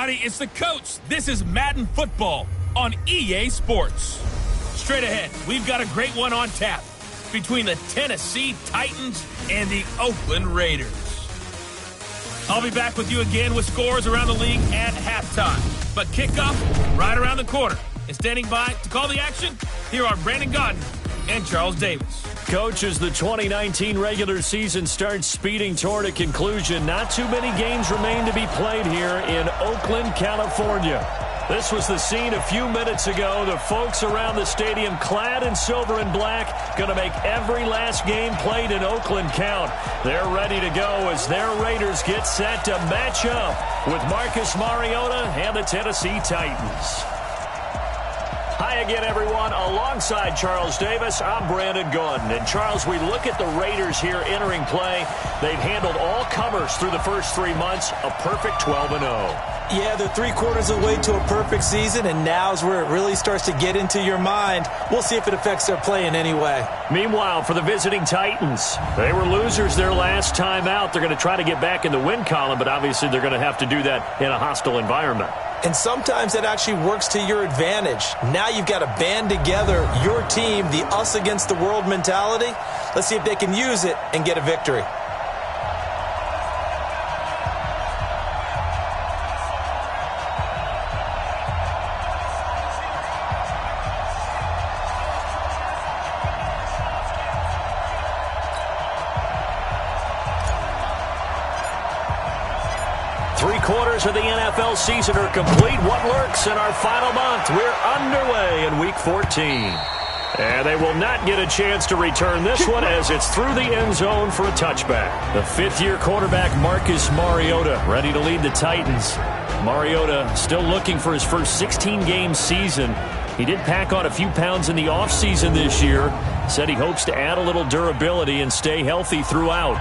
everybody. It's the coach. This is Madden Football on EA Sports. Straight ahead, we've got a great one on tap between the Tennessee Titans and the Oakland Raiders. I'll be back with you again with scores around the league at halftime. But kickoff right around the corner. And standing by to call the action, here are Brandon Godden and Charles Davis. Coach, as the 2019 regular season starts speeding toward a conclusion, not too many games remain to be played here in Oakland, California. This was the scene a few minutes ago. The folks around the stadium clad in silver and black going to make every last game played in Oakland count. They're ready to go as their Raiders get set to match up with Marcus Mariota and the Tennessee Titans. Hi again, everyone. Alongside Charles Davis, I'm Brandon Godden. And Charles, we look at the Raiders here entering play. They've handled all comers through the first 3 months, a perfect 12-0. Yeah, they're 3/4 of the way to a perfect season, and now's where it really starts to get into your mind. We'll see if it affects their play in any way. Meanwhile, for the visiting Titans, they were losers their last time out. They're going to try to get back in the win column, but obviously they're going to have to do that in a hostile environment. And sometimes that actually works to your advantage. Now you've got to band together your team, the us against the world mentality. Let's see if they can use it and get a victory. Three-quarters of the NFL season are complete. What lurks in our final month? We're underway in Week 14. And they will not get a chance to return this one as it's through the end zone for a touchback. The fifth-year quarterback, Marcus Mariota, ready to lead the Titans. Mariota still looking for his first 16-game season. He did pack on a few pounds in the offseason this year. Said he hopes to add a little durability and stay healthy throughout.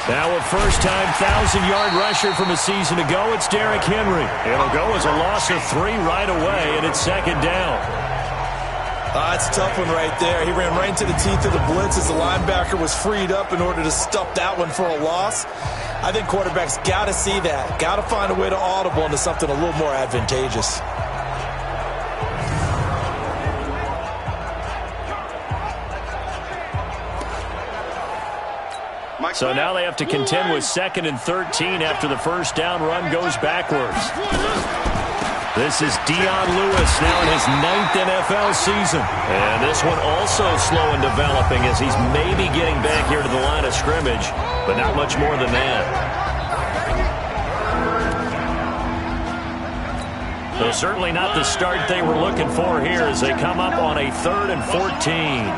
Now a first-time 1,000-yard rusher from a season ago, it's Derrick Henry. It'll go as a loss of 3 right away, and it's second down. That's a tough one right there. He ran right into the teeth of the blitz as the linebacker was freed up in order to stop that one for a loss. I think quarterbacks got to see that. Got to find a way to audible into something a little more advantageous. So now they have to contend with 2nd and 13 after the first down run goes backwards. This is Dion Lewis now in his 9th NFL season. And this one also slow in developing as he's maybe getting back here to the line of scrimmage, but not much more than that. So certainly not the start they were looking for here as they come up on a 3rd and 14.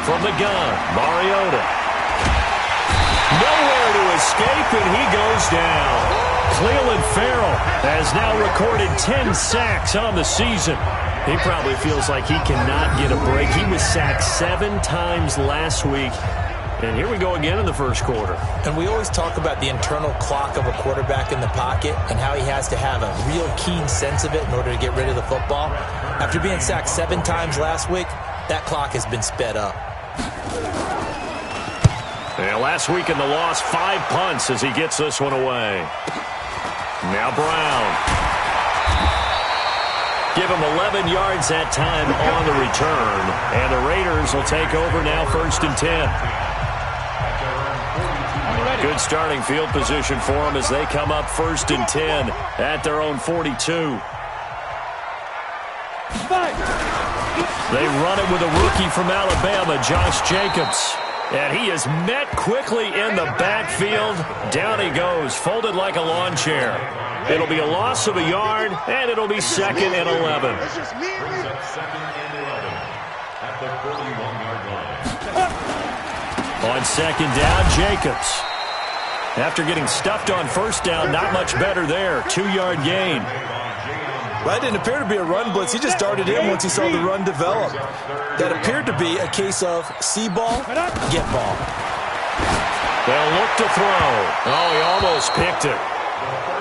From the gun, Mariota. Nowhere to escape, and he goes down. Clelin Ferrell has now recorded 10 sacks on the season. He probably feels like he cannot get a break. He was sacked 7 times last week. And here we go again in the first quarter. And we always talk about the internal clock of a quarterback in the pocket and how he has to have a real keen sense of it in order to get rid of the football. After being sacked 7 times last week, that clock has been sped up. And last week in the loss, 5 punts as he gets this one away. Now Brown. Give him 11 yards that time on the return. And the Raiders will take over now 1st and 10. Good starting field position for them as they come up 1st and 10 at their own 42. They run it with a rookie from Alabama, Josh Jacobs. And he is met quickly in the backfield. Down he goes, folded like a lawn chair. It'll be a loss of a yard, and it'll be 2nd and 11. On 2nd down, Jacobs. After getting stuffed on 1st down, not much better there. 2-yard gain. That didn't appear to be a run blitz. He just darted in once he saw the run develop. That appeared to be a case of see ball, get ball. They'll look to throw. Oh, he almost picked it.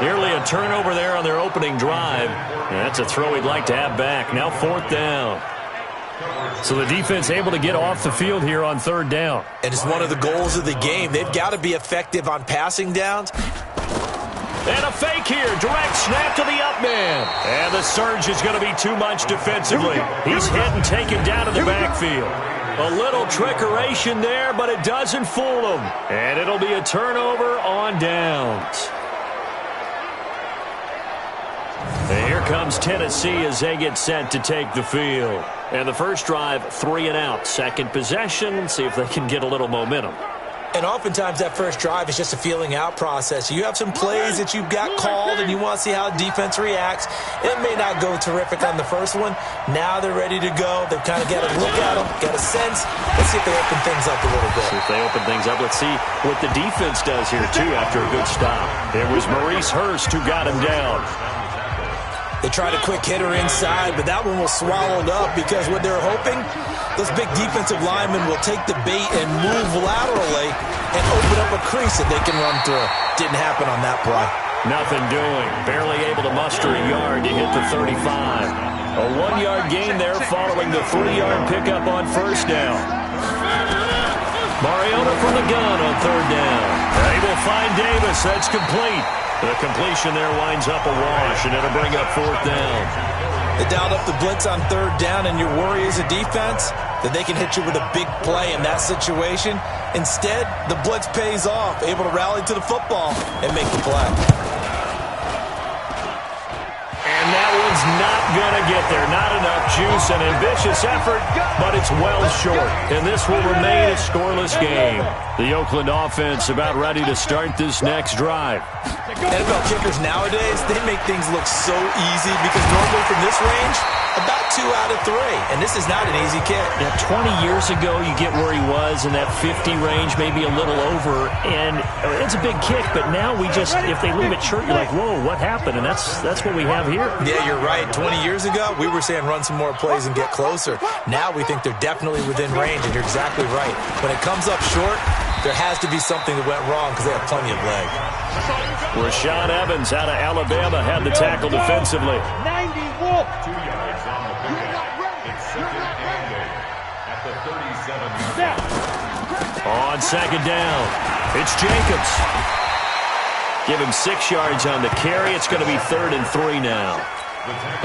Nearly a turnover there on their opening drive. And that's a throw he'd like to have back. Now 4th down. So the defense able to get off the field here on 3rd down. And it's one of the goals of the game. They've got to be effective on passing downs. And a fake here. Direct snap to the up man. And the surge is going to be too much defensively. He's hit and taken down in the backfield. A little trickeration there, but it doesn't fool him. And it'll be a turnover on downs. And here comes Tennessee as they get set to take the field. And the first drive, 3 and out. Second possession, see if they can get a little momentum. And oftentimes that first drive is just a feeling out process. You have some plays that you've got called and you want to see how defense reacts. It may not go terrific on the first one. Now they're ready to go. They've kind of got to look at them, got a sense. Let's see if they open things up a little bit. See if they open things up. Let's see what the defense does here, too, after a good stop. It was Maurice Hurst who got him down. They tried a quick hitter inside, but that one was swallowed up because what they're hoping, those big defensive linemen will take the bait and move laterally and open up a crease that they can run through. Didn't happen on that play. Nothing doing. Barely able to muster a yard to hit the 35. A 1-yard gain there following the 3-yard pickup on first down. Mariota from the gun on 3rd down. They will find Davis. That's complete. The completion there winds up a wash, and it'll bring up 4th down. They dialed up the blitz on 3rd down, and your worry as a defense that they can hit you with a big play in that situation. Instead, the blitz pays off, able to rally to the football and make the play. And that one's not going to get there. Not enough juice, an ambitious effort, but it's well short. And this will remain a scoreless game. The Oakland offense about ready to start this next drive. NFL kickers nowadays, they make things look so easy because normally from this range, about 2 out of 3. And this is not an easy kick. Yeah, 20 years ago, you get where he was in that 50 range, maybe a little over. And it's a big kick, but now we just, if they leave it short, you're like, whoa, what happened? And that's what we have here. Yeah, you're right. 20 years ago, we were saying run some more plays and get closer. Now we think they're definitely within range, and you're exactly right. When it comes up short, there has to be something that went wrong because they have plenty of leg. Rashaan Evans out of Alabama had the tackle defensively. 90 Wolf. 2 yards on the pickup. It's 2nd and 8 at the 37. On 2nd down, it's Jacobs. Give him 6 yards on the carry. It's going to be 3rd and 3 now.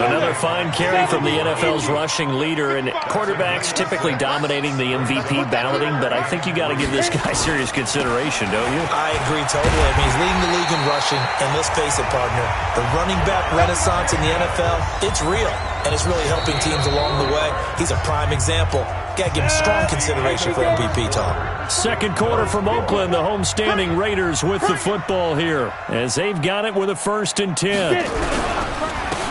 Another fine carry from the NFL's rushing leader, and quarterbacks typically dominating the MVP balloting, but I think you got to give this guy serious consideration, don't you? I agree totally. I mean, he's leading the league in rushing, and let's face it, partner, the running back renaissance in the NFL, it's real, and it's really helping teams along the way. He's a prime example. Got to give him strong consideration for MVP, Tom. Second quarter from Oakland, the homestanding Raiders with the football here, as they've got it with a 1st and 10.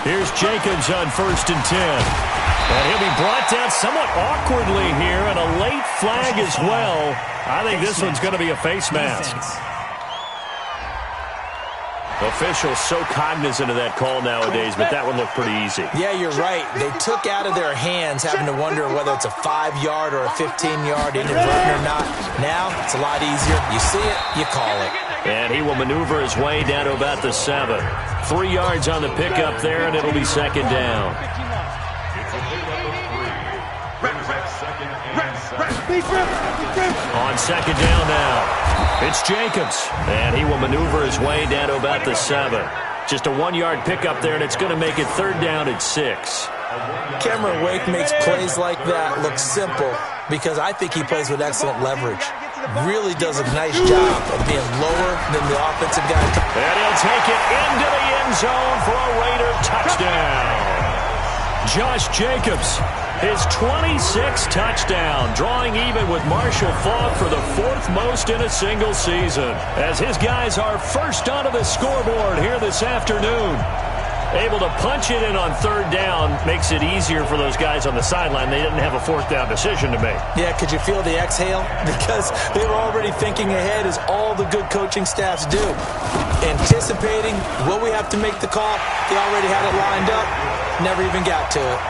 Here's Jacobs on 1st and 10. And he'll be brought down somewhat awkwardly here, and a late flag as well. I think this one's going to be a face mask. Officials so cognizant of that call nowadays, but that one looked pretty easy. Yeah, you're right. They took out of their hands having to wonder whether it's a 5-yard or a 15-yard inadvertent or not. Now, it's a lot easier. You see it, you call it. And he will maneuver his way down to about the 7. 3 yards on the pickup there, and it'll be 2nd down. On 2nd down now, it's Jacobs. And he will maneuver his way down to about the 7. Just a 1-yard pickup there, and it's going to make it 3rd down at 6. Cameron Wake makes plays like that look simple because I think he plays with excellent leverage. Really does a nice job of being lower than the offensive guy. And he'll take it into the end zone for a Raider touchdown. Josh Jacobs, his 26th touchdown, drawing even with Marshall Faulk for the 4th most in a single season, as his guys are first onto the scoreboard here this afternoon. Able to punch it in on 3rd down makes it easier for those guys on the sideline. They didn't have a 4th down decision to make. Yeah, could you feel the exhale? Because they were already thinking ahead, as all the good coaching staffs do. Anticipating, will we have to make the call? They already had it lined up, never even got to it.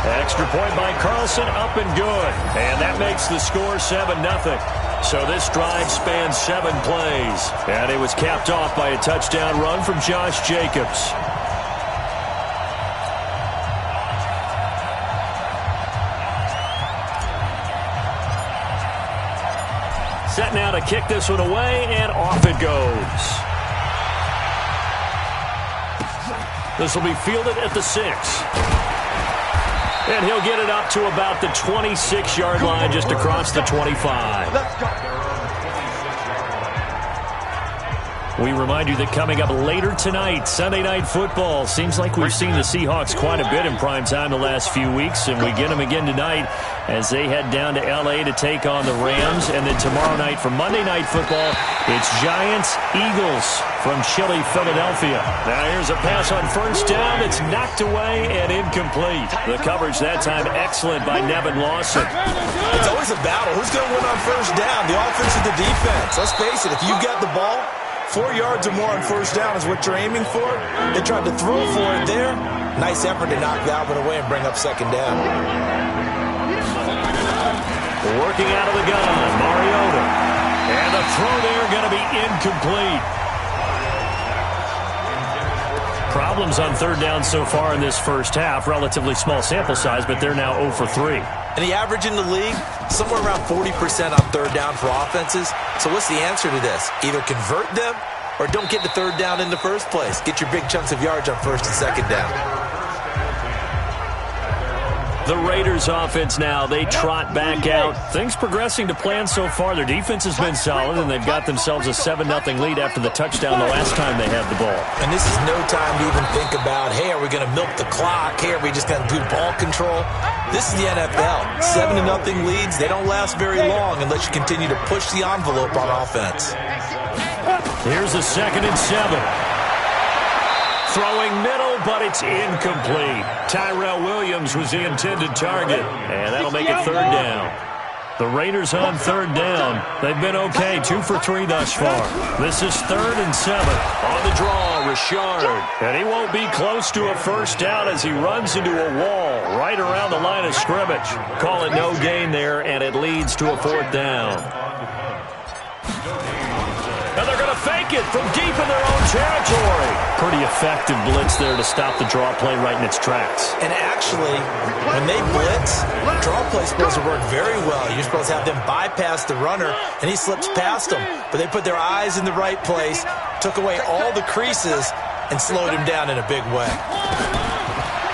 Extra point by Carlson, up and good. And that makes the score 7-0. So this drive spans 7 plays. And it was capped off by a touchdown run from Josh Jacobs. Set now to kick this one away, and off it goes. This will be fielded at the 6. And he'll get it up to about the 26-yard line, just across the 25. We remind you that coming up later tonight, Sunday Night Football. Seems like we've seen the Seahawks quite a bit in prime time the last few weeks, and we get them again tonight as they head down to L.A. to take on the Rams. And then tomorrow night for Monday Night Football, it's Giants-Eagles from chilly Philadelphia. Now here's a pass on first down. It's knocked away and incomplete. The coverage that time excellent by Nevin Lawson. It's always a battle. Who's going to win on first down? The offense or the defense? Let's face it, if you got the ball, 4 yards or more on first down is what you're aiming for. They tried to throw for it there. Nice effort to knock that one away and bring up second down. Working out of the gun, Mariota. And the throw there going to be incomplete. Problems on third down so far in this first half. Relatively small sample size, but they're now 0 for 3. And the average in the league, somewhere around 40% on third down for offenses. So what's the answer to this? Either convert them or don't get to third down in the first place. Get your big chunks of yards on first and second down. The Raiders offense now, they trot back out. Things progressing to plan so far. Their defense has been solid, and they've got themselves a 7-0 lead after the touchdown the last time they had the ball. And this is no time to even think about, hey, are we going to milk the clock? Hey, are we just going to do ball control? This is the NFL. 7-0 leads, they don't last very long unless you continue to push the envelope on offense. Here's a 2nd and 7. Throwing middle, but it's incomplete. Tyrell Williams was the intended target, and that'll make it third down. The Raiders on third down. They've been okay, 2 for 3 thus far. This is 3rd and 7. On the draw, Richard. And he won't be close to a first down as he runs into a wall right around the line of scrimmage. Call it no gain there, and it leads to a 4th down. And they're going to fake it from deep in their own territory. Pretty effective blitz there to stop the draw play right in its tracks. And actually, when they blitz, draw play's supposed to work very well. You're supposed to have them bypass the runner, and he slips past them. But they put their eyes in the right place, took away all the creases, and slowed him down in a big way.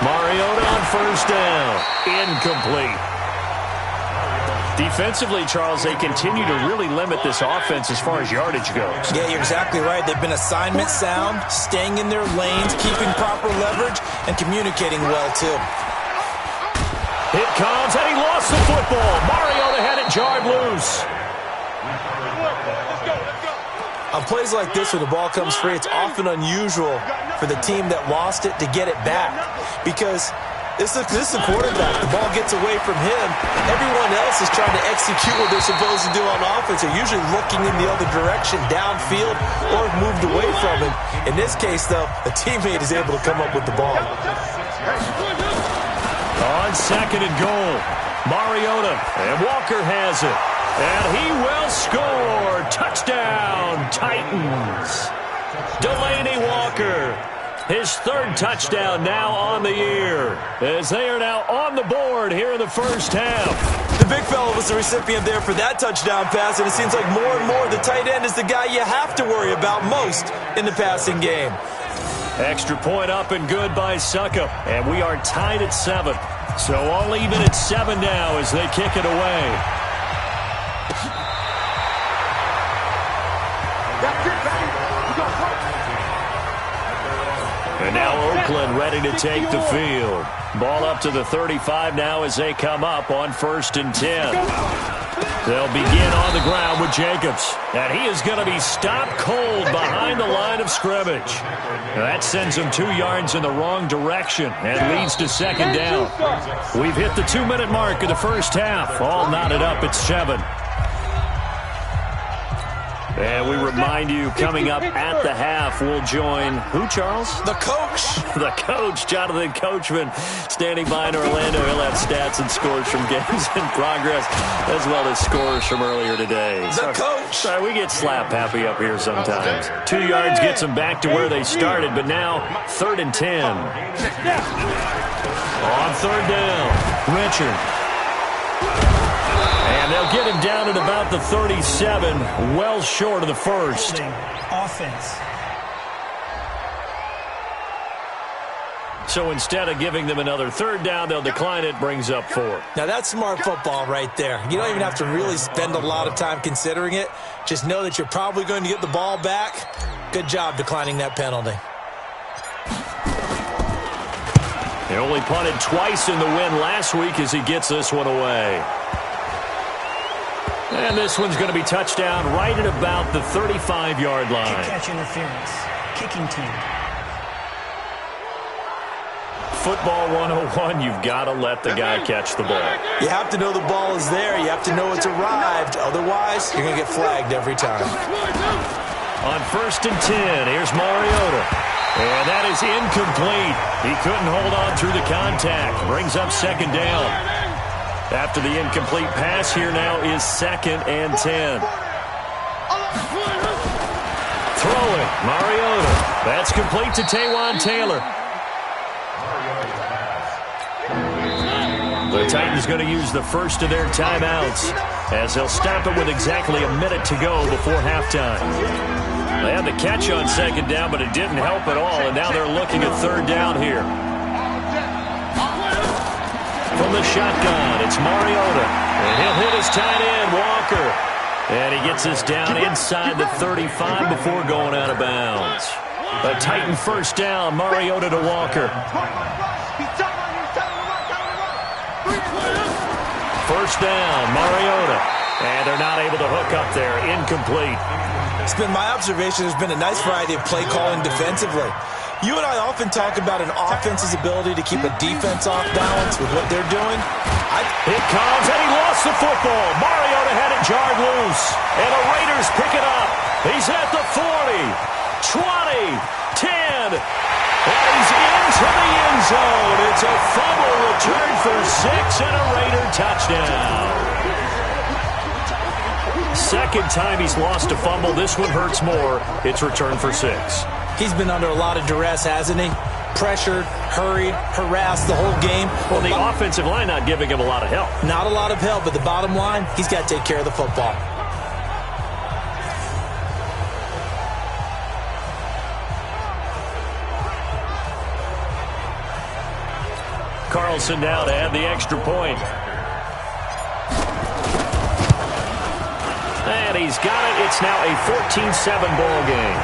Mariota on first down. Incomplete. Defensively, Charles, they continue to really limit this offense as far as yardage goes. Yeah, you're exactly right. They've been assignment sound, staying in their lanes, keeping proper leverage, and communicating well, too. It comes, and he lost the football. Mariota had it jarred loose. On plays like this, when the ball comes free, it's often unusual for the team that lost it to get it back. Because this is the quarterback. The ball gets away from him. Everyone else is trying to execute what they're supposed to do on offense. They're usually looking in the other direction, downfield, or moved away from him. In this case, though, a teammate is able to come up with the ball. On 2nd and goal, Mariota, and Walker has it. And he will score. Touchdown, Titans. Delaney Walker. His 3rd touchdown now on the year, as they are now on the board here in the first half. The big fella was the recipient there for that touchdown pass, and it seems like more and more the tight end is the guy you have to worry about most in the passing game. Extra point up and good by Suckup, and we are tied at 7. So all even at 7 now as they kick it away. And now Oakland ready to take the field. Ball up to the 35 now as they come up on 1st and 10. They'll begin on the ground with Jacobs. And he is going to be stopped cold behind the line of scrimmage. That sends him 2 yards in the wrong direction and leads to 2nd down. We've hit the 2-minute mark of the first half. All knotted up at 7. And we remind you, coming up at the half, we'll join who, Charles? The coach. The coach, Jonathan Coachman, standing by in Orlando. He'll have stats and scores from games in progress, as well as scores from earlier today. The coach. Sorry, we get slap happy up here sometimes. 2 yards gets them back to where they started, but now 3rd and 10. On 3rd down, Richard. And they'll get him down at about the 37, well short of the first. Offense. So instead of giving them another 3rd down, they'll decline it, brings up 4. Now that's smart football right there. You don't even have to really spend a lot of time considering it. Just know that you're probably going to get the ball back. Good job declining that penalty. He only punted twice in the win last week as he gets this one away. And this one's going to be touchdown right at about the 35-yard line. Kick catch interference. Kicking team. Football 101, you've got to let the guy catch the ball. You have to know the ball is there. You have to know it's arrived. Otherwise, you're going to get flagged every time. On 1st and 10, here's Mariota. And that is incomplete. He couldn't hold on through the contact. Brings up 2nd down. After the incomplete pass, here now is 2nd and 10. Throwing, Mariota. That's complete to Taywan Taylor. The Titans going to use the first of their timeouts as they'll stop it with exactly a minute to go before halftime. They had the catch on 2nd down, but it didn't help at all, and now they're looking at 3rd down here. From the shotgun, it's Mariota. And he'll hit his tight end, Walker. And he gets this down inside the 35 before going out of bounds. A Titan 1st down, Mariota to Walker. 1st down, Mariota. And they're not able to hook up there. Incomplete. It's been my observation there's been a nice variety of play calling defensively. You and I often talk about an offense's ability to keep a defense off balance with what they're doing. It comes, and he lost the football. Mariota had it jarred loose, and the Raiders pick it up. He's at the 40, 20, 10, and he's into the end zone. It's a fumble return for 6 and a Raider touchdown. 2nd time he's lost a fumble. This one hurts more. It's returned for 6. He's been under a lot of duress, hasn't he? Pressured, hurried, harassed the whole game. Well, the offensive line not giving him a lot of help. Not a lot of help, but the bottom line, he's got to take care of the football. Carlson now to add the extra point. And he's got it. It's now a 14-7 ball game.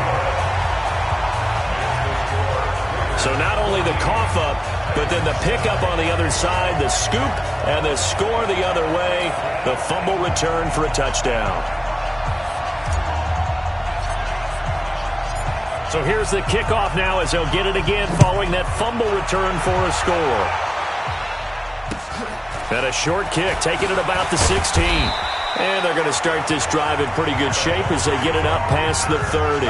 So not only the cough up, but then the pickup on the other side, the scoop, and the score the other way. The fumble return for a touchdown. So here's the kickoff now as they'll get it again following that fumble return for a score. And a short kick, taking it about the 16. And they're going to start this drive in pretty good shape as they get it up past the 30.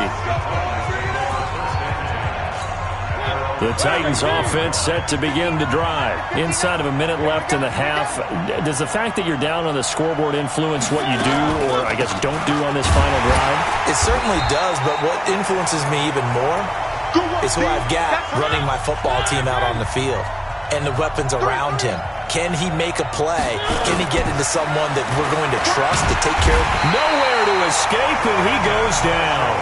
The Titans offense set to begin the drive. Inside of a minute left in the half, does the fact that you're down on the scoreboard influence what you do or, I guess, don't do on this final drive? It certainly does, but what influences me even more is who I've got running my football team out on the field and the weapons around him. Can he make a play? Can he get into someone that we're going to trust to take care of? Nowhere to escape, and he goes down.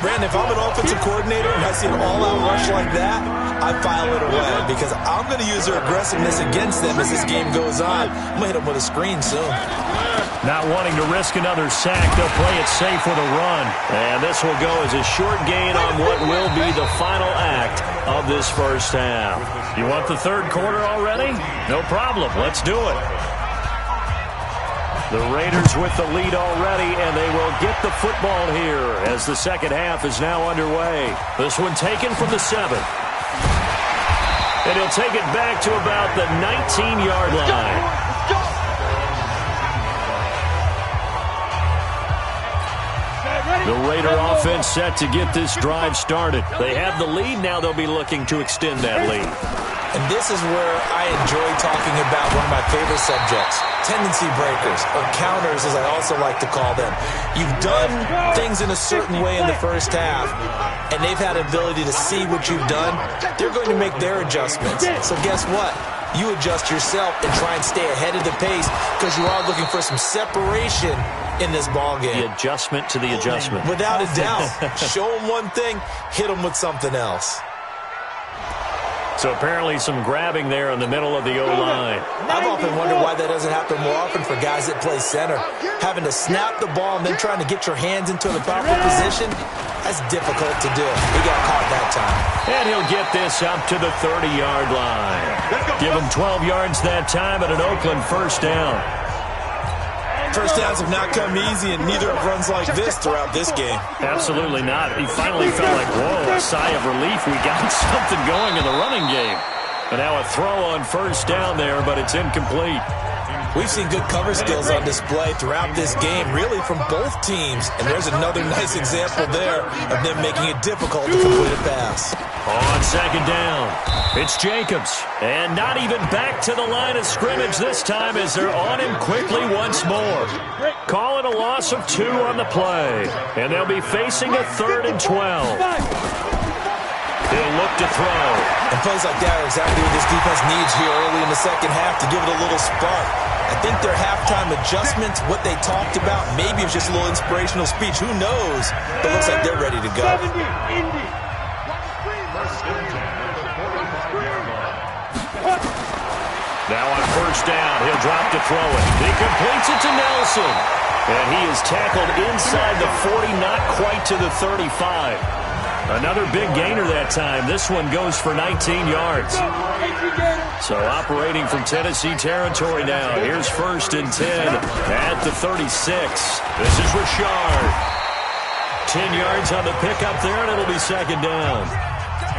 Brandon, if I'm an offensive coordinator and I see an all-out rush like that, I file it away because I'm going to use their aggressiveness against them as this game goes on. I'm going to hit them with a screen soon. Not wanting to risk another sack, they'll play it safe with a run. And this will go as a short gain on what will be the final act of this first half. You want the third quarter already? No problem. Let's do it. The Raiders with the lead already, and they will get the football here as the second half is now underway. This one taken from the 7. And he'll take it back to about the 19-yard line. The Raider offense set to get this drive started. They have the lead. Now they'll be looking to extend that lead. And this is where I enjoy talking about one of my favorite subjects, tendency breakers, or counters as I also like to call them. You've done things in a certain way in the first half, and they've had an ability to see what you've done. They're going to make their adjustments. So guess what? You adjust yourself and try and stay ahead of the pace because you are looking for some separation in this ball game. The adjustment to the adjustment. Without a doubt. Show them one thing, hit them with something else. So apparently some grabbing there in the middle of the O-line. I've often wondered why that doesn't happen more often for guys that play center. Having to snap the ball and then trying to get your hands into the proper position, that's difficult to do. He got caught that time. And he'll get this up to the 30-yard line. Give him 12 yards that time and an Oakland first down. First downs have not come easy, and neither have runs like this throughout this game. Absolutely not. He finally felt like, whoa, a sigh of relief. We got something going in the running game. And now a throw on first down there, but it's incomplete. We've seen good cover skills on display throughout this game, really from both teams. And there's another nice example there of them making it difficult to complete a pass. On second down, it's Jacobs. And not even back to the line of scrimmage this time as they're on him quickly once more. Call it a loss of 2 on the play. And they'll be facing a 3rd and 12. He'll look to throw. And plays like that are exactly what this defense needs here early in the second half to give it a little spark. I think their halftime adjustments, what they talked about, maybe it's just a little inspirational speech. Who knows? But it looks like they're ready to go. Now on first down, he'll drop to throw it. He completes it to Nelson. And he is tackled inside the 40, not quite to the 35. Another big gainer that time. This one goes for 19 yards. So operating from Tennessee territory now. Here's 1st and 10 at the 36. This is Richard. 10 yards on the pickup there, and it'll be second down.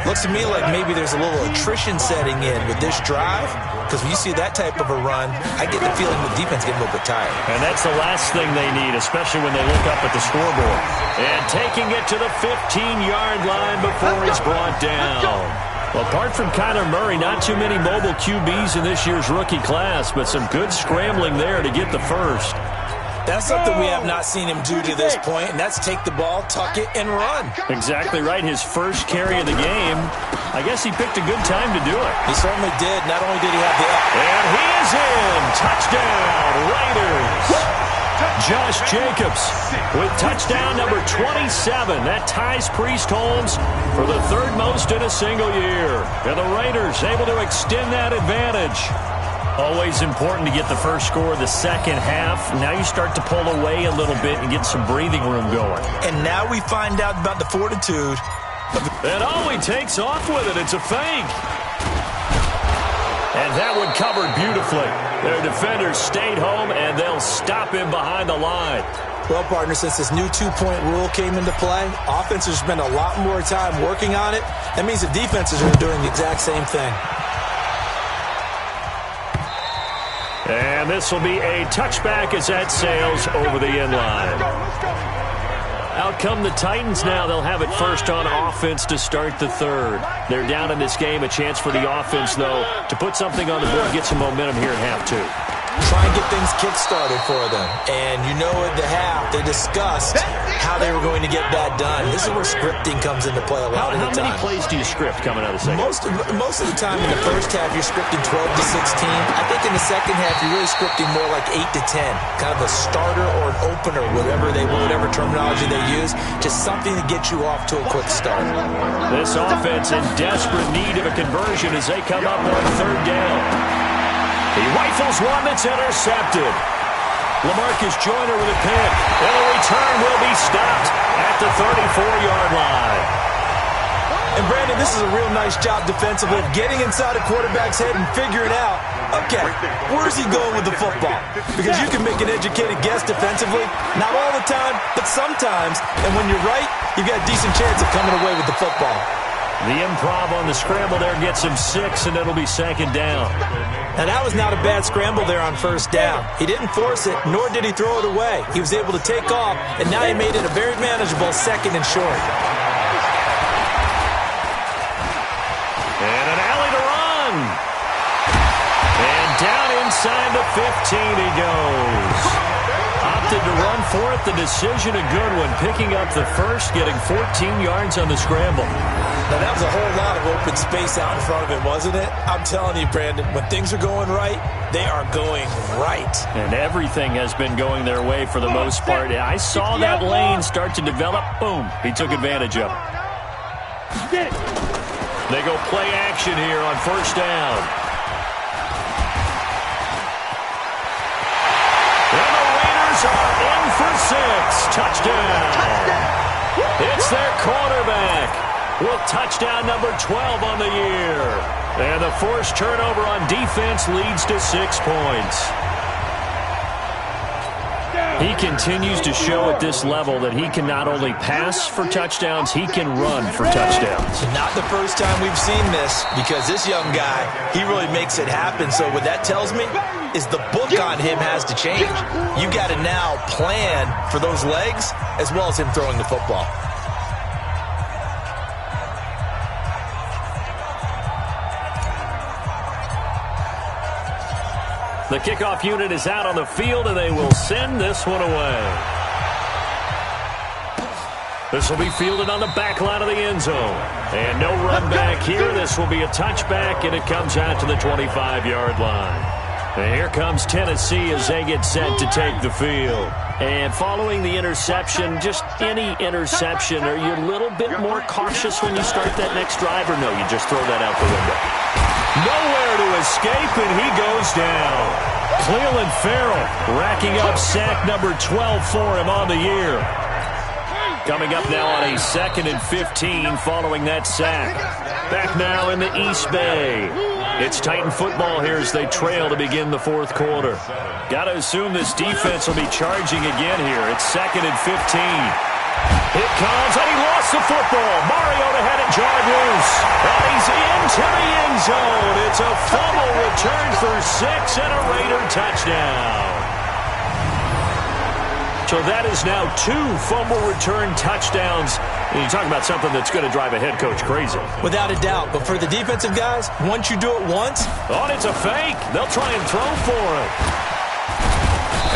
Looks to me like maybe there's a little attrition setting in with this drive, because when you see that type of a run, I get the feeling the defense getting a little bit tired. And that's the last thing they need, especially when they look up at the scoreboard. And taking it to the 15-yard line before he's brought down. Well, apart from Kyler Murray, not too many mobile QBs in this year's rookie class, but some good scrambling there to get the first. That's something we have not seen him do to this point, and that's take the ball, tuck it, and run. Exactly right. His first carry of the game. I guess he picked a good time to do it. He certainly did. Not only did he have the... And he is in. Touchdown, Raiders. Josh Jacobs with touchdown number 27. That ties Priest Holmes for the 3rd most in a single year. And the Raiders able to extend that advantage. Always important to get the first score of the second half. Now you start to pull away a little bit and get some breathing room going. And now we find out about the fortitude. And he takes off with it. It's a fake. And that one covered beautifully. Their defenders stayed home, and they'll stop him behind the line. Well, partner, since this new 2-point rule came into play, offenses spend a lot more time working on it. That means the defenses are doing the exact same thing. And this will be a touchback as that sails over the end line. Out come the Titans now. They'll have it first on offense to start the 3rd. They're down in this game. A chance for the offense, though, to put something on the board, get some momentum here at half 2. Try and get things kick-started for them. And you know at the half, they discussed how they were going to get that done. This is where scripting comes into play a lot of the time. How many plays do you script coming out of the second? Most of the time in the first half, you're scripting 12 to 16. I think in the second half, you're really scripting more like 8 to 10. Kind of a starter or an opener, whatever terminology they use. Just something to get you off to a quick start. This offense in desperate need of a conversion as they come up on 3rd down. He rifles one that's intercepted. LaMarcus Joyner with a pick. And the return will be stopped at the 34-yard line. And, Brandon, this is a real nice job defensively of getting inside a quarterback's head and figuring out, okay, where's he going with the football? Because you can make an educated guess defensively. Not all the time, but sometimes. And when you're right, you've got a decent chance of coming away with the football. The improv on the scramble there gets him 6, and it'll be second down. Now, that was not a bad scramble there on first down. He didn't force it, nor did he throw it away. He was able to take off, and now he made it a very manageable second and short. And an alley to run. And down inside the 15 he goes. Opted to run for it. The decision a good one. Picking up the first, getting 14 yards on the scramble. Now, that was a whole lot of open space out in front of him, wasn't it? I'm telling you, Brandon, when things are going right, they are going right. And everything has been going their way for the most part. I saw that lane start to develop. Boom. He took advantage of it. They go play action here on first down. And the Raiders are in for 6. Touchdown. It's their quarterback with touchdown number 12 on the year. And the forced turnover on defense leads to 6 points. He continues to show at this level that he can not only pass for touchdowns, he can run for touchdowns. Not the first time we've seen this, because this young guy, he really makes it happen. So what that tells me is the book on him has to change. You got to now plan for those legs as well as him throwing the football. The kickoff unit is out on the field, and they will send this one away. This will be fielded on the back line of the end zone. And no run back here. This will be a touchback, and it comes out to the 25-yard line. And here comes Tennessee as they get set to take the field. And following the interception, just any interception, are you a little bit more cautious when you start that next drive, or no, you just throw that out the window? Nowhere to escape, and he goes down. Cleveland Farrell racking up sack number 12 for him on the year. Coming up now on a 2nd and 15 following that sack. Back now in the East Bay. It's Titan football here as they trail to begin the fourth quarter. Got to assume this defense will be charging again here. It's 2nd and 15. It comes, and he lost the football. Mariota had it jarred loose. And he's into the end zone. It's a fumble return for 6 and a Raider touchdown. So that is now 2 fumble return touchdowns. And you talk about something that's going to drive a head coach crazy. Without a doubt. But for the defensive guys, once you do it once. Oh, and it's a fake. They'll try and throw for it.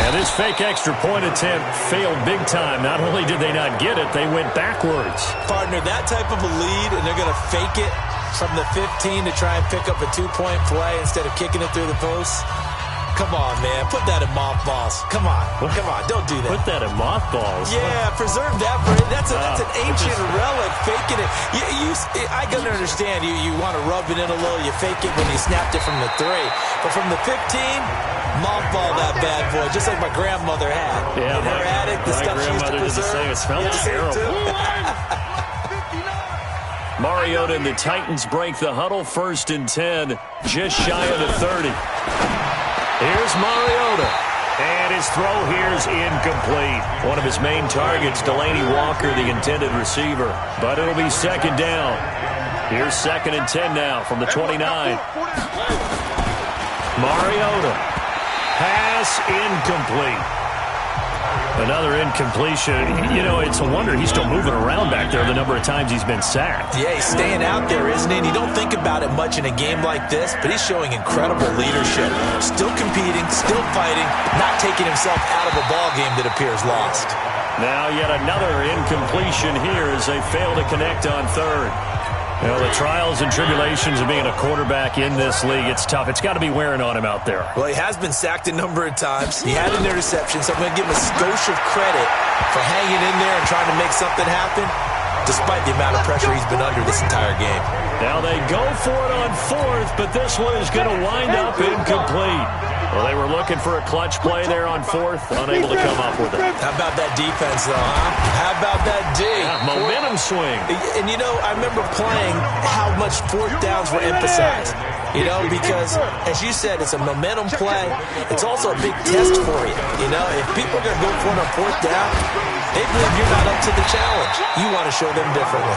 And this fake extra point attempt failed big time. Not only did they not get it, they went backwards. Partner, that type of a lead, and they're going to fake it from the 15 to try and pick up a 2-point play instead of kicking it through the post. Come on, man. Put that in mothballs. Come on. Come on. Don't do that. Put that in mothballs. Yeah, preserve that. That's an ancient relic. Faking it. I can understand. You want to rub it in a little. You fake it when you snapped it from the 3. But from the 15, mothball that bad boy, just like my grandmother had. Yeah, in her attic, the stuff she used to preserve. It smelled terrible. Mariota and the Titans break the huddle, 1st and 10, just shy of the 30. Here's Mariota, and his throw here is incomplete. One of his main targets, Delaney Walker, the intended receiver. But it'll be 2nd down. Here's 2nd and 10 now from the 29. Mariota, pass incomplete. Another incompletion. You know, it's a wonder he's still moving around back there the number of times he's been sacked. Yeah, he's staying out there, isn't he? And you don't think about it much in a game like this, but he's showing incredible leadership. Still competing, still fighting, not taking himself out of a ball game that appears lost. Now yet another incompletion here as they fail to connect on 3rd. You know, the trials and tribulations of being a quarterback in this league, it's tough. It's got to be wearing on him out there. Well, he has been sacked a number of times. He had an interception, so I'm going to give him a skosh of credit for hanging in there and trying to make something happen, despite the amount of pressure he's been under this entire game. Now they go for it on 4th, but this one is going to wind up incomplete. Well, they were looking for a clutch play there on 4th, unable to come up with it. How about that defense, though, huh? How about that D? Yeah, momentum swing. And, you know, I remember playing how much 4th downs were emphasized. You know, because, as you said, it's a momentum play. It's also a big test for you. You know, if people are going to go for it on 4th down, they believe you're not up to the challenge. You want to show them differently.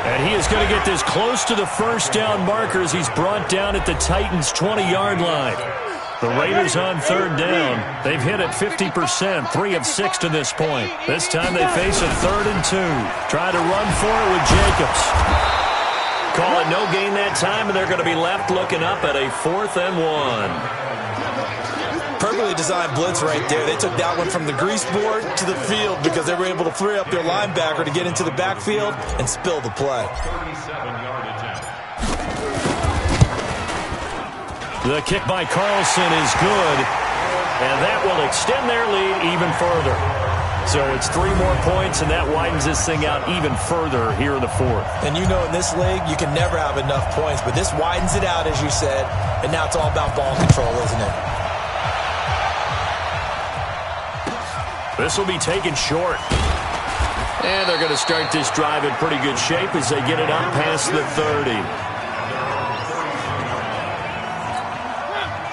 And he is going to get this close to the first down marker as he's brought down at the Titans' 20-yard line. The Raiders on third down. They've hit it 50%, 3 of 6 to this point. This time they face a 3rd and 2. Try to run for it with Jacobs. Call it no gain that time, and they're going to be left looking up at a 4th and 1. Perfectly designed blitz right there. They took that one from the grease board to the field because they were able to free up their linebacker to get into the backfield and spill the play. 37-yard attempt. The kick by Carlson is good, and that will extend their lead even further. So it's 3 more points, and that widens this thing out even further here in the 4th. And you know in this league, you can never have enough points, but this widens it out, as you said, and now it's all about ball control, isn't it? This will be taken short. And they're going to start this drive in pretty good shape as they get it up past the 30.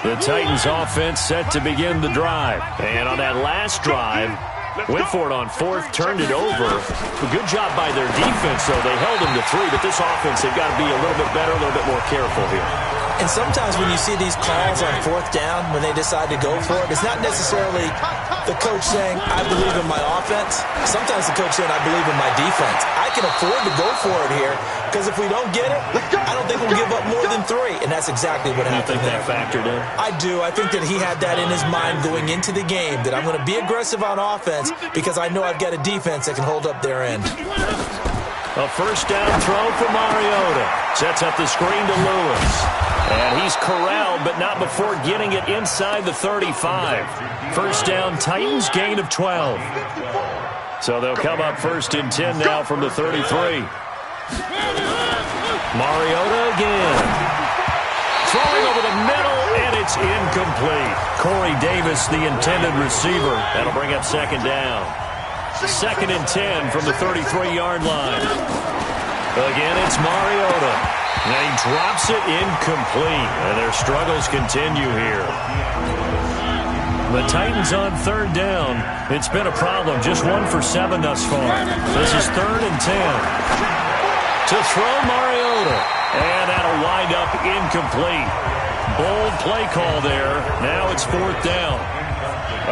The Titans offense set to begin the drive. And on that last drive, went for it on 4th, turned it over. A good job by their defense, though. They held them to 3, but this offense, they've got to be a little bit better, a little bit more careful here. And sometimes when you see these calls on 4th down, when they decide to go for it, it's not necessarily the coach saying, I believe in my offense. Sometimes the coach saying, I believe in my defense. I can afford to go for it here because if we don't get it, I don't think we'll give up more than 3. And that's exactly what happened. You think that factored in? I do. I think that he had that in his mind going into the game, that I'm going to be aggressive on offense because I know I've got a defense that can hold up their end. A first down throw for Mariota. Sets up the screen to Lewis. And he's corralled, but not before getting it inside the 35. First down, Titans, gain of 12. So they'll come up 1st and 10 now from the 33. Mariota again. Throwing over the middle, and it's incomplete. Corey Davis, the intended receiver. That'll bring up 2nd down. 2nd and 10 from the 33-yard line. Again, it's Mariota. And he drops it incomplete. And their struggles continue here. The Titans on 3rd down. It's been a problem. Just 1 for 7 thus far. This is 3rd and 10. To throw Mariota. And that'll wind up incomplete. Bold play call there. Now it's 4th down.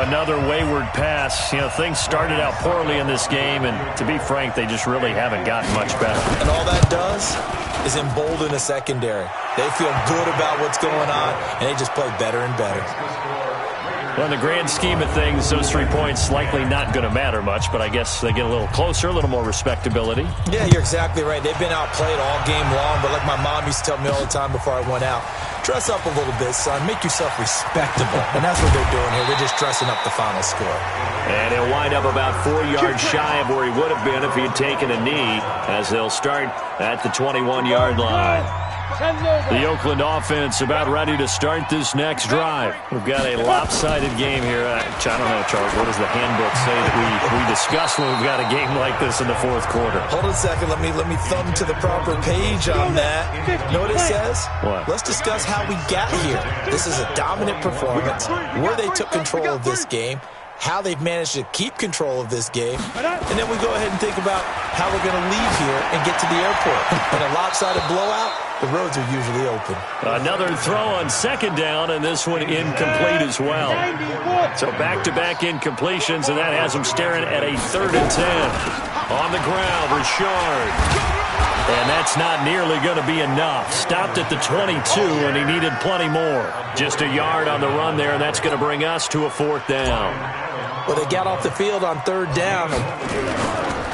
Another wayward pass. You know, things started out poorly in this game, and to be frank, they just really haven't gotten much better. And all that does is embolden the secondary. They feel good about what's going on, and they just play better and better. Well, in the grand scheme of things, those 3 points likely not going to matter much, but I guess they get a little closer, a little more respectability. Yeah, you're exactly right. They've been outplayed all game long, but like my mom used to tell me all the time before I went out, dress up a little bit, son. Make yourself respectable. And that's what they're doing here. They're just dressing up the final score. And he'll wind up about 4 yards shy of where he would have been if he had taken a knee, as they'll start at the 21-yard line. The Oakland offense about ready to start this next drive. We've got a lopsided game here. I don't know, Charles, what does the handbook say that we discuss when we've got a game like this in the 4th quarter? Hold on a second. Let me thumb to the proper page on that. You know what it says? What? Let's discuss how we got here. This is a dominant performance, where they took control of this game, how they've managed to keep control of this game, and then we go ahead and think about how we're going to leave here and get to the airport. In a lopsided blowout, the roads are usually open. Another throw on 2nd down, and this one incomplete as well. So back-to-back incompletions, and that has them staring at a 3rd and 10. On the ground, Richard. And that's not nearly going to be enough. Stopped at the 22, and he needed plenty more. Just a yard on the run there, and that's going to bring us to a 4th down. Well, they got off the field on 3rd down.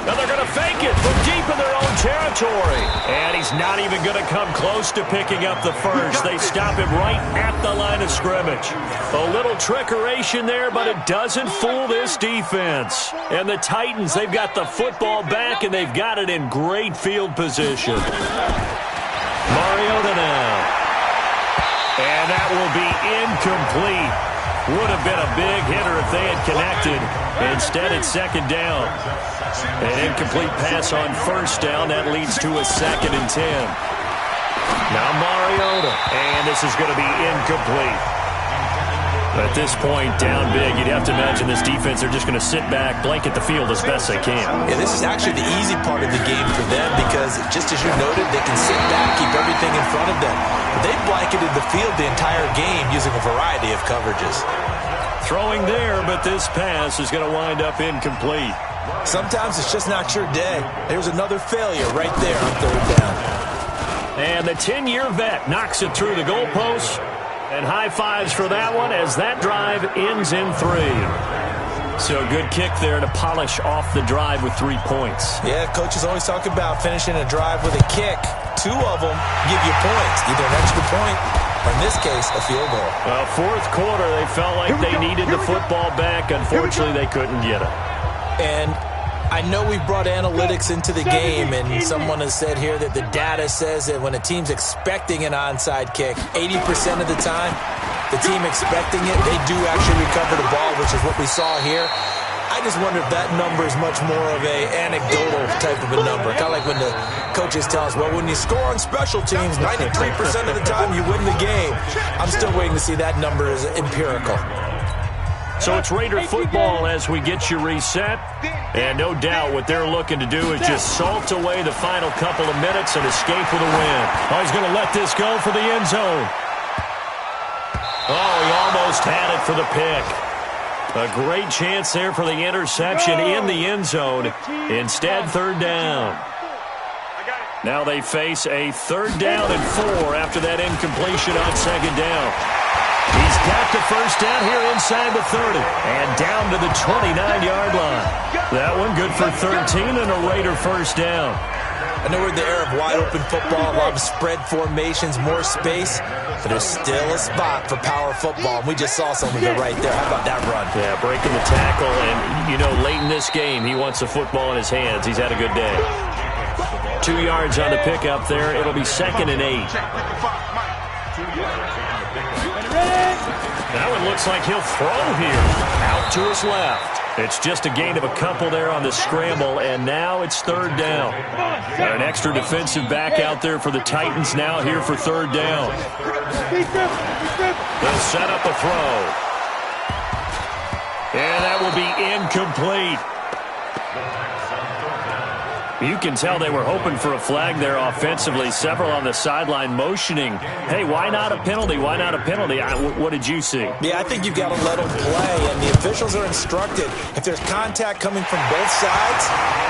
Now they're going to fake it from deep in their own territory. And he's not even going to come close to picking up the first. They stop him right at the line of scrimmage. A little trickeration there, but it doesn't fool this defense. And the Titans, they've got the football back, and they've got it in great field position. Mariota now. And that will be incomplete. Would have been a big hitter if they had connected. Instead, it's 2nd down. An incomplete pass on 1st down. That leads to a 2nd and 10. Now Mariota. And this is going to be incomplete. At this point, down big, you'd have to imagine this defense, they're just going to sit back, blanket the field as best they can. Yeah, this is actually the easy part of the game for them because, just as you noted, they can sit back, keep everything in front of them. But they've blanketed the field the entire game using a variety of coverages. Throwing there, but this pass is going to wind up incomplete. Sometimes it's just not your day. There's another failure right there on third down. And the 10-year vet knocks it through the goalpost. And high fives for that one as that drive ends in 3. So good kick there to polish off the drive with 3 points. Yeah, coaches always talk about finishing a drive with a kick. 2 of them give you points, either an extra point or, in this case, a field goal. Well, fourth quarter, they felt like they needed the football back. Unfortunately, they couldn't get it. And I know we brought analytics into the game, and someone has said here that the data says that when a team's expecting an onside kick, 80% of the time, the team expecting it, they do actually recover the ball, which is what we saw here. I just wonder if that number is much more of a anecdotal type of a number. Kind of like when the coaches tell us, well, when you score on special teams, 93% of the time you win the game. I'm still waiting to see that number as empirical. So it's Raider football as we get you reset. And no doubt what they're looking to do is just salt away the final couple of minutes and escape with a win. Oh, he's going to let this go for the end zone. Oh, he almost had it for the pick. A great chance there for the interception in the end zone. Instead, third down. Now they face a 3rd down and 4 after that incompletion on 2nd down. He's got the first down here inside the 30 and down to the 29-yard line. That one good for 13 and a Raider first down. I know we're in the era of wide-open football, a lot of spread formations, more space, but there's still a spot for power football, and we just saw some of it right there. How about that run? Yeah, breaking the tackle, and, you know, late in this game, he wants the football in his hands. He's had a good day. 2 yards on the pickup there. It'll be 2nd and 8. That one looks like he'll throw here. Out to his left. It's just a gain of a couple there on the scramble, and now it's 3rd down. Got an extra defensive back out there for the Titans now here for 3rd down. They'll set up a throw. And that will be incomplete. You can tell they were hoping for a flag there offensively. Several on the sideline motioning, hey, why not a penalty? Why not a penalty? What did you see? Yeah, I think you've got to let them play, and the officials are instructed. If there's contact coming from both sides,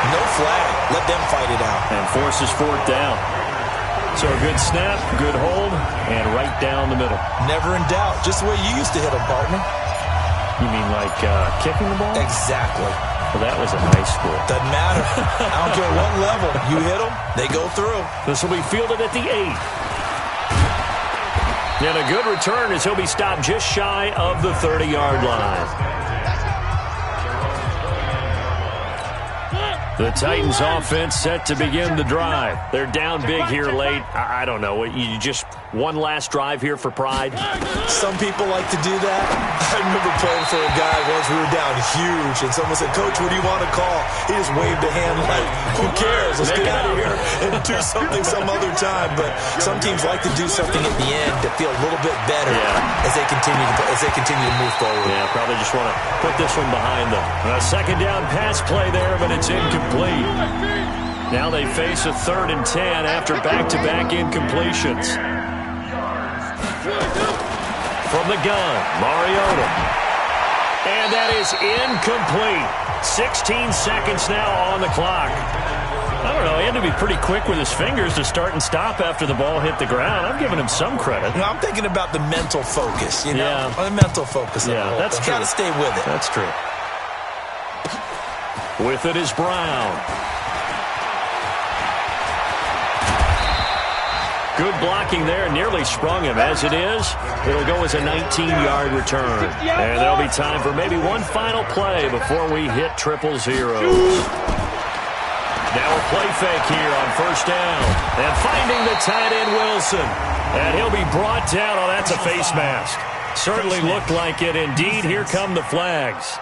no flag. Let them fight it out. And forces 4th down. So a good snap, good hold, and right down the middle. Never in doubt. Just the way you used to hit them, partner. You mean like kicking the ball? Exactly. Well, that was a nice score. Doesn't matter. I don't care what level. You hit them, they go through. This will be fielded at the 8. And a good return as he'll be stopped just shy of the 30-yard line. The Titans offense set to begin the drive. They're down big here late. I don't know. You just one last drive here for pride? Some people like to do that. I remember playing for a guy once. We were down huge, and someone said, Coach, what do you want to call? He just waved a hand like, who cares? Let's get out of here and do something some other time. But some teams like to do something at the end to feel a little bit better as they continue to move forward. Yeah, probably just want to put this one behind them. A 2nd down pass play there, but it's incomplete. Now they face a 3rd and 10 after back-to-back incompletions. From the gun, Mariota. And that is incomplete. 16 seconds now on the clock. I don't know, he had to be pretty quick with his fingers to start and stop after the ball hit the ground. I'm giving him some credit. No, I'm thinking about the mental focus, you know? The mental focus. Yeah, that's true. Got to stay with it. That's true. With it is Brown. Good blocking there, nearly sprung him. As it is, it'll go as a 19-yard return. And there'll be time for maybe one final play before we hit 000. Now a play fake here on 1st down. And finding the tight end, Wilson. And he'll be brought down. Oh, that's a face mask. Certainly looked like it. Indeed, here come the flags.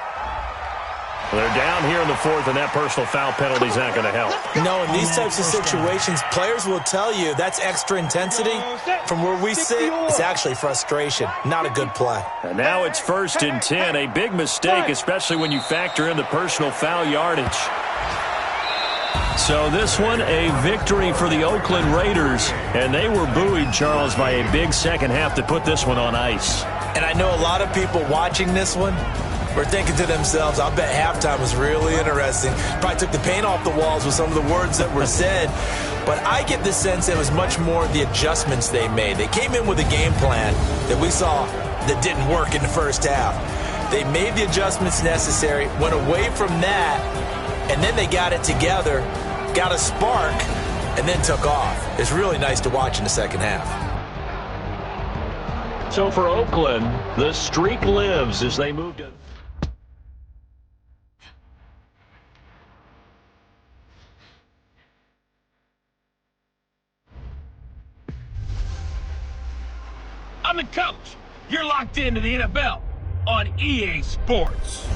They're down here in the fourth, and that personal foul penalty is not going to help. No, in these types of situations, players will tell you that's extra intensity. From where we sit, it's actually frustration, not a good play. And now it's 1st and 10, a big mistake, especially when you factor in the personal foul yardage. So this one, a victory for the Oakland Raiders, and they were buoyed, Charles, by a big second half to put this one on ice. And I know a lot of people watching this one were thinking to themselves, I bet halftime was really interesting. Probably took the paint off the walls with some of the words that were said. But I get the sense it was much more the adjustments they made. They came in with a game plan that we saw that didn't work in the first half. They made the adjustments necessary, went away from that, and then they got it together, got a spark, and then took off. It's really nice to watch in the second half. So for Oakland, the streak lives as they move to... I'm the coach. You're locked into the NFL on EA Sports.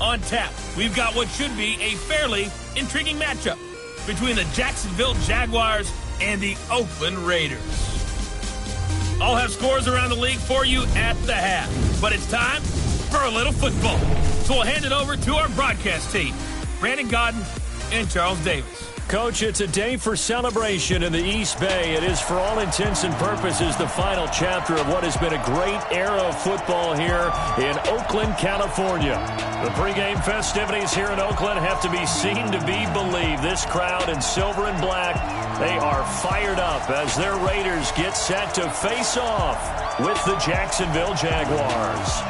On tap, we've got what should be a fairly intriguing matchup between the Jacksonville Jaguars and the Oakland Raiders. I'll have scores around the league for you at the half, but it's time for a little football. So we'll hand it over to our broadcast team, Brandon Godden and Charles Davis. Coach, it's a day for celebration in the East Bay. It is, for all intents and purposes, the final chapter of what has been a great era of football here in Oakland, California. The pregame festivities here in Oakland have to be seen to be believed. This crowd in silver and black, they are fired up as their Raiders get set to face off with the Jacksonville Jaguars.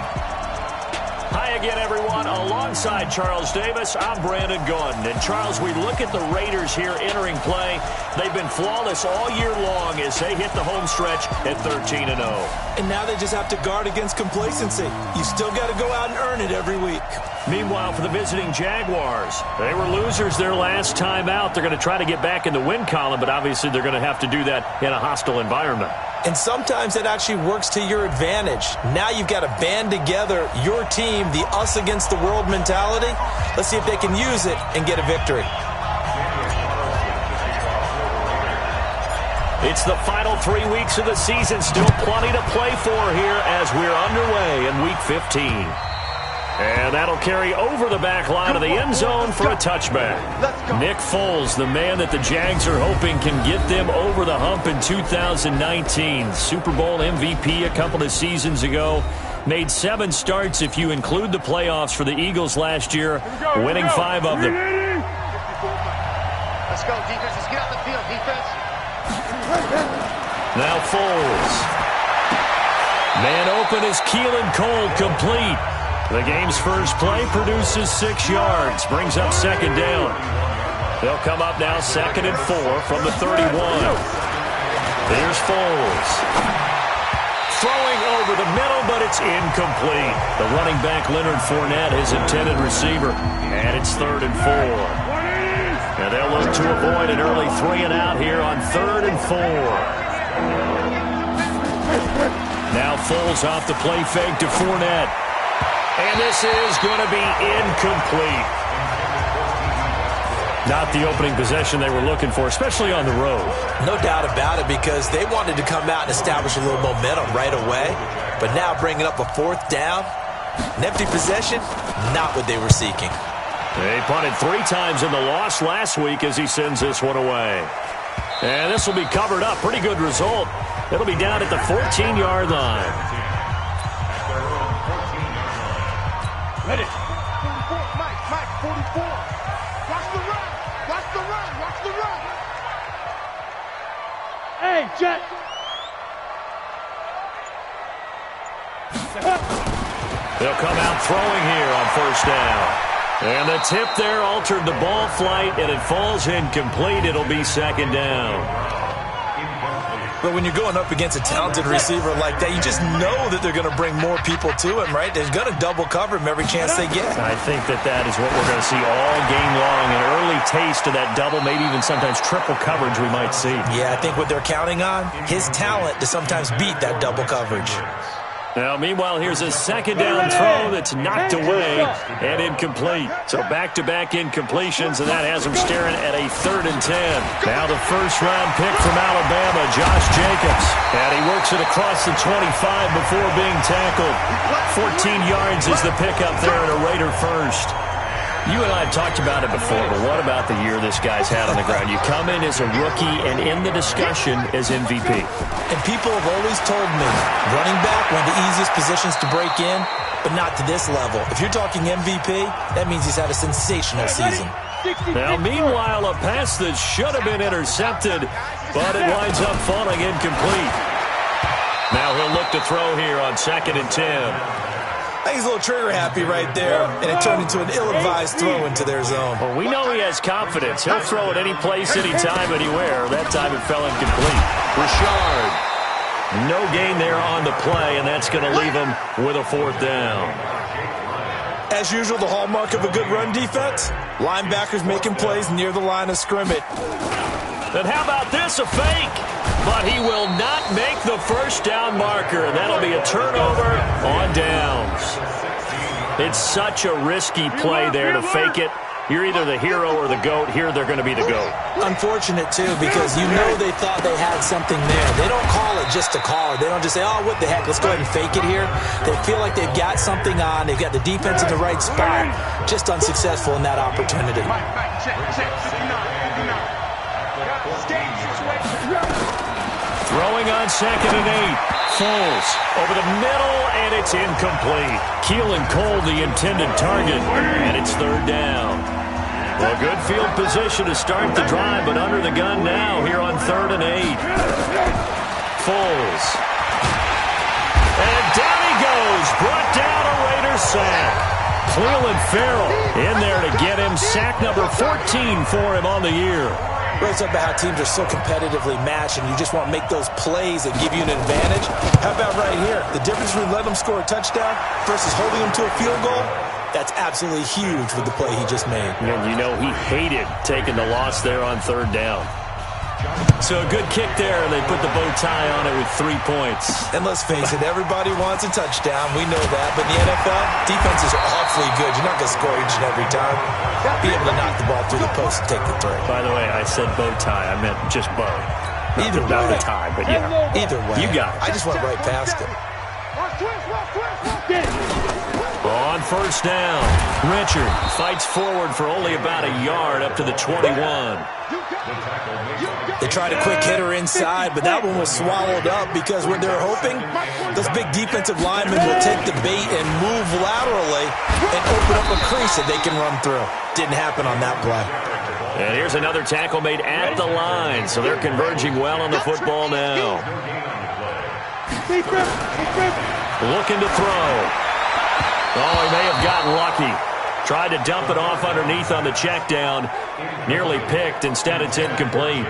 Hi again, everyone. Alongside Charles Davis, I'm Brandon Gordon. And Charles, we look at the Raiders here entering play. They've been flawless all year long as they hit the home stretch at 13-0. And now they just have to guard against complacency. You still got to go out and earn it every week. Meanwhile, for the visiting Jaguars, they were losers their last time out. They're going to try to get back in the win column, but obviously they're going to have to do that in a hostile environment. And sometimes it actually works to your advantage. Now you've got to band together your team, the us against the world mentality. Let's see if they can use it and get a victory. It's the final 3 weeks of the season. Still plenty to play for here as we're underway in Week 15. And that'll carry over the back line of the end zone for a touchback. Nick Foles, the man that the Jags are hoping can get them over the hump in 2019. Super Bowl MVP a couple of seasons ago. Made 7 starts if you include the playoffs for the Eagles last year, winning 5 of them. Let's go, defense. Let's get out the field, defense. Now Foles. Man open is Keelan Cole, complete. The game's first play produces 6 yards, brings up second down. They'll come up now 2nd and 4 from the 31. Here's Foles. Throwing over the middle, but it's incomplete. The running back, Leonard Fournette, his intended receiver. And it's 3rd and 4. And they'll look to avoid an early 3 and out here on 3rd and 4. Now Foles off the play fake to Fournette. And this is going to be incomplete. Not the opening possession they were looking for, especially on the road. No doubt about it, because they wanted to come out and establish a little momentum right away. But now bringing up a 4th down, an empty possession, not what they were seeking. They punted 3 times in the loss last week as he sends this one away. And this will be covered up. Pretty good result. It'll be down at the 14-yard line. Ready. 44, Mike, 44. Watch the run. Watch the run. Watch the run. Hey, Jet. They'll come out throwing here on 1st down. And the tip there altered the ball flight, and it falls incomplete. It'll be 2nd down. But when you're going up against a talented receiver like that, you just know that they're going to bring more people to him, right? They're going to double cover him every chance they get. I think that is what we're going to see all game long, an early taste of that double, maybe even sometimes triple coverage we might see. Yeah, I think what they're counting on, his talent to sometimes beat that double coverage. Now, meanwhile, here's a second down throw that's knocked away and incomplete. So back-to-back incompletions, and that has him staring at a 3rd and 10. Now the first-round pick from Alabama, Josh Jacobs. And he works it across the 25 before being tackled. 14 yards is the pickup there and a Raider first. You and I have talked about it before, but what about the year this guy's had on the ground? You come in as a rookie and in the discussion as MVP. And people have always told me, running back, one of the easiest positions to break in, but not to this level. If you're talking MVP, that means he's had a sensational season. Now, meanwhile, a pass that should have been intercepted, but it winds up falling incomplete. Now he'll look to throw here on 2nd and 10. I think he's a little trigger-happy right there, and it turned into an ill-advised throw into their zone. Well, we know he has confidence. He'll throw it any place, anytime, anywhere. That time it fell incomplete. Richard. No gain there on the play, and that's going to leave him with a 4th down. As usual, the hallmark of a good run defense, linebackers making plays near the line of scrimmage. And how about this, a fake? But he will not make the first down marker, and that'll be a turnover on downs. It's such a risky play there to fake it. You're either the hero or the GOAT. Here they're going to be the GOAT. Unfortunate, too, because you know they thought they had something there. They don't call it just to call it. They don't just say, oh, what the heck, let's go ahead and fake it here. They feel like they've got something on. They've got the defense in the right spot. Just unsuccessful in that opportunity. Throwing on 2nd and 8. Foles over the middle, and it's incomplete. Keelan Cole, the intended target, and it's 3rd down. Well, good field position to start the drive, but under the gun now here on 3rd and 8. Foles. And down he goes. Brought down a Raider sack. Cleveland Farrell in there to get him. Sack number 14 for him on the year. We're talking about how teams are so competitively matched, and you just want to make those plays that give you an advantage. How about right here? The difference between letting them score a touchdown versus holding them to a field goal, that's absolutely huge with the play he just made. And you know he hated taking the loss there on 3rd down. So a good kick there, and they put the bow tie on it with 3 points. And let's face it, everybody wants a touchdown. We know that. But in the NFL, defenses are awfully good. You're not going to score each and every time. Be able to knock the ball through the post and take the throw. By the way, I said bow tie. I meant just bow. Either way. Not the tie, but yeah. Either way. You got it. I just went right past it. On 1st down, Richard fights forward for only about a yard up to the 21. They tried a quick hitter inside, but that one was swallowed up because what they're hoping, those big defensive linemen will take the bait and move laterally and open up a crease that they can run through. Didn't happen on that play. And here's another tackle made at the line, so they're converging well on the football now. Looking to throw. Oh, he may have gotten lucky. Tried to dump it off underneath on the check down. Nearly picked. Instead, it's incomplete.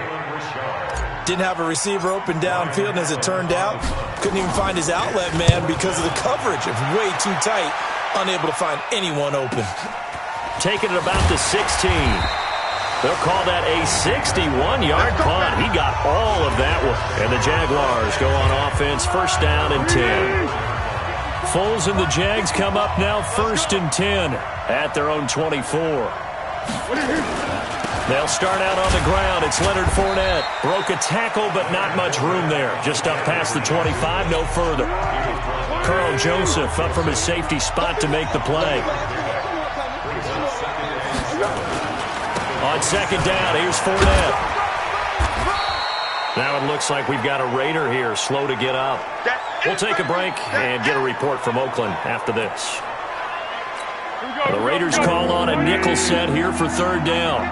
Didn't have a receiver open downfield, and as it turned out, couldn't even find his outlet man because of the coverage. It was way too tight. Unable to find anyone open. Taking it about the 16. They'll call that a 61-yard punt. He got all of that one. And the Jaguars go on offense, 1st down and 10. Foles and the Jags come up now 1st and 10 at their own 24. They'll start out on the ground. It's Leonard Fournette. Broke a tackle, but not much room there. Just up past the 25, no further. Carl Joseph up from his safety spot to make the play. On 2nd down, here's Fournette. Now it looks like we've got a Raider here, slow to get up. We'll take a break and get a report from Oakland after this. The Raiders call on a nickel set here for 3rd down.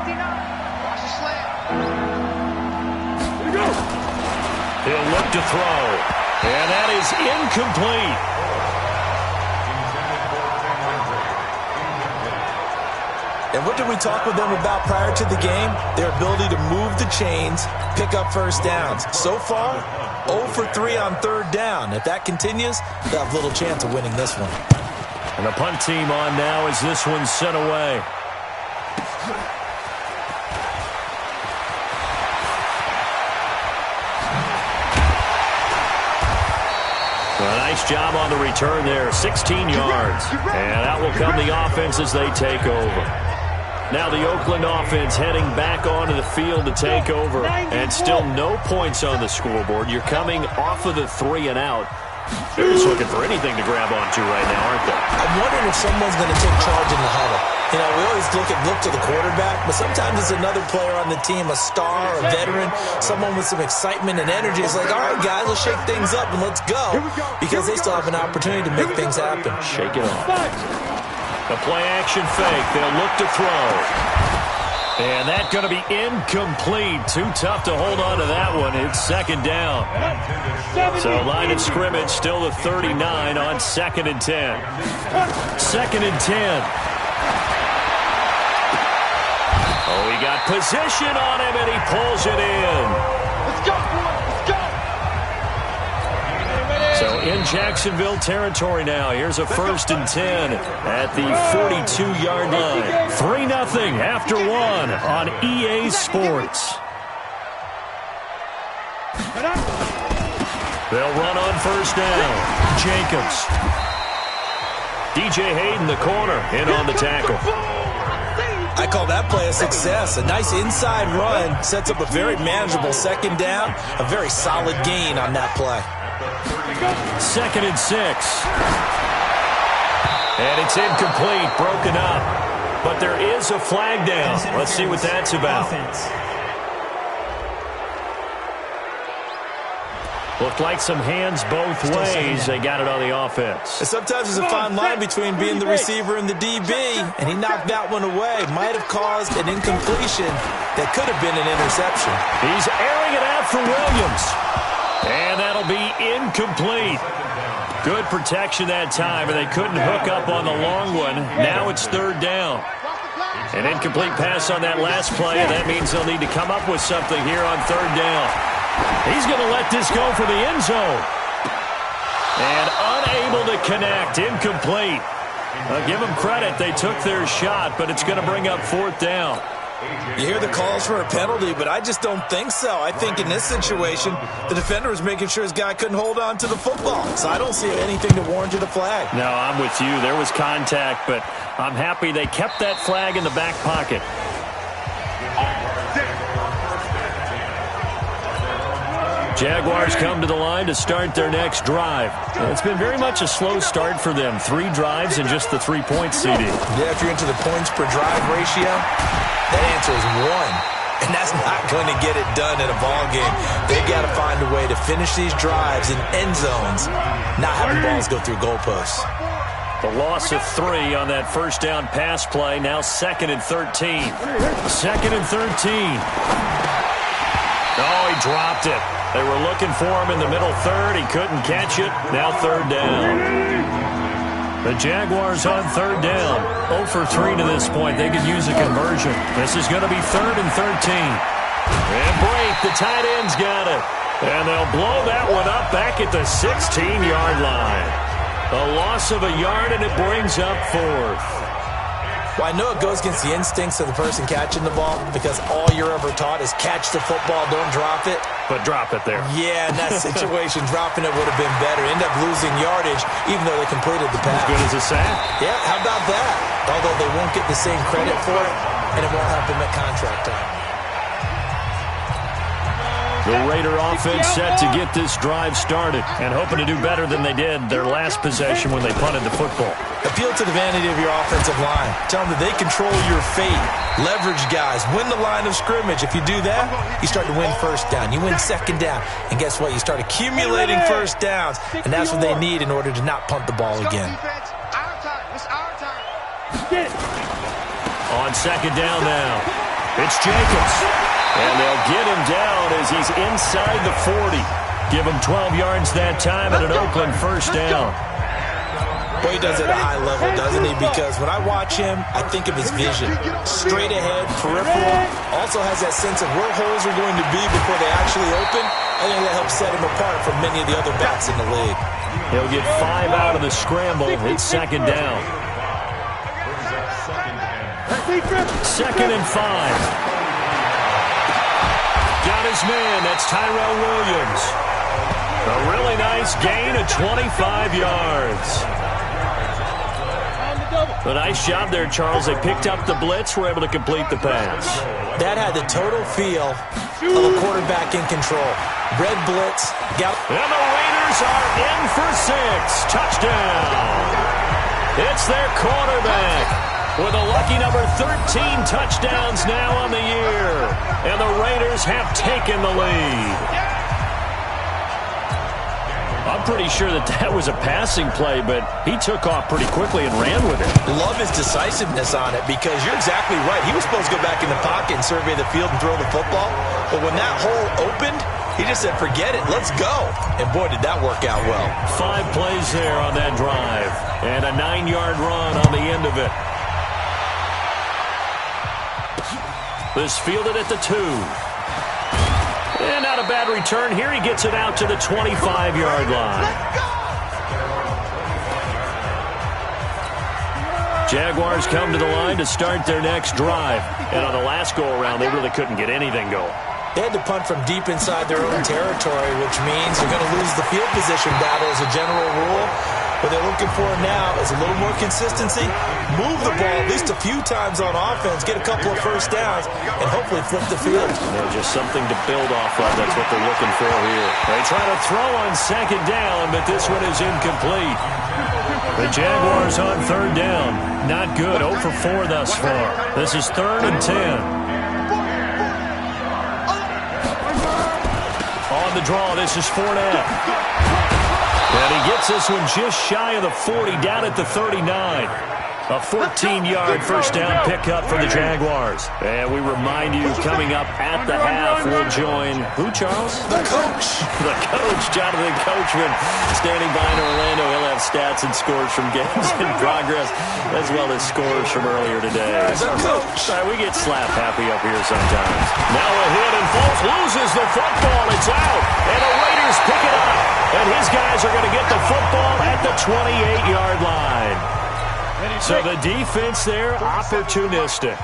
He'll look to throw, and that is incomplete. And what did we talk with them about prior to the game? Their ability to move the chains, pick up 1st downs. So far, 0 for 3 on 3rd down. If that continues, they'll have little chance of winning this one. And the punt team on now as this one's sent away. A nice job on the return there, 16 yards. And out will come the offense as they take over. Now the Oakland offense heading back onto the field to take over. And still no points on the scoreboard. You're coming off of the 3 and out. They're just looking for anything to grab onto right now, aren't they? I'm wondering if someone's going to take charge in the huddle. You know, we always look to the quarterback, but sometimes it's another player on the team, a star, a veteran, someone with some excitement and energy. It's like, all right, guys, let's shake things up and let's go, because they still have an opportunity to make things happen. Shake it off. The play-action fake. They'll look to throw. And that's going to be incomplete. Too tough to hold on to that one. It's second down. So line of scrimmage still the 39 on 2nd and 10. 2nd and 10. Oh, he got position on him, and he pulls it in. Let's go, boy. Let's go. So in Jacksonville territory now. Here's a 1st and 10 at the 42-yard line. 3-0 after 1 on EA Sports. They'll run on 1st down. Jacobs. DJ Hayden, the corner, in on the tackle. I call that play a success. A nice inside run sets up a very manageable 2nd down. A very solid gain on that play. 2nd and 6. And it's incomplete, broken up. But there is a flag down. Let's see what that's about. Looked like some hands both ways. They got it on the offense. And sometimes there's a fine line between being the receiver and the DB, and he knocked that one away. Might have caused an incompletion that could have been an interception. He's airing it out for Williams. And that'll be incomplete. Good protection that time, and they couldn't hook up on the long one. Now it's 3rd down. An incomplete pass on that last play, and that means they'll need to come up with something here on 3rd down. He's going to let this go for the end zone. And unable to connect. Incomplete. I'll give them credit. They took their shot, but it's going to bring up 4th down. You hear the calls for a penalty, but I just don't think so. I think in this situation, the defender was making sure his guy couldn't hold on to the football. So I don't see anything to warrant a flag. No, I'm with you. There was contact, but I'm happy they kept that flag in the back pocket. Jaguars come to the line to start their next drive. It's been very much a slow start for them. 3 drives and just the 3-point CD. Yeah, if you're into the points per drive ratio, that answer is 1. And that's not going to get it done in a ball game. They've got to find a way to finish these drives in end zones, not having balls go through goalposts. The loss of 3 on that 1st down pass play. Now 2nd and 13. 2nd and 13. Oh, he dropped it. They were looking for him in the middle 3rd. He couldn't catch it. Now 3rd down. The Jaguars on 3rd down. 0 for 3 to this point. They could use a conversion. This is going to be 3rd and 13. And Brake, the tight end's got it. And they'll blow that one up back at the 16-yard line. A loss of a yard, and it brings up 4th. Well, I know it goes against the instincts of the person catching the ball, because all you're ever taught is catch the football, don't drop it. But drop it there. Yeah, in that situation, dropping it would have been better. End up losing yardage, even though they completed the pass. As good as a sack. Yeah, how about that? Although they won't get the same credit for it, and it won't help them at contract time. The Raider offense set to get this drive started and hoping to do better than they did their last possession when they punted the football. Appeal to the vanity of your offensive line. Tell them that they control your fate. Leverage guys. Win the line of scrimmage. If you do that, you start to win 1st down. You win 2nd down. And guess what? You start accumulating 1st downs. And that's what they need in order to not punt the ball again. On 2nd down now, it's Jacobs. And they'll get him down as he's inside the 40. Give him 12 yards that time at an Oakland 1st down. Boy, he does it at a high level, doesn't he? Because when I watch him, I think of his vision. Straight ahead, peripheral. Also has that sense of where holes are going to be before they actually open. I think that helps set him apart from many of the other backs in the league. He'll get 5 out of the scramble. It's 2nd down. 2nd and 5. Got his man. That's Tyrell Williams. A really nice Nice gain of 25 yards. A nice job there, Charles. They picked up the blitz, were able to complete the pass. That had the total feel of a quarterback in control. Red blitz. And the Raiders are in for 6. Touchdown. It's their quarterback with a lucky number 13 touchdowns now on the year. And the Raiders have taken the lead. I'm pretty sure that was a passing play, but he took off pretty quickly and ran with it. Love his decisiveness on it because you're exactly right. He was supposed to go back in the pocket and survey the field and throw the football. But when that hole opened, he just said, forget it, let's go. And boy, did that work out well. 5 plays there on that drive. And a 9-yard run on the end of it. This fielded at the 2. And not a bad return here. He gets it out to the 25-yard line. Jaguars come to the line to start their next drive. And on the last go-around, they really couldn't get anything going. They had to punt from deep inside their own territory, which means they're going to lose the field position battle as a general rule. What they're looking for now is a little more consistency, move the ball at least a few times on offense, get a couple of first downs, and hopefully flip the field. Yeah, just something to build off of. That's what they're looking for here. They try to throw on 2nd down, but this one is incomplete. The Jaguars on 3rd down. Not good. 0 for 4 thus far. This is 3rd and 10. On the draw, this is Fournette. And he gets this one just shy of the 40, down at the 39. A 14-yard first down pickup for the Jaguars. And we remind you, coming up at the half, we'll join, who, Charles? The coach. The coach, Jonathan Coachman, standing by in Orlando. He'll have stats and scores from games in progress, as well as scores from earlier today. The coach. We get slap happy up here sometimes. Now a hit, and Fultz loses the football. It's out, and the Raiders pick it up. And his guys are going to get the football at the 28-yard line. So the defense there, opportunistic.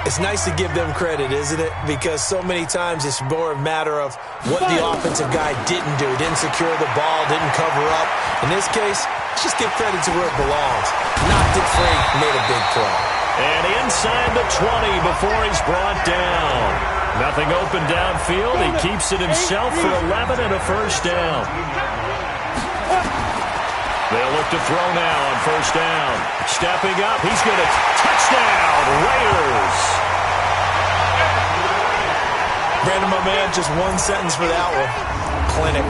It's nice to give them credit, isn't it? Because so many times it's more a matter of what the offensive guy didn't do. Didn't secure the ball, didn't cover up. In this case, let's just give credit to where it belongs. Knocked it free, made a big play. And inside the 20 before he's brought down. Nothing open downfield. He keeps it himself for 11 and a first down. They'll look to throw now on first down. Stepping up, he's going to touchdown, Raiders. Brandon, my man, just one sentence for that one. Clinic.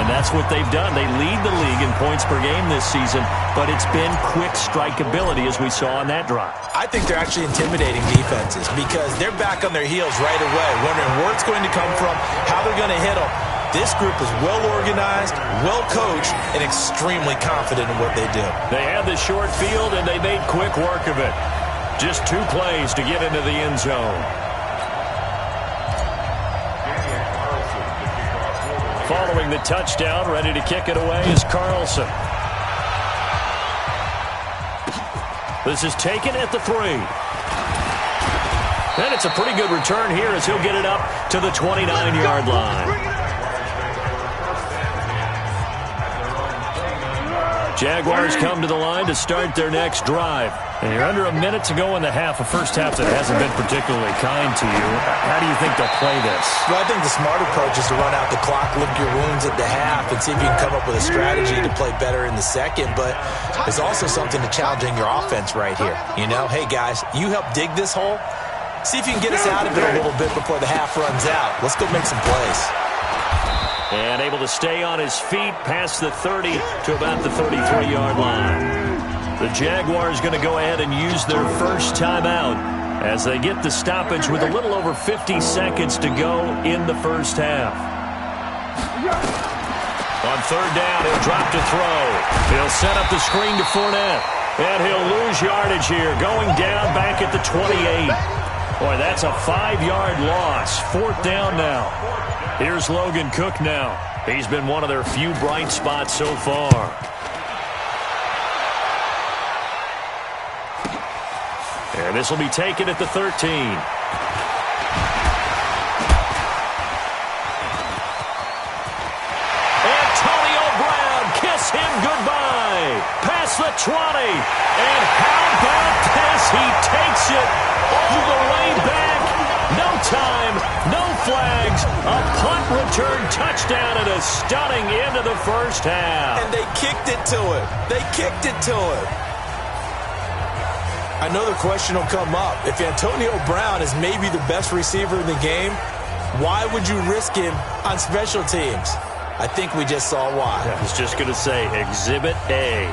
And that's what they've done. They lead the league in points per game this season, but it's been quick strikeability as we saw on that drive. I think they're actually intimidating defenses because they're back on their heels right away, wondering where it's going to come from, how they're going to hit them. This group is well-organized, well-coached, and extremely confident in what they do. They had the short field, and they made quick work of it. Just 2 plays to get into the end zone. Following the touchdown, ready to kick it away is Carlson. This is taken at the 3. And it's a pretty good return here as he'll get it up to the 29-yard line. Jaguars come to the line to start their next drive. And you're under a minute to go in the half, a first half that hasn't been particularly kind to you. How do you think they'll play this? Well, I think the smart approach is to run out the clock, lick your wounds at the half, and see if you can come up with a strategy to play better in the second. But there's also something to challenging your offense right here. You know, hey, guys, you help dig this hole. See if you can get us out of it a little bit before the half runs out. Let's go make some plays. And able to stay on his feet past the 30 to about the 33-yard line. The Jaguars going to go ahead and use their first timeout as they get the stoppage with a little over 50 seconds to go in the first half. On third down, he'll drop to throw. He'll set up the screen to Fournette. And he'll lose yardage here, going down back at the 28. Boy, that's a 5-yard loss. 4th down now. Here's Logan Cook now. He's been one of their few bright spots so far. And this will be taken at the 13. Antonio Brown kiss him goodbye. Past the 20. And how about this? He takes it all the way back. No time, no flags. A punt return touchdown and a stunning end of the first half. And they kicked it to him. They kicked it to him. I know the question will come up. If Antonio Brown is maybe the best receiver in the game, why would you risk him on special teams? I think we just saw why. I was just going to say, Exhibit A.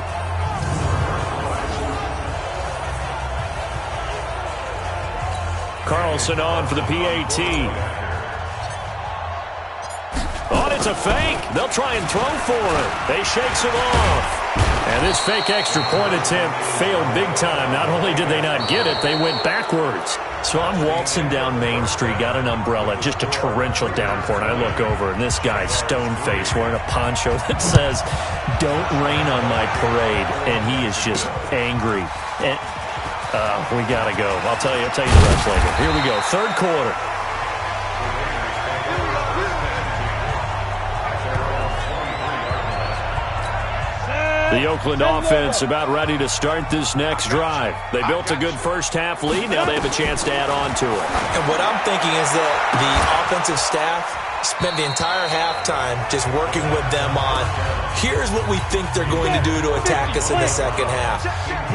Carlson on for the PAT. Oh, it's a fake. They'll try and throw for it. They shakes him off. And this fake extra point attempt failed big time. Not only did they not get it, they went backwards. So I'm waltzing down Main Street, got an umbrella, just a torrential downpour, and I look over, and this guy's stone-faced wearing a poncho that says, "Don't rain on my parade," and he is just angry. And we got to go. I'll tell you the rest later. Here we go, third quarter. The Oakland offense about ready to start this next drive. They built a good first-half lead. Now they have a chance to add on to it. And what I'm thinking is that the offensive staff spent the entire halftime just working with them on, here's what we think they're going to do to attack us in the second half.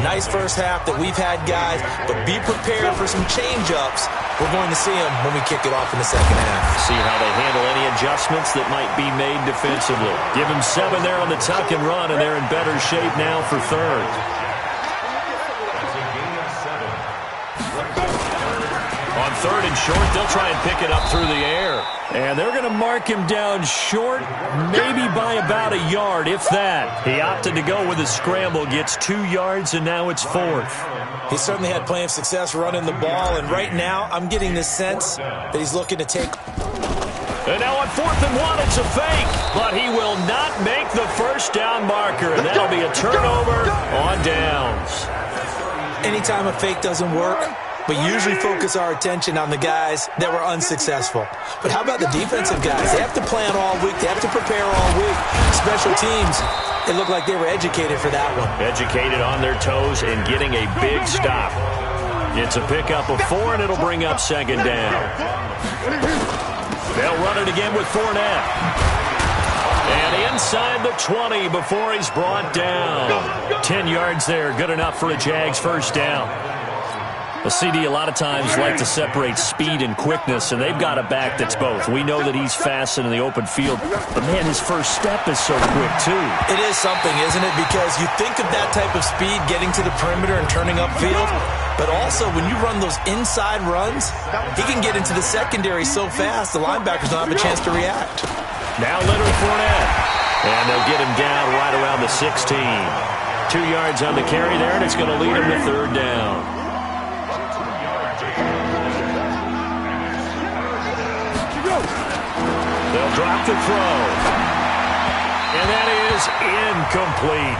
Nice first half that we've had, guys, but be prepared for some change-ups. We're going to see them when we kick it off in the second half. See how they handle any adjustments that might be made defensively. Give them 7 there on the tuck and run, and they're in better shape now for third. On third and short, they'll try and pick it up through the air. And they're going to mark him down short, maybe by about a yard, if that. He opted to go with a scramble, gets 2 yards, and now it's fourth. He certainly had plenty of success running the ball, and right now I'm getting the sense that he's looking to take. And now on 4th and 1, it's a fake, but he will not make the first down marker, and that'll be a turnover on downs. Anytime a fake doesn't work, we usually focus our attention on the guys that were unsuccessful. But how about the defensive guys? They have to plan all week. They have to prepare all week. Special teams, it looked like they were educated for that one. Educated on their toes and getting a big stop. It's a pickup of 4, and it'll bring up second down. They'll run it again with Fournette. And inside the 20 before he's brought down. 10 yards there, good enough for a Jags first down. A CD a lot of times like to separate speed and quickness, and they've got a back that's both. We know that he's fast in the open field, but, man, his first step is so quick, too. It is something, isn't it? Because you think of that type of speed getting to the perimeter and turning upfield, but also when you run those inside runs, he can get into the secondary so fast the linebackers don't have a chance to react. Now Leonard Fournette, and they'll get him down right around the 16. 2 yards on the carry there, and it's going to lead him to third down. They'll drop the throw. And that is incomplete.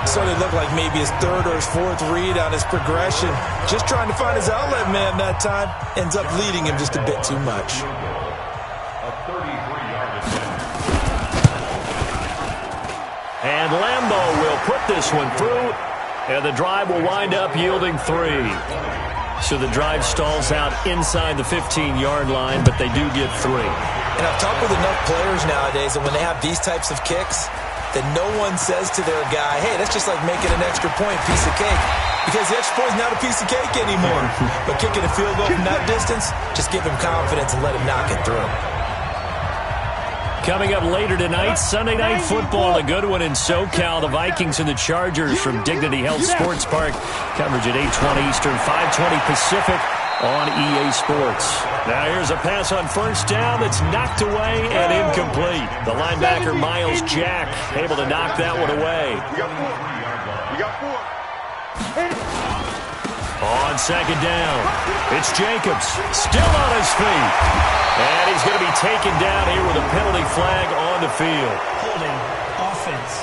Certainly looked like maybe his 3rd or his 4th read on his progression. Just trying to find his outlet man that time. Ends up leading him just a bit too much. And Lambeau will put this one through. And the drive will wind up yielding 3. So the drive stalls out inside the 15-yard line, but they do get 3. And I've talked with enough players nowadays that when they have these types of kicks, that no one says to their guy, hey, that's just like making an extra point, piece of cake. Because the extra point is not a piece of cake anymore. But kicking a field goal from that distance, just give him confidence and let him knock it through. Coming up later tonight, Sunday Night Football, a good one in SoCal. The Vikings and the Chargers from Dignity Health Sports Park. Coverage at 8:20 Eastern, 5:20 Pacific on EA Sports. Now here's a pass on first down that's knocked away and incomplete. The linebacker, Miles Jack, able to knock that one away. We got 4. On second down, it's Jacobs, still on his feet. And he's going to be taken down here with a penalty flag on the field. Holding offense.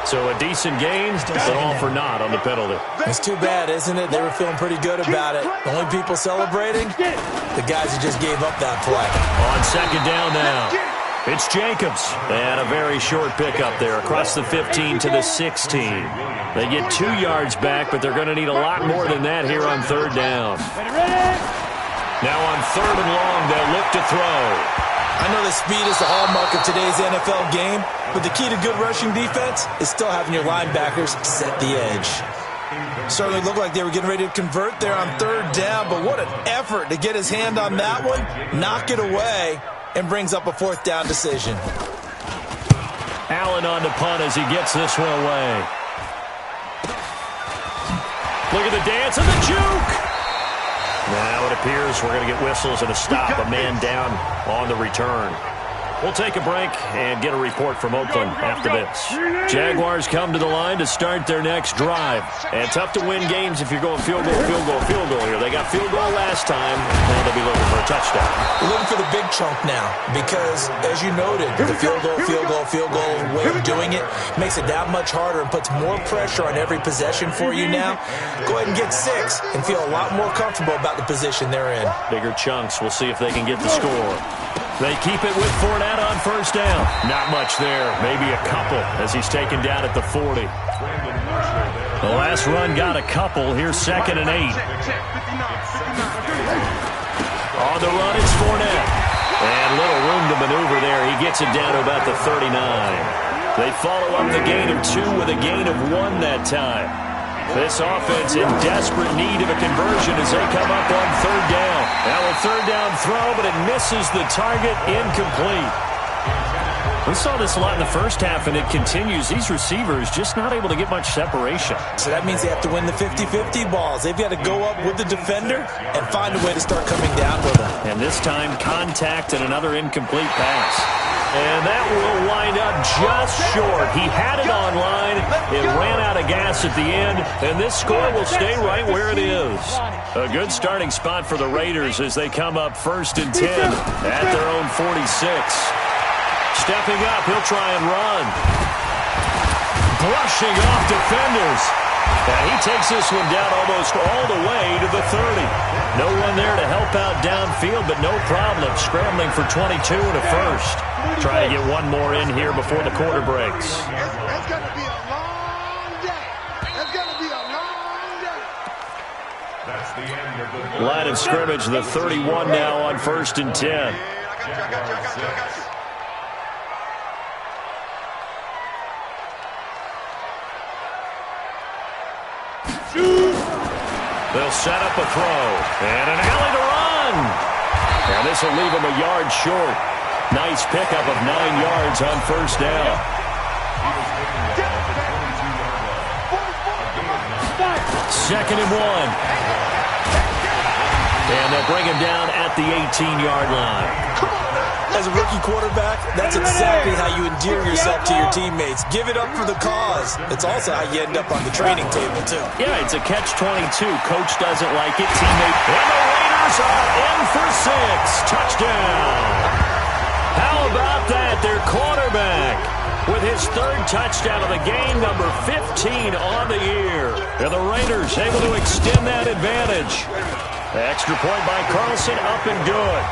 So a decent gain, but all for naught on the penalty. It's too bad, isn't it? They were feeling pretty good about it. The only people celebrating, the guys who just gave up that play. On second down now, it's Jacobs. And a very short pickup there across the 15 to the 16. They get 2 yards back, but they're going to need a lot more than that here on third down. Now on third and long, they'll look to throw. I know that speed is the hallmark of today's NFL game, but the key to good rushing defense is still having your linebackers set the edge. Certainly looked like they were getting ready to convert there on third down, but what an effort to get his hand on that one, knock it away, and brings up a fourth down decision. Allen on the punt as he gets this one away. Look at the dance and the juke. Now it appears we're going to get whistles and a stop, a man down on the return. We'll take a break and get a report from Oakland after this. Jaguars come to the line to start their next drive. And tough to win games if you're going field goal, field goal, field goal here. They got field goal last time, and they'll be looking for a touchdown. We're looking for the big chunk now because, as you noted, the field goal way of doing it makes it that much harder and puts more pressure on every possession for you now. Go ahead and get 6 and feel a lot more comfortable about the position they're in. Bigger chunks. We'll see if they can get the score. They keep it with Fournette on first down. Not much there. Maybe a couple as he's taken down at the 40. The last run got a couple. Here's 2nd and 8. On the run, it's Fournette. And little room to maneuver there. He gets it down to about the 39. They follow up the gain of 2 with a gain of 1 that time. This offense in desperate need of a conversion as they come up on third down. Now a third down throw, but it misses the target, incomplete. We saw this a lot in the first half, and it continues. These receivers just not able to get much separation. So that means they have to win the 50-50 balls. They've got to go up with the defender and find a way to start coming down with them. And this time, contact and another incomplete pass. And that will wind up just short. He had it on line. It ran out of gas at the end, and this score will stay right where it is. A good starting spot for the Raiders as they come up 1st and 10 at their own 46. Stepping up, he'll try and run. Brushing off defenders. And he takes this one down almost all the way to the 30. No one there to help out downfield, but no problem. Scrambling for 22 and a first. Try to get one more in here before the quarter breaks. It's going to be a long day. It's going to be a long day. That's the end of the Line of scrimmage, the 31 now on 1st and 10. I got you. They'll set up a throw. And an alley to run. And this will leave him a yard short. Nice pickup of 9 yards on first down. 2nd and 1. And they'll bring him down at the 18-yard line. As a rookie quarterback, that's exactly how you endear yourself to your teammates. Give it up for the cause. It's also how you end up on the training table, too. Yeah, it's a catch-22. Coach doesn't like it. Teammate. And the Raiders are in for 6. Touchdown. How about that? Their quarterback with his 3rd touchdown of the game, number 15 on the year. And the Raiders able to extend that advantage. The extra point by Carlson, up and good.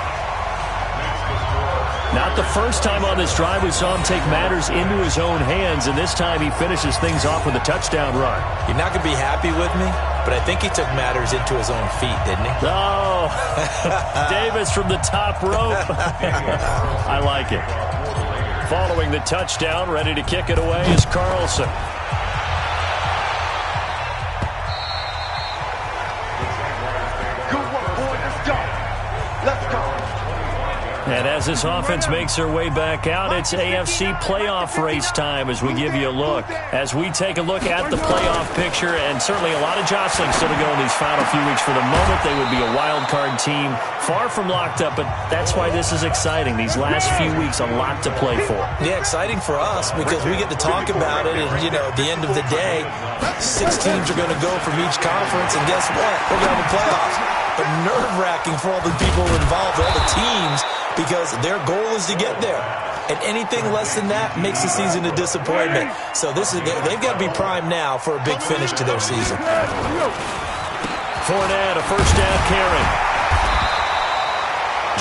Not the first time on this drive we saw him take matters into his own hands, and this time he finishes things off with a touchdown run. You're not going to be happy with me, but I think he took matters into his own feet, didn't he? Oh, Davis from the top rope. I like it. Following the touchdown, ready to kick it away is Carlson. Good work, boy. Let's go. Let's go. And as this offense makes their way back out, it's AFC playoff race time as we give you a look. As we take a look at the playoff picture, and certainly a lot of jostling still to go in these final few weeks. For the moment, they would be a wild card team, far from locked up, but that's why this is exciting. These last few weeks, a lot to play for. Yeah, exciting for us because we get to talk about it, and, you know, at the end of the day, 6 teams are going to go from each conference, and guess what? We're going to have a playoff. But nerve-wracking for all the people involved, all the teams, because their goal is to get there. and anything less than that makes the season a disappointment. So they've got to be primed now for a big finish to their season. Fournette, a first down carry.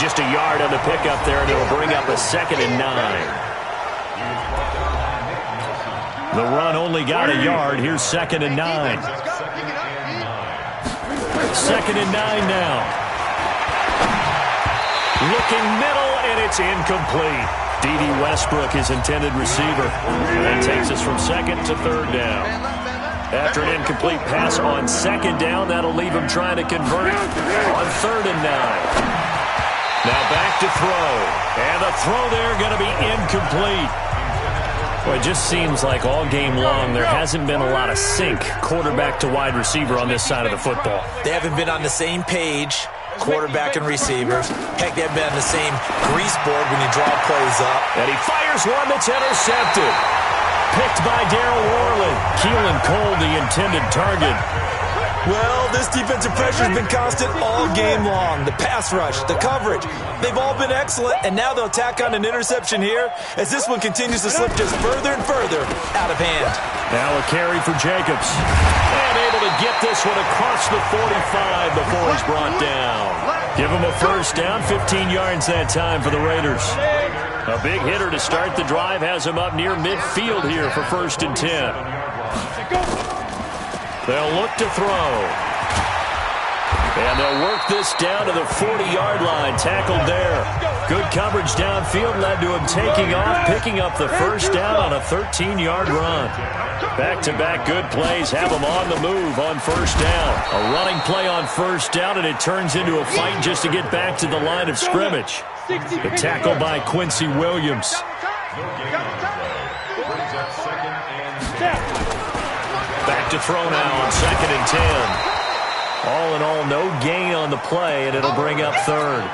Just a yard on the pickup there, and it'll bring up a 2nd and 9. The run only got a yard. Here's 2nd and 9. 2nd and 9 now. Looking middle, and it's incomplete. D.D. Westbrook, his intended receiver. And that takes us from 2nd to 3rd down. After an incomplete pass on 2nd down, that'll leave him trying to convert on 3rd and 9. Now back to throw. And the throw there going to be incomplete. Well, it just seems like all game long there hasn't been a lot of sync quarterback to wide receiver on this side of the football. They haven't been on the same page, quarterback and receivers. Heck, they've been on the same grease board when you draw plays up. And he fires one that's intercepted. Picked by Darryl Worley. Keelan Cole, the intended target. Well, this defensive pressure has been constant all game long. The pass rush, the coverage, they've all been excellent, and now they'll tack on an interception here as this one continues to slip just further and further out of hand. Now a carry for Jacobs. And able to get this one across the 45 before he's brought down. Give him a first down, 15 yards that time for the Raiders. A big hitter to start the drive has him up near midfield here for 1st and 10. They'll look to throw. And they'll work this down to the 40-yard line. Tackled there. Good coverage downfield led to him taking off, picking up the first down on a 13-yard run. Back-to-back good plays have him on the move on 1st down. A running play on 1st down, and it turns into a fight just to get back to the line of scrimmage. The tackle by Quincy Williams. Back to throw now on 2nd and 10. All in all, no gain on the play, and it'll bring up 3rd.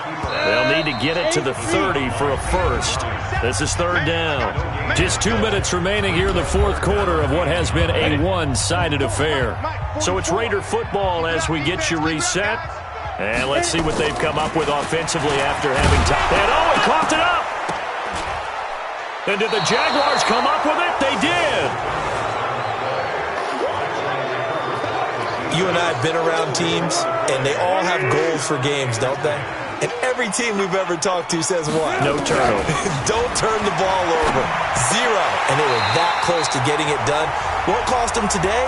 They'll need to get it to the 30 for a first. This is 3rd down. Just 2 minutes remaining here in the 4th quarter of what has been a one-sided affair. So it's Raider football as we get you reset. And let's see what they've come up with offensively after having time. And Owen coughed it up! And did the Jaguars come up with it? They did! You and I have been around teams, and they all have goals for games, don't they? And every team we've ever talked to says what? No turnover. Don't turn the ball over. 0. And they were that close to getting it done. Won't cost them today,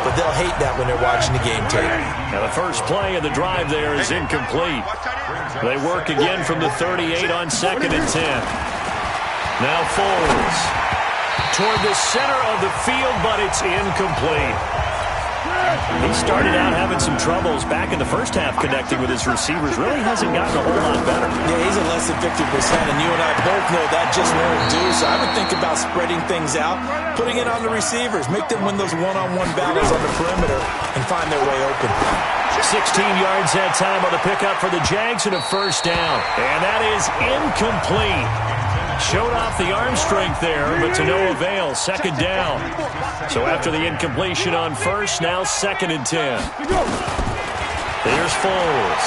but they'll hate that when they're watching the game tape. Now the first play of the drive there is incomplete. They work again from the 38 on 2nd and 10. Now Foles toward the center of the field, but it's incomplete. He started out having some troubles back in the first half connecting with his receivers. Really hasn't gotten a whole lot better. Yeah, he's at less than 50%, and you and I both know that just won't do. So I would think about spreading things out, putting it on the receivers, make them win those one-on-one battles on the perimeter, and find their way open. 16 yards that time on the pickup for the Jags and a first down. And that is incomplete. Showed off the arm strength there, but to no avail. 2nd down. So after the incompletion on 1st, now 2nd and 10. There's Foles.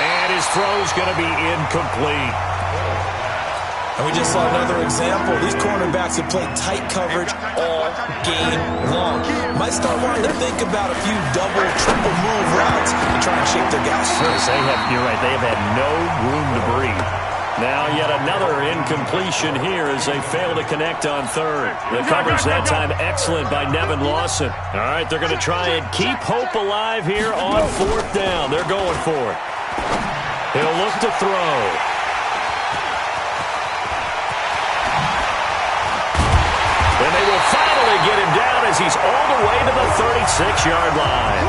And his throw's going to be incomplete. And we just saw another example. These cornerbacks have played tight coverage all game long. Might start wanting to think about a few double, triple move routes and try and shake their guys. You're right. They have had no room to breathe. Now yet another incompletion here as they fail to connect on 3rd. The coverage that time excellent by Nevin Lawson. All right, they're going to try and keep hope alive here on 4th down. They're going for it. He'll look to throw. And they will finally get him down as he's all the way to the 36-yard line.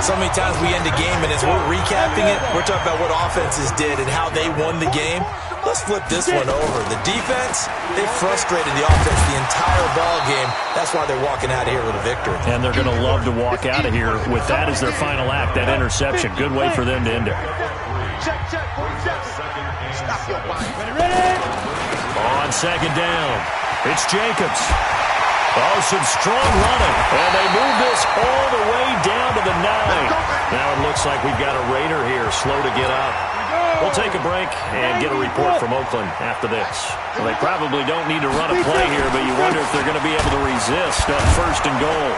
So many times we end a game, and as we're recapping it, we're talking about what offenses did and how they won the game. Let's flip this one over. The defense, they frustrated the offense the entire ball game. That's why they're walking out of here with a victory. And they're going to love to walk out of here with that as their final act, that interception. Good way for them to end it. On 2nd down, it's Jacobs. Oh, some strong running. And they move this all the way down to the 9. Now it looks like we've got a Raider here, slow to get up. We'll take a break and get a report from Oakland after this. Well, they probably don't need to run a play here, but you wonder if they're going to be able to resist on 1st and goal.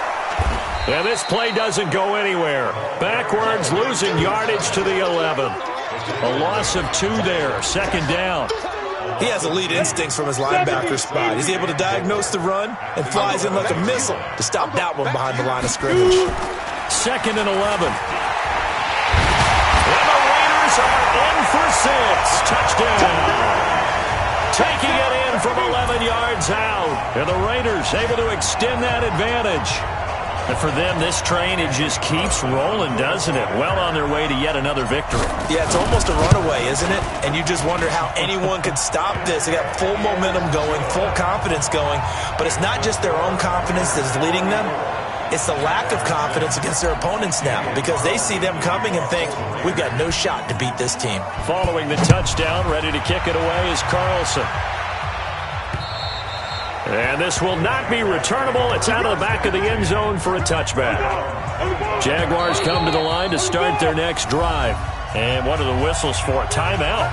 And this play doesn't go anywhere. Backwards, losing yardage to the 11. A loss of 2 there, 2nd down. He has elite instincts from his linebacker spot. He's able to diagnose the run and flies in like a missile to stop that one behind the line of scrimmage. 2nd and 11. And the Raiders are in for 6. Touchdown. Taking it in from 11 yards out. And the Raiders able to extend that advantage. And for them, this train, it just keeps rolling, doesn't it? Well on their way to yet another victory. Yeah, it's almost a runaway, isn't it? And you just wonder how anyone could stop this. They got full momentum going, full confidence going. But it's not just their own confidence that is leading them. It's the lack of confidence against their opponents now, because they see them coming and think, we've got no shot to beat this team. Following the touchdown, ready to kick it away is Carlson. And this will not be returnable. It's out of the back of the end zone for a touchback. Jaguars come to the line to start their next drive. And what are the whistles for? Timeout.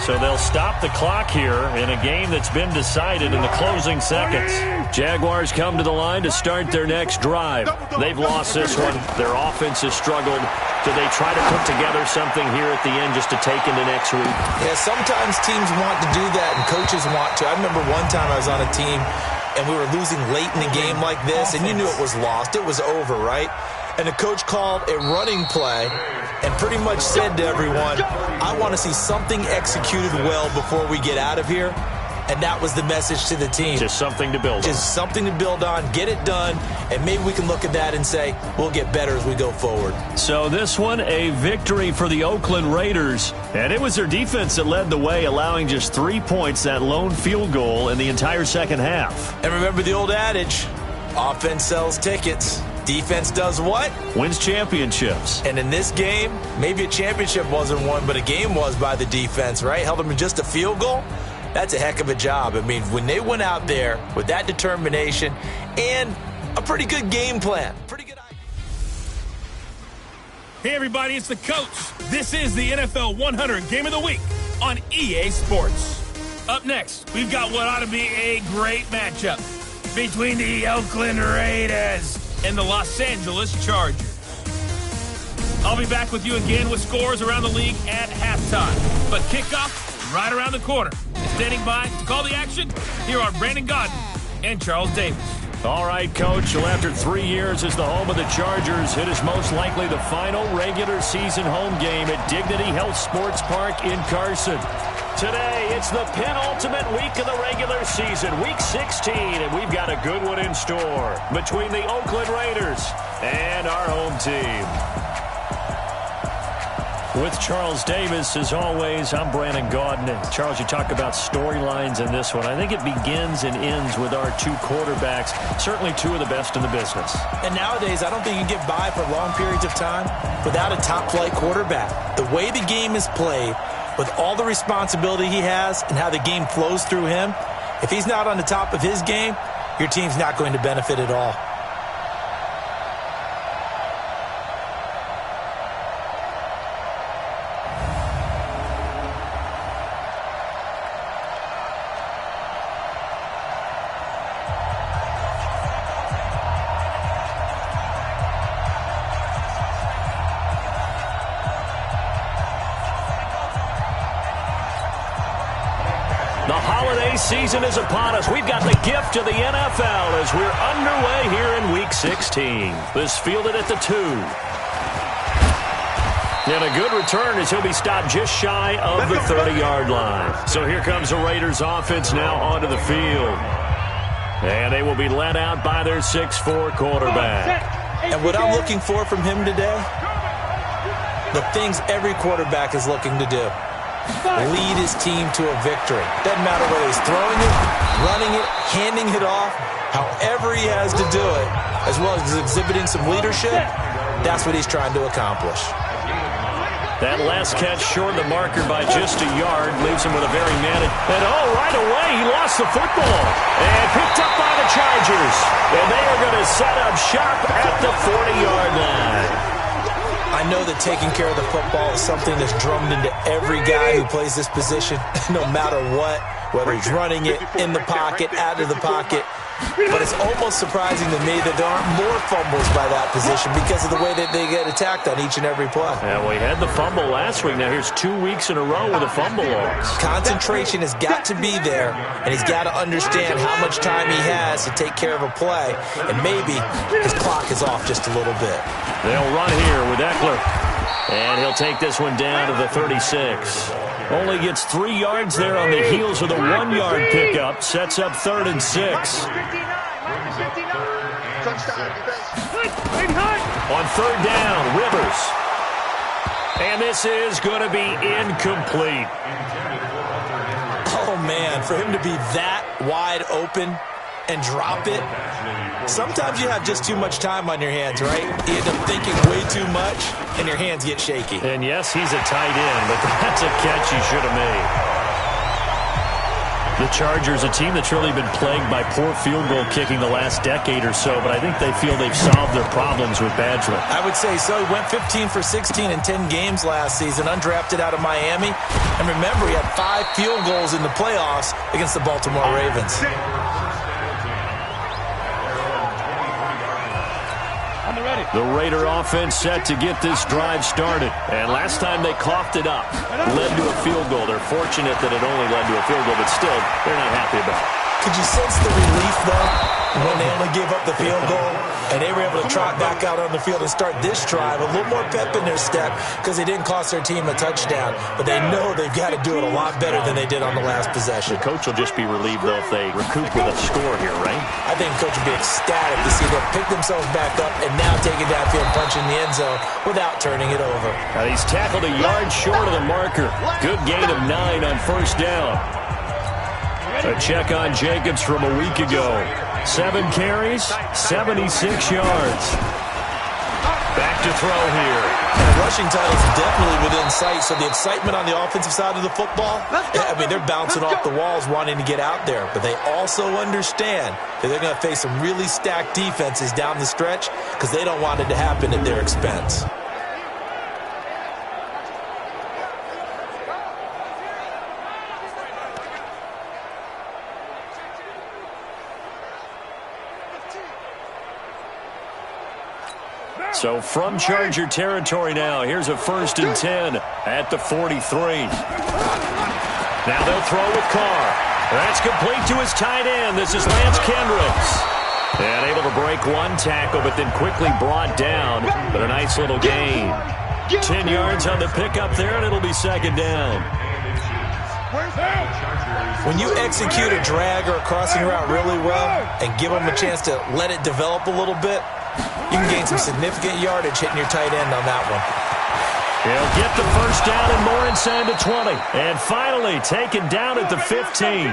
So they'll stop the clock here in a game that's been decided in the closing seconds. Jaguars come to the line to start their next drive. They've lost this one. Their offense has struggled. Do they try to put together something here at the end just to take into next week? Yeah, sometimes teams want to do that and coaches want to. I remember one time I was on a team and we were losing late in a game like this, and you knew it was lost. It was over, right? And the coach called a running play and pretty much said to everyone, I want to see something executed well before we get out of here. And that was the message to the team. Just something to build on. Just something to build on, get it done, and maybe we can look at that and say, we'll get better as we go forward. So this one, a victory for the Oakland Raiders. And it was their defense that led the way, allowing just 3 points, that lone field goal in the entire second half. And remember the old adage, offense sells tickets. Defense does what? Wins championships. And in this game, maybe a championship wasn't won, but a game was by the defense, right? Held them in just a field goal. That's a heck of a job. I mean, when they went out there with that determination and a pretty good game plan. Pretty good idea. Hey, everybody, it's the coach. This is the NFL 100 Game of the Week on EA Sports. Up next, we've got what ought to be a great matchup between the Oakland Raiders and the Los Angeles Chargers. I'll be back with you again with scores around the league at halftime. But kickoff right around the corner. And standing by to call the action, here are Brandon Godden and Charles Davis. All right, Coach. Well, after 3 years as the home of the Chargers, it is most likely the final regular season home game at Dignity Health Sports Park in Carson. Today, it's the penultimate week of the regular season, week 16, and we've got a good one in store between the Oakland Raiders and our home team. With Charles Davis, as always, I'm Brandon Gaudin. And Charles, you talk about storylines in this one. I think it begins and ends with our two quarterbacks, certainly two of the best in the business. And nowadays, I don't think you can get by for long periods of time without a top-flight quarterback. The way the game is played, with all the responsibility he has and how the game flows through him, if he's not on the top of his game, your team's not going to benefit at all. Season is upon us. We've got the gift of the NFL as we're underway here in Week 16. This fielded at the 2. And a good return as he'll be stopped just shy of the 30-yard line. So here comes the Raiders offense now onto the field. And they will be led out by their 6'4 quarterback. And what I'm looking for from him today, the things every quarterback is looking to do. Lead his team to a victory. Doesn't matter whether he's throwing it, running it, handing it off, however he has to do it, as well as exhibiting some leadership, that's what he's trying to accomplish. That last catch short of the marker by just a yard leaves him with a very managed. And right away, he lost the football. And picked up by the Chargers. And they are going to set up shop at the 40-yard line. I know that taking care of the football is something that's drummed into every guy who plays this position, no matter what, whether he's running it, in the pocket, out of the pocket. But it's almost surprising to me that there aren't more fumbles by that position because of the way that they get attacked on each and every play. Yeah, well, he had the fumble last week. Now here's 2 weeks in a row with a fumble loss. Concentration has got to be there, and he's got to understand how much time he has to take care of a play, and maybe his clock is off just a little bit. They'll run here with Eckler, and he'll take this one down to the 36. Only gets 3 yards there on the heels of the 1-yard pickup. Sets up 3rd and 6. On 3rd down, Rivers. And this is going to be incomplete. Oh, man, for him to be that wide open and drop it. Sometimes you have just too much time on your hands, right? You end up thinking way too much, and your hands get shaky. And yes, he's a tight end, but that's a catch he should have made. The Chargers, a team that's really been plagued by poor field goal kicking the last decade or so, but I think they feel they've solved their problems with Badger. I would say so. He went 15 for 16 in 10 games last season, undrafted out of Miami. And remember, he had 5 field goals in the playoffs against the Baltimore Ravens. The Raider offense set to get this drive started. And last time they coughed it up, led to a field goal. They're fortunate that it only led to a field goal, but still, they're not happy about it. Could you sense the relief, though, when they only gave up the field goal and they were able to trot back out on the field and start this drive? A little more pep in their step because they didn't cost their team a touchdown, but they know they've got to do it a lot better than they did on the last possession. The coach will just be relieved, though, if they recoup with a score here, right? I think the coach will be ecstatic to see them pick themselves back up and now take it downfield, punch in the end zone without turning it over. Now he's tackled a yard short of the marker. Good gain of 9 on 1st down. A check on Jacobs from a week ago. 7 carries, 76 yards. Back to throw here. And the rushing title is definitely within sight, so the excitement on the offensive side of the football, I mean, they're bouncing off the walls wanting to get out there, but they also understand that they're going to face some really stacked defenses down the stretch because they don't want it to happen at their expense. So from Charger territory now, here's a 1st and 10 at the 43. Now they'll throw with Carr. That's complete to his tight end. This is Lance Kendricks. And able to break 1 tackle, but then quickly brought down. But a nice little gain. 10 yards on the pickup there, and it'll be 2nd down. When you execute a drag or a crossing route really well and give them a chance to let it develop a little bit, you can gain some significant yardage hitting your tight end on that one. He'll get the 1st down and more inside the 20. And finally taken down at the 15.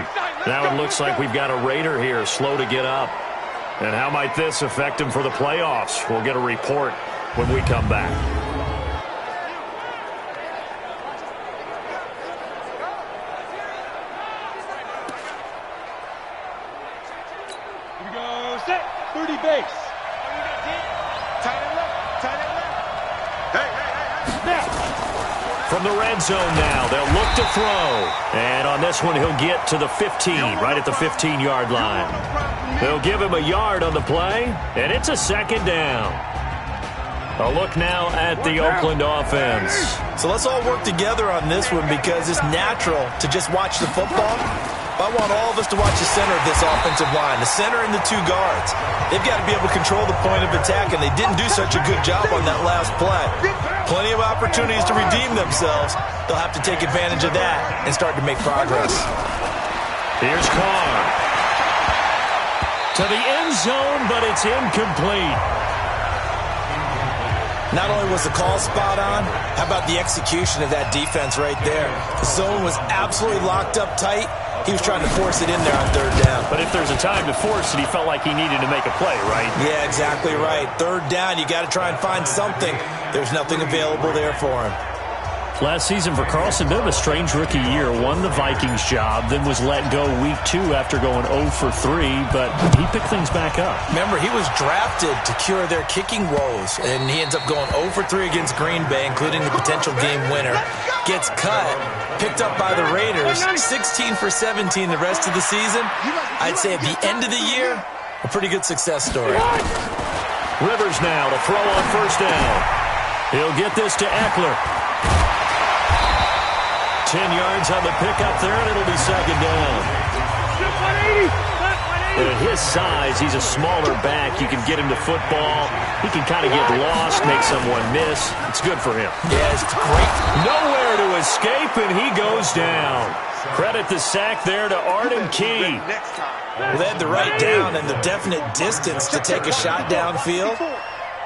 Now it looks like we've got a Raider here slow to get up. And how might this affect him for the playoffs? We'll get a report when we come back. Here we go, set, 30 base. From the red zone now, they'll look to throw. And on this one, he'll get to the 15, right at the 15-yard line. They'll give him a yard on the play, and it's a 2nd down. A look now at the Oakland offense. So let's all work together on this one because it's natural to just watch the football. I want all of us to watch the center of this offensive line, the center and the 2 guards. They've got to be able to control the point of attack, and they didn't do such a good job on that last play. Plenty of opportunities to redeem themselves. They'll have to take advantage of that and start to make progress. Here's Carr. To the end zone, but it's incomplete. Not only was the call spot on, how about the execution of that defense right there? The zone was absolutely locked up tight. He was trying to force it in there on 3rd down. But if there's a time to force it, he felt like he needed to make a play, right? Yeah, exactly right. 3rd down, you got to try and find something. There's nothing available there for him. Last season for Carlson, bit of a strange rookie year. Won the Vikings job, then was let go week 2 after going 0 for 3, but he picked things back up. Remember, he was drafted to cure their kicking woes, and he ends up going 0 for 3 against Green Bay, including the potential game winner. Gets cut, picked up by the Raiders, 16 for 17 the rest of the season. I'd say at the end of the year, a pretty good success story. Rivers now to throw on first down. He'll get this to Eckler. 10 yards on the pickup there, and it'll be second down. And at his size, he's a smaller back. You can get him to football. He can kind of get lost, make someone miss. It's good for him. Yeah, it's great. Nowhere to escape, and he goes down. Credit the sack there to Arden Key. Well, they had the right down and the definite distance to take a shot downfield,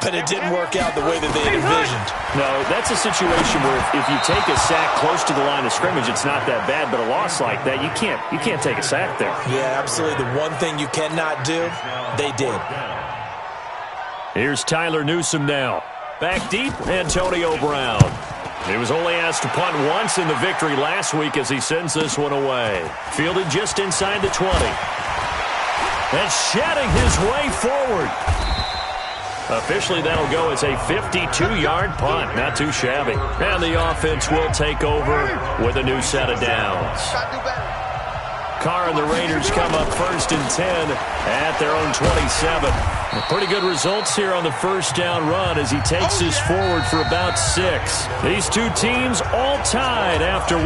but it didn't work out the way that they had envisioned. No, that's a situation where if you take a sack close to the line of scrimmage, it's not that bad, but a loss like that, you can't take a sack there. Yeah, absolutely. The one thing you cannot do, they did. Here's Tyler Newsome now. Back deep, Antonio Brown. He was only asked to punt once in the victory last week as he sends this one away. Fielded just inside the 20. And shedding his way forward. Officially, that'll go as a 52-yard punt. Not too shabby. And the offense will take over with a new set of downs. Carr and the Raiders come up 1st and 10 at their own 27. Pretty good results here on the first down run as he takes this forward for about 6. These two teams all tied after 1.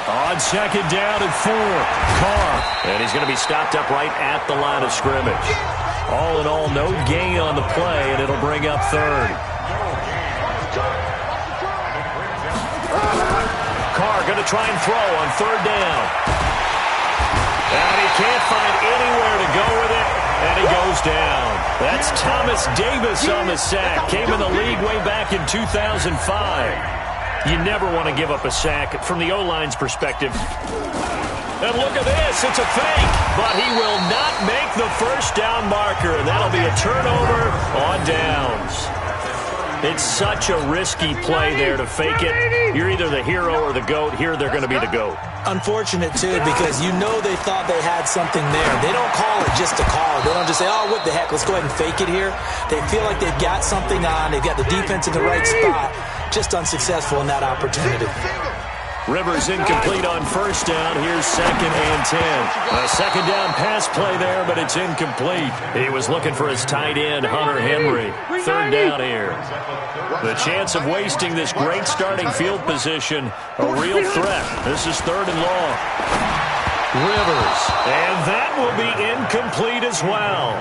On second down and 4, Carr. And he's going to be stopped up right at the line of scrimmage. All in all, no gain on the play, and it'll bring up 3rd. Carr going to try and throw on 3rd down. And he can't find anywhere to go with it, and he goes down. That's Thomas Davis on the sack. Came in the league way back in 2005. You never want to give up a sack from the O-line's perspective. And look at this. It's a fake, but he will not make the first down marker, and that'll be a turnover on downs. It's such a risky play there to fake it. You're either the hero or the GOAT. Here, they're going to be the GOAT. Unfortunate, too, because you know they thought they had something there. They don't call it just to call it. They don't just say, oh, what the heck, let's go ahead and fake it here. They feel like they've got something on. They've got the defense in the right spot. Just unsuccessful in that opportunity. Rivers incomplete on first down. Here's 2nd and 10. A second down pass play there, but it's incomplete. He was looking for his tight end, Hunter Henry. 3rd down here. The chance of wasting this great starting field position, a real threat. This is 3rd and long. Rivers. And that will be incomplete as well.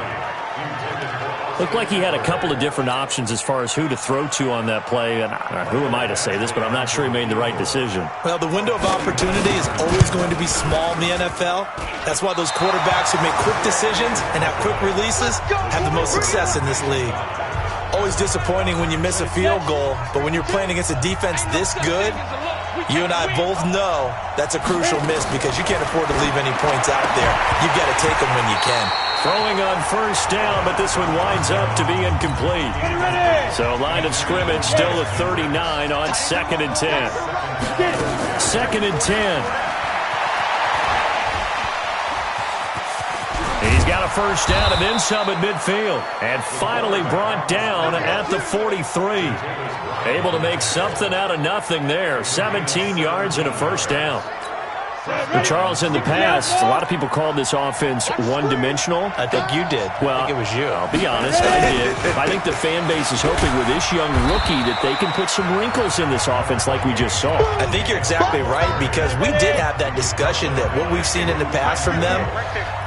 Looked like he had a couple of different options as far as who to throw to on that play. And who am I to say this, but I'm not sure he made the right decision. Well, the window of opportunity is always going to be small in the NFL. That's why those quarterbacks who make quick decisions and have quick releases have the most success in this league. Always disappointing when you miss a field goal, but when you're playing against a defense this good, you and I both know that's a crucial miss because you can't afford to leave any points out there. You've got to take them when you can. Throwing on first down, but this one winds up to be incomplete. So line of scrimmage still at 39 on 2nd and 10. 2nd and 10. He's got a first down and then some at midfield. And finally brought down at the 43. Able to make something out of nothing there. 17 yards and a first down. Charles, in the past, a lot of people called this offense one-dimensional. I think you did. Well, I think it was you. I'll be honest, I did. I think the fan base is hoping with this young rookie that they can put some wrinkles in this offense like we just saw. I think you're exactly right because we did have that discussion that what we've seen in the past from them,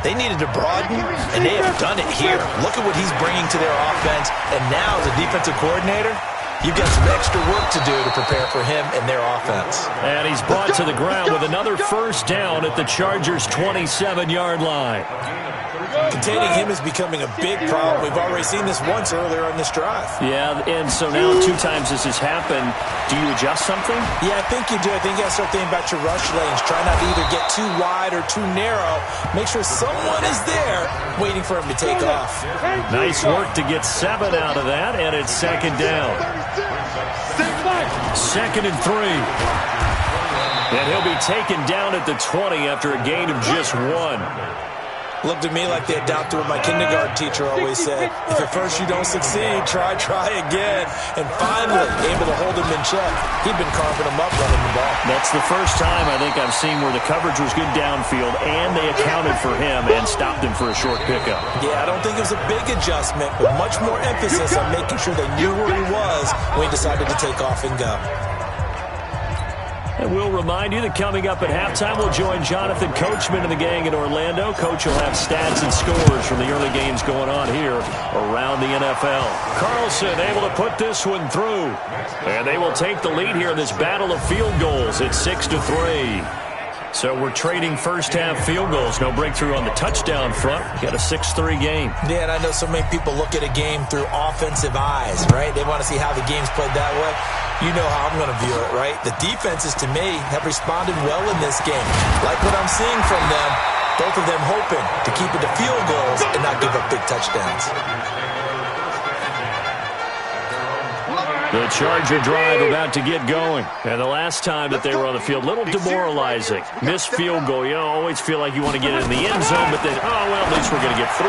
they needed to broaden, and they have done it here. Look at what he's bringing to their offense, and now as a defensive coordinator, you've got some extra work to do to prepare for him and their offense. And he's brought to the ground with another first down at the Chargers' 27-yard line. Containing him is becoming a big problem. We've already seen this once earlier on this drive. Yeah, and so now 2 times this has happened. Do you adjust something? Yeah, I think you do. I think you got to start thinking about your rush lanes. Try not to either get too wide or too narrow. Make sure someone is there waiting for him to take off. Nice work to get 7 out of that, and it's second down. 2nd and 3. And he'll be taken down at the 20 after a gain of just 1. Looked at me like they adopted what my kindergarten teacher always said. If at first you don't succeed, try again. And finally, able to hold him in check. He'd been carving him up running the ball. That's the first time I think I've seen where the coverage was good downfield, and they accounted for him and stopped him for a short pickup. Yeah, I don't think it was a big adjustment, but much more emphasis on making sure they knew where he was when he decided to take off and go. And we'll remind you that coming up at halftime, we'll join Jonathan Coachman and the gang in Orlando. Coach will have stats and scores from the early games going on here around the NFL. Carlson able to put this one through. And they will take the lead here in this battle of field goals at 6-3. So we're trading first-half field goals. No breakthrough on the touchdown front. Got a 6-3 game. Yeah, and I know so many people look at a game through offensive eyes, right? They want to see how the game's played that way. You know how I'm going to view it, right? The defenses, to me, have responded well in this game. Like what I'm seeing from them, both of them hoping to keep it to field goals and not give up big touchdowns. The Charger drive about to get going. And the last time that they were on the field, a little demoralizing. Missed field goal. You always feel like you want to get it in the end zone, but then, oh, well, at least we're going to get 3.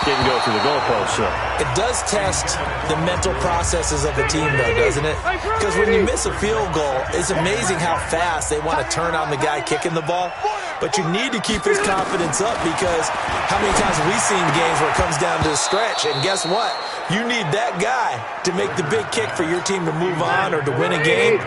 Didn't go through the goalpost, so. It does test the mental processes of a team, though, doesn't it? Because when you miss a field goal, it's amazing how fast they want to turn on the guy kicking the ball. But you need to keep his confidence up, because how many times have we seen games where it comes down to a stretch, and guess what? You need that guy to make the big kick for your team to move on or to win a game.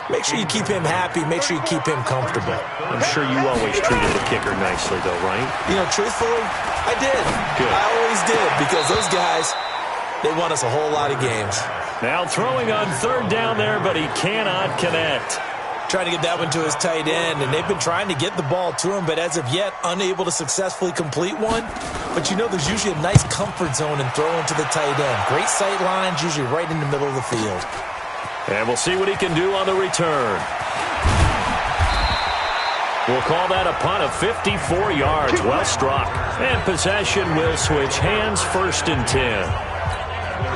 Make sure you keep him happy. Make sure you keep him comfortable. I'm sure you always treated the kicker nicely, though, right? You know, truthfully, I did. Good. I always did, because those guys, they won us a whole lot of games. Now throwing on 3rd down there, but he cannot connect. Trying to get that one to his tight end, and they've been trying to get the ball to him, but as of yet, unable to successfully complete one. But you know, there's usually a nice comfort zone in throwing to the tight end. Great sight lines, usually right in the middle of the field. And we'll see what he can do on the return. We'll call that a punt of 54 yards. Well struck. And possession will switch hands, 1st and 10.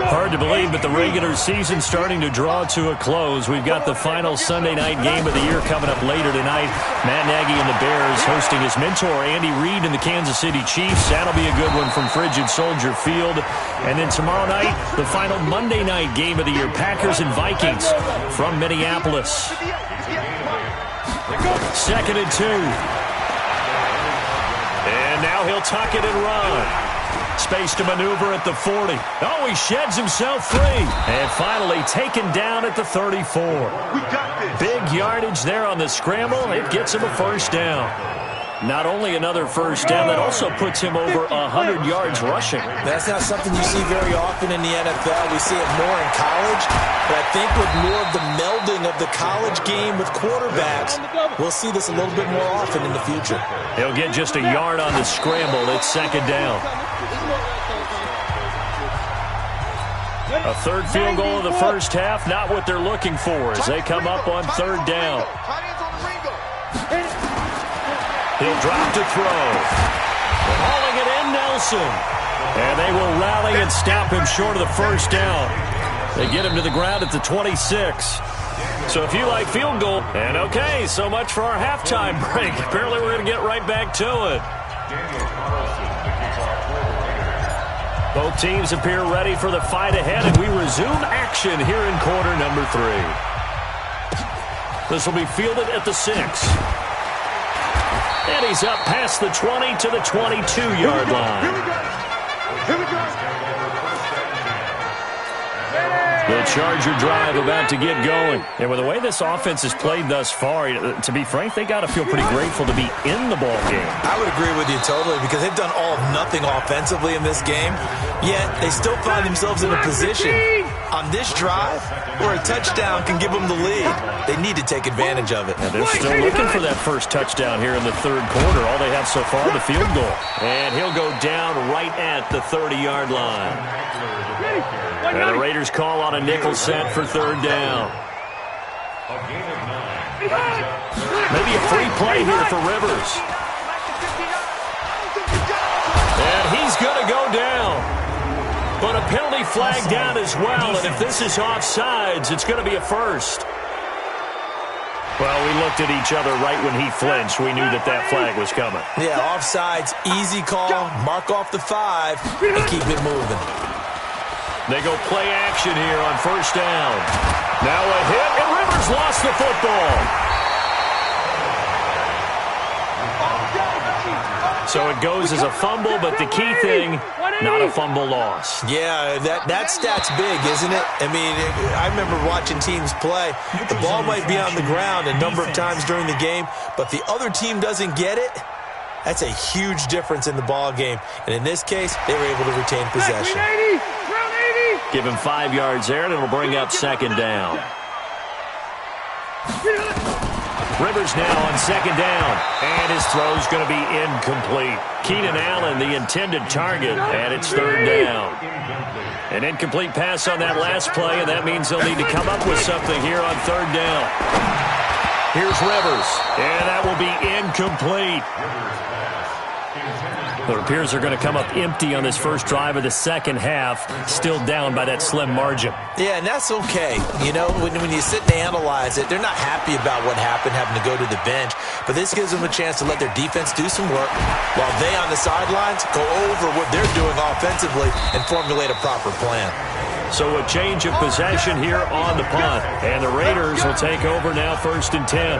Hard to believe, but the regular season starting to draw to a close. We've got the final Sunday night game of the year coming up later tonight. Matt Nagy and the Bears hosting his mentor, Andy Reid, and the Kansas City Chiefs. That'll be a good one from Frigid Soldier Field. And then tomorrow night, the final Monday night game of the year, Packers and Vikings from Minneapolis. 2nd and 2. And now he'll tuck it and run. Space to maneuver at the 40. Oh, he sheds himself free. And finally taken down at the 34. Big yardage there on the scramble. It gets him a 1st down. Not only another 1st down, that also puts him over 100 yards rushing. That's not something you see very often in the NFL. We see it more in college. But I think with more of the melding of the college game with quarterbacks, we'll see this a little bit more often in the future. He'll get just a yard on the scramble. It's 2nd down. A 3rd field goal of the first half, not what they're looking for as they come up on 3rd down. He'll drop to throw. Hauling it in, Nelson. And they will rally and stop him short of the 1st down. They get him to the ground at the 26. So if you like field goal, and okay, so much for our halftime break. Apparently we're going to get right back to it. Both teams appear ready for the fight ahead, and we resume action here in quarter number 3. This will be fielded at the 6. And he's up past the 20 to the 22-yard line. Here we go. The Charger drive about to get going. And with the way this offense has played thus far, to be frank, they got to feel pretty grateful to be in the ball game. I would agree with you totally, because they've done all of nothing offensively in this game, yet they still find themselves in a position on this drive where a touchdown can give them the lead. They need to take advantage of it. And they're still looking for that first touchdown here in the third quarter. All they have so far, the field goal. And he'll go down right at the 30-yard line. And the Raiders call on a nickel set for third down. Maybe a free play here for Rivers. And he's going to go down. But a penalty flag down as well, and if this is offsides, it's going to be a first. Well, we looked at each other right when he flinched. We knew that that flag was coming. Yeah, offsides, easy call, mark off the 5, and keep it moving. They go play action here on first down. Now a hit, and Rivers lost the football. So it goes as a fumble, but the key thing, not a fumble loss. Yeah, that stat's big, isn't it? I mean, I remember watching teams play. The ball might be on the ground a number of times during the game, but the other team doesn't get it. That's a huge difference in the ball game. And in this case, they were able to retain possession. Give him 5 yards there, and it'll bring up second down. Rivers now on second down, and his throw's going to be incomplete. Keenan Allen, the intended target, and it's third down. An incomplete pass on that last play, and that means they'll need to come up with something here on third down. Here's Rivers, and that will be incomplete. It appears they're going to come up empty on this first drive of the second half, still down by that slim margin. Yeah, and that's okay. You know, when you sit and analyze it, they're not happy about what happened, having to go to the bench. But this gives them a chance to let their defense do some work while they, on the sidelines, go over what they're doing offensively and formulate a proper plan. So a change of possession here on the punt. And the Raiders will take over now, 1st and 10.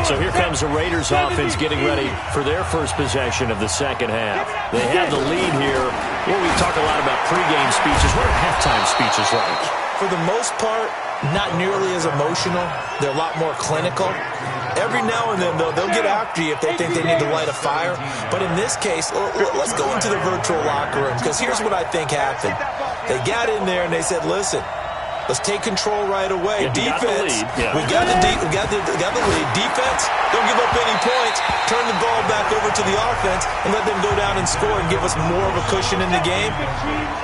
So here comes the Raiders offense getting ready for their first possession of the second half. They have the lead here. Well, we talk a lot about pregame speeches. What are halftime speeches like? For the most part, not nearly as emotional. They're a lot more clinical. Every now and then, though, they'll get after you if they think they need to light a fire. But in this case, let's go into the virtual locker room, because here's what I think happened. They got in there and they said, listen, let's take control right away. Yeah, defense, yeah. we got the lead. Defense, don't give up any points. Turn the ball back over to the offense and let them go down and score and give us more of a cushion in the game.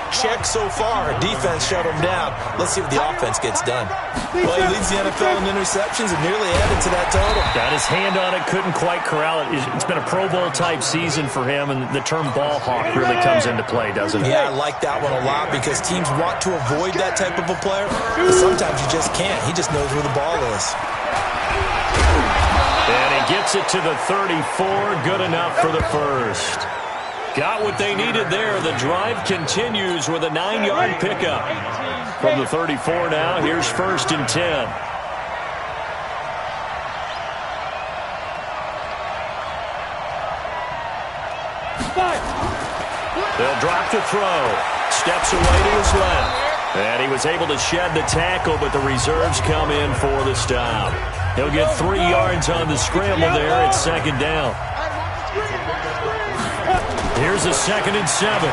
Check so far. Defense shut them down. Let's see what the offense gets done. Well, he leads the NFL in interceptions and nearly added to that total. Got his hand on it, couldn't quite corral it. It's been a Pro Bowl-type season for him, and the term ball hawk really comes into play, doesn't it? Yeah, I like that one a lot because teams want to avoid that type of a player, but sometimes you just can't. He just knows where the ball is. And he gets it to the 34, good enough for the first. Got what they needed there. The drive continues with a 9-yard pickup. From the 34 now, here's 1st and 10. They'll drop to throw. Steps away to his left. And he was able to shed the tackle, but the reserves come in for the stop. He'll get 3 yards on the scramble there at second down. Here's a 2nd and 7.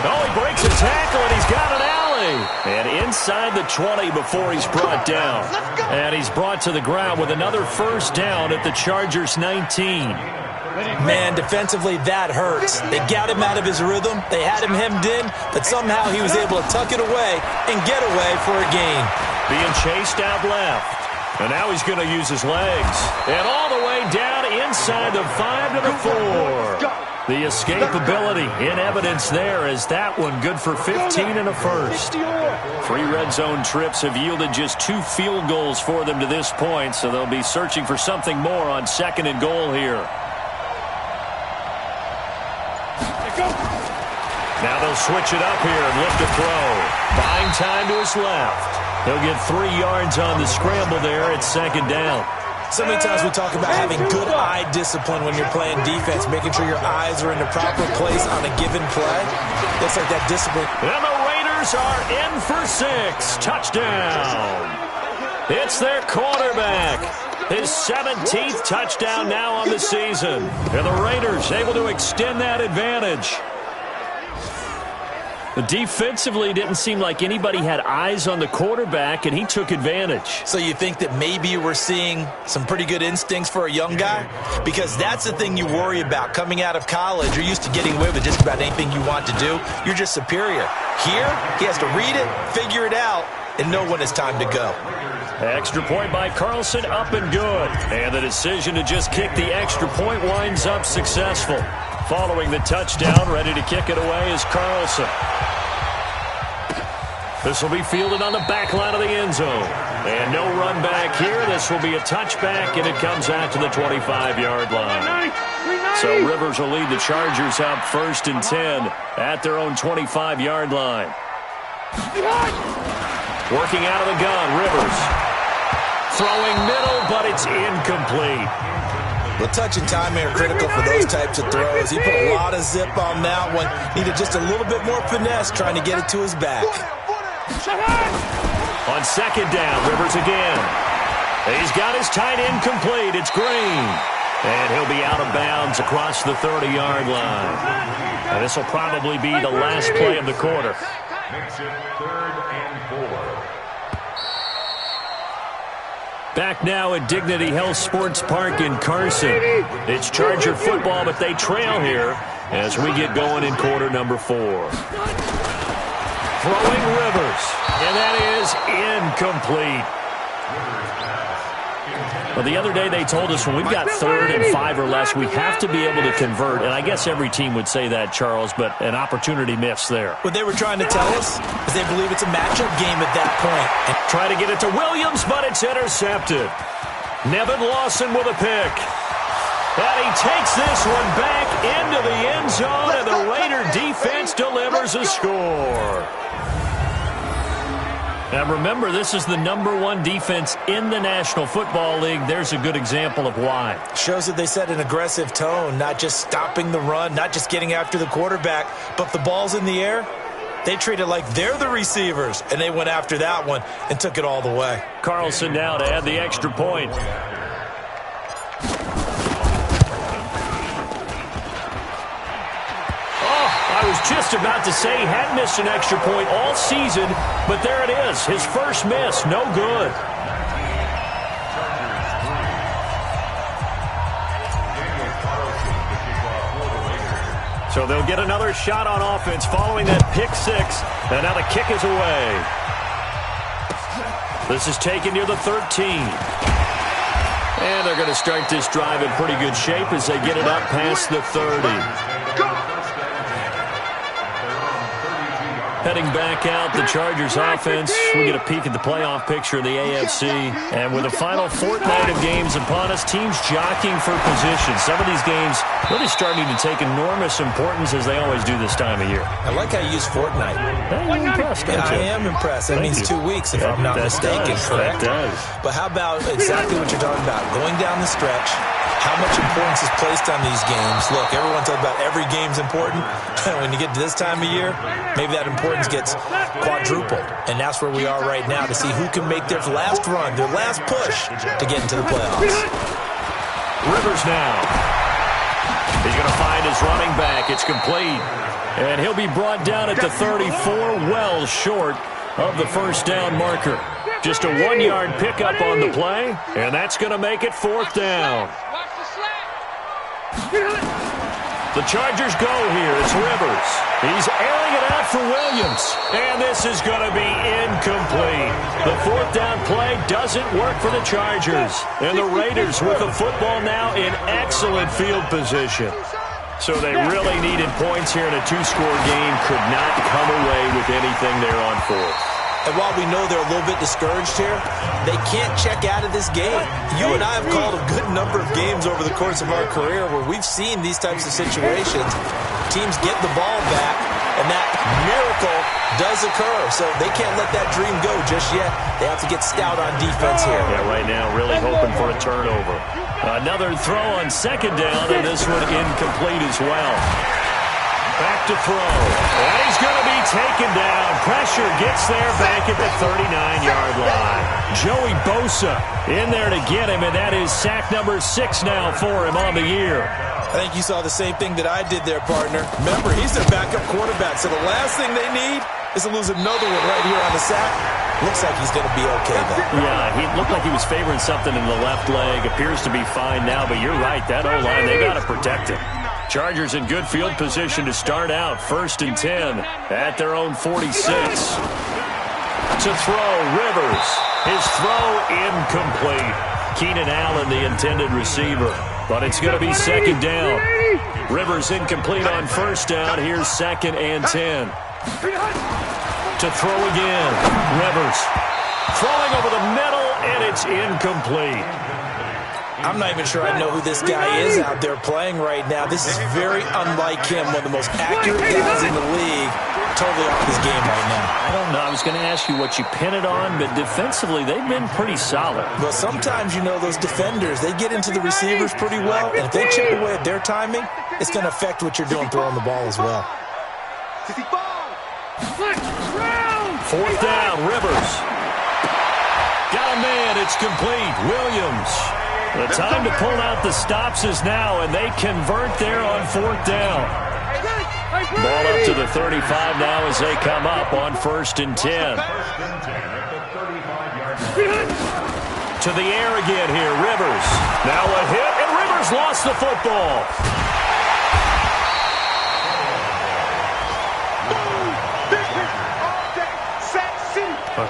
Oh, he breaks a tackle, and he's got an alley. And inside the 20 before he's brought down. And he's brought to the ground with another first down at the Chargers' 19. Man, defensively, that hurts. They got him out of his rhythm. They had him hemmed in, but somehow he was able to tuck it away and get away for a gain. Being chased out left. And now he's going to use his legs. And all the way down inside the 5 to the 4. The escapability in evidence there as that one good for 15 and a first. 3 red zone trips have yielded just 2 field goals for them to this point, so they'll be searching for something more on 2nd and goal here. Now they'll switch it up here and look to throw. Buying time to his left. He'll get 3 yards on the scramble there at second down. So many times we talk about having good eye discipline when you're playing defense, making sure your eyes are in the proper place on a given play. Looks like that discipline. And the Raiders are in for 6. Touchdown. It's their quarterback. His 17th touchdown now on the season. And the Raiders able to extend that advantage. Defensively, it didn't seem like anybody had eyes on the quarterback, and he took advantage. So you think that maybe we're seeing some pretty good instincts for a young guy? Because that's the thing you worry about. Coming out of college, you're used to getting away with just about anything you want to do. You're just superior. Here, he has to read it, figure it out, and know when it's time to go. Extra point by Carlson, up and good. And the decision to just kick the extra point winds up successful. Following the touchdown, ready to kick it away is Carlson. This will be fielded on the back line of the end zone. And no run back here. This will be a touchback, and it comes out to the 25-yard line. So Rivers will lead the Chargers up 1st and 10 at their own 25-yard line. Working out of the gun, Rivers. Throwing middle, but it's incomplete. The touch and time are critical for those types of throws. He put a lot of zip on that one. Needed just a little bit more finesse trying to get it to his back. On 2nd down, Rivers again. He's got his tight end complete. It's Green. And he'll be out of bounds across the 30-yard line. And this will probably be the last play of the quarter. Makes it 3rd and 4. Back now at Dignity Health Sports Park in Carson. It's Charger football, but they trail here as we get going in quarter number 4. Throwing Rivers, and that is incomplete. Well, the other day they told us when we've got 3rd and 5 or less, we have to be able to convert. And I guess every team would say that, Charles, but an opportunity missed there. What they were trying to tell us is they believe it's a matchup game at that point. And try to get it to Williams, but it's intercepted. Nevin Lawson with a pick. And he takes this one back into the end zone, and the Raider defense delivers a score. Now remember, this is the #1 defense in the National Football League. There's a good example of why. Shows that they set an aggressive tone, not just stopping the run, not just getting after the quarterback, but if the ball's in the air, they treat it like they're the receivers, and they went after that one and took it all the way. Carlson now to add the extra point. I was just about to say he had missed an extra point all season, but there it is. His first miss, no good. So they'll get another shot on offense following that pick 6, and now the kick is away. This is taken near the 13. And they're going to start this drive in pretty good shape as they get it up past the 30. Heading back out, the Chargers offense. We get a peek at the playoff picture of the AFC. And with the final fortnight of games upon us, teams jockeying for position. Some of these games really starting to take enormous importance as they always do this time of year. I like how you use fortnight. You're impressed, don't you? I am impressed. That means 2 weeks, if I'm not mistaken, correct? That does. But how about exactly what you're talking about? Going down the stretch, how much importance is placed on these games? Look, everyone talks about every game's important. When you get to this time of year, maybe that importance gets quadrupled. And that's where we are right now to see who can make their last run, their last push to get into the playoffs. Rivers now. He's going to find his running back. It's complete. And he'll be brought down at the 34, well short of the first down marker. Just a 1-yard pickup on the play, and that's going to make it 4th down. The Chargers go here. It's Rivers. He's airing it out for Williams. And this is going to be incomplete. The 4th down play doesn't work for the Chargers. And the Raiders with the football now in excellent field position. So they really needed points here in a 2-score game. Could not come away with anything there on 4th. And while we know they're a little bit discouraged here, they can't check out of this game. You and I have called a good number of games over the course of our career where we've seen these types of situations. Teams get the ball back, and that miracle does occur. So they can't let that dream go just yet. They have to get stout on defense here. Yeah, right now really hoping for a turnover. Another throw on 2nd down, and this one incomplete as well. Back to throw. And he's going to be taken down. Pressure gets there back at the 39-yard line. Joey Bosa in there to get him, and that is sack number 6 now for him on the year. I think you saw the same thing that I did there, partner. Remember, he's their backup quarterback, so the last thing they need is to lose another one right here on the sack. Looks like he's going to be okay, though. Yeah, he looked like he was favoring something in the left leg. Appears to be fine now, but you're right. That O-line, they got to protect him. Chargers in good field position to start out. 1st and 10 at their own 46. To throw, Rivers. His throw incomplete. Keenan Allen, the intended receiver. But it's going to be 2nd down. Rivers incomplete on 1st down. Here's 2nd and 10. To throw again. Rivers throwing over the middle, and it's incomplete. I'm not even sure I know who this guy is out there playing right now. This is very unlike him, one of the most accurate guys in the league. Totally off his game right now. I don't know. I was going to ask you what you pin it on, but defensively, they've been pretty solid. Well, sometimes, you know, those defenders, they get into the receivers pretty well, and if they chip away at their timing, it's going to affect what you're doing throwing the ball as well. 4th down, Rivers. Got a man, it's complete. Williams. The time to pull out the stops is now, and they convert there on 4th down. Ball up to the 35 now as they come up on 1st and 10. To the air again here, Rivers. Now a hit, and Rivers lost the football.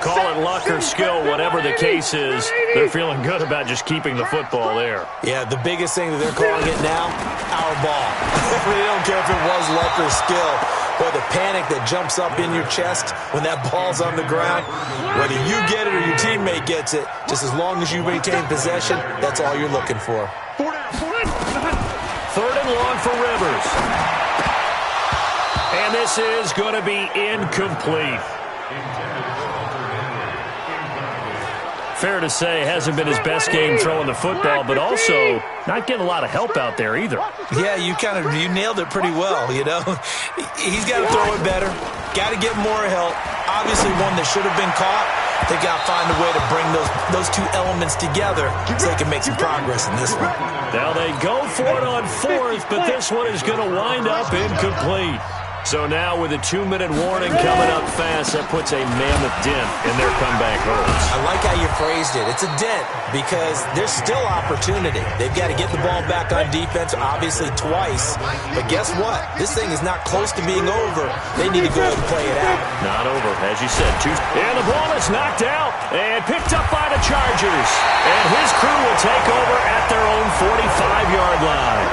Call it luck or skill, whatever the case is, they're feeling good about just keeping the football there. Yeah, the biggest thing that they're calling it now, our ball. They don't care if it was luck or skill. Boy, the panic that jumps up in your chest when that ball's on the ground, whether you get it or your teammate gets it, just as long as you maintain possession, that's all you're looking for. 3rd and long for Rivers. And this is going to be incomplete. Fair to say, hasn't been his best game throwing the football, but also not getting a lot of help out there either. Yeah, you nailed it pretty well, you know. He's got to throw it better, got to get more help. Obviously one that should have been caught. They got to find a way to bring those two elements together so they can make some progress in this one. Now they go for it on 4th, but this one is going to wind up incomplete. So now with a 2-minute warning coming up fast, that puts a mammoth dent in their comeback hopes. I like how you phrased it. It's a dent because there's still opportunity. They've got to get the ball back on defense, obviously twice. But guess what? This thing is not close to being over. They need to go and play it out. Not over, as you said. And the ball is knocked out and picked up by the Chargers. And his crew will take over at their own 45-yard line.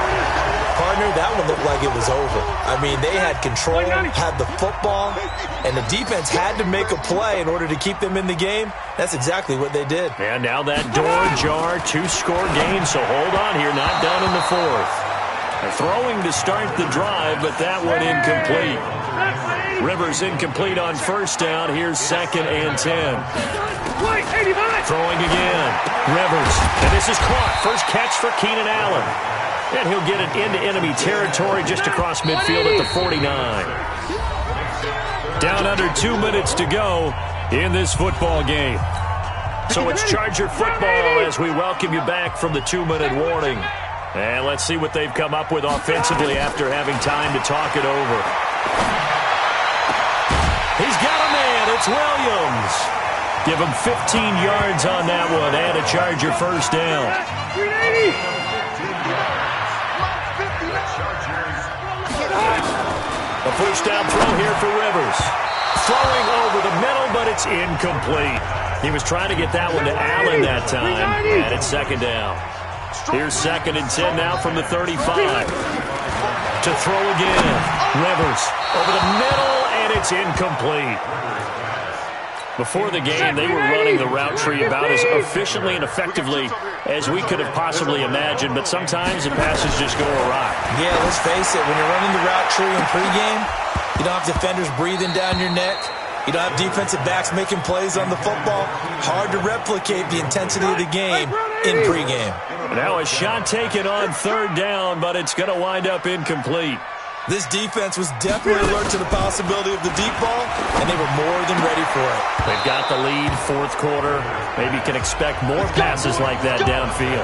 Partner, that one looked like it was over. I mean, they had control, had the football, and the defense had to make a play in order to keep them in the game. That's exactly what they did. And now that door jar, 2-score game, so hold on here, not done in the 4th. Throwing to start the drive, but that one incomplete. Rivers incomplete on 1st down. Here's 2nd and 10. Throwing again. Rivers, and this is caught. First catch for Keenan Allen. And he'll get it into enemy territory just across midfield at the 49. Down under 2 minutes to go in this football game. So it's Charger football as we welcome you back from the 2-minute warning. And let's see what they've come up with offensively after having time to talk it over. He's got a man. It's Williams. Give him 15 yards on that one and a Charger 1st down. A 1st down throw here for Rivers. Throwing over the middle, but it's incomplete. He was trying to get that one to Allen that time, and it's 2nd down. Here's 2nd and 10 now from the 35. To throw again. Rivers over the middle, and it's incomplete. Before the game, they were running the route tree about as efficiently and effectively as we could have possibly imagined, but sometimes the passes just go awry. Yeah, let's face it, when you're running the route tree in pregame, you don't have defenders breathing down your neck. You don't have defensive backs making plays on the football. Hard to replicate the intensity of the game in pregame. Now a shot taken on 3rd down, but it's going to wind up incomplete. This defense was definitely alert to the possibility of the deep ball, and they were more than ready for it. They've got the lead, 4th quarter. Maybe you can expect more passes like that downfield.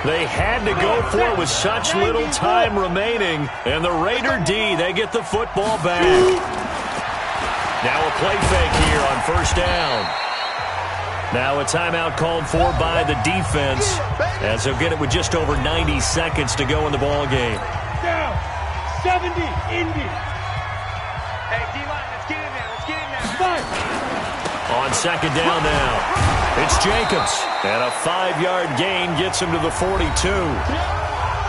They had to go for it with such little time remaining. And the Raider D, they get the football back. Now a play fake here on first down. Now a timeout called for by the defense, as they'll get it with just over 90 seconds to go in the ball game. Down. 70, Indy. Hey, D-line, let's get in there. Let's get in there. On second down now, it's Jacobs. And a 5-yard gain gets him to the 42.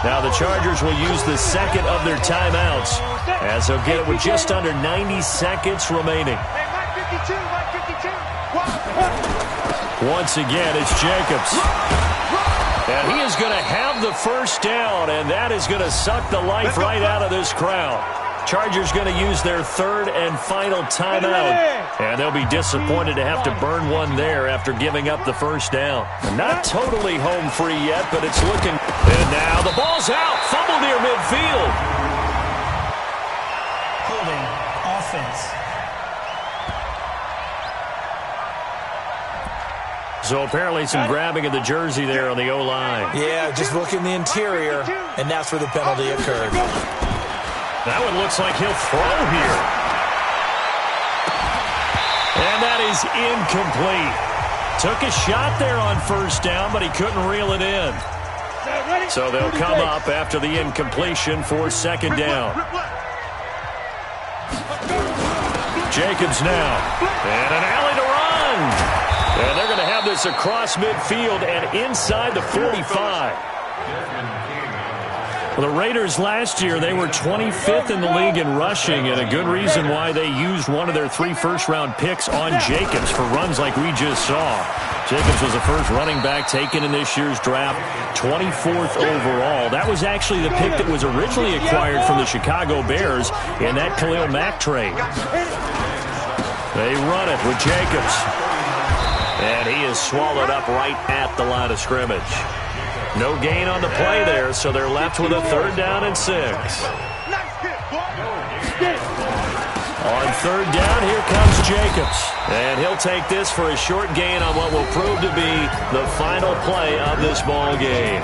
Now the Chargers will use the second of their timeouts, as they'll get it with just under 90 seconds remaining. Hey, Mike 52, Mike 52. Once again, it's Jacobs. And he is going to have the first down, and that is going to suck the life right out of this crowd. Chargers going to use their third and final timeout, and they'll be disappointed to have to burn one there after giving up the first down. Not totally home free yet, but it's looking. And now the ball's out. Fumble near midfield. Holding offense. So apparently some grabbing of the jersey there on the O-line. Yeah, just look in the interior, and that's where the penalty occurred. That one looks like he'll throw here. And that is incomplete. Took a shot there on first down, but he couldn't reel it in. So they'll come up after the incompletion for second down. Jacobs now. And an alley to run. And they're going to have this across midfield and inside the 45. Well, the Raiders last year, they were 25th in the league in rushing, and a good reason why they used one of their 3 first-round picks on Jacobs for runs like we just saw. Jacobs was the first running back taken in this year's draft, 24th overall. That was actually the pick that was originally acquired from the Chicago Bears in that Khalil Mack trade. They run it with Jacobs. And he is swallowed up right at the line of scrimmage. No gain on the play there, so they're left with a third down and 6. On third down, here comes Jacobs. And he'll take this for a short gain on what will prove to be the final play of this ball game.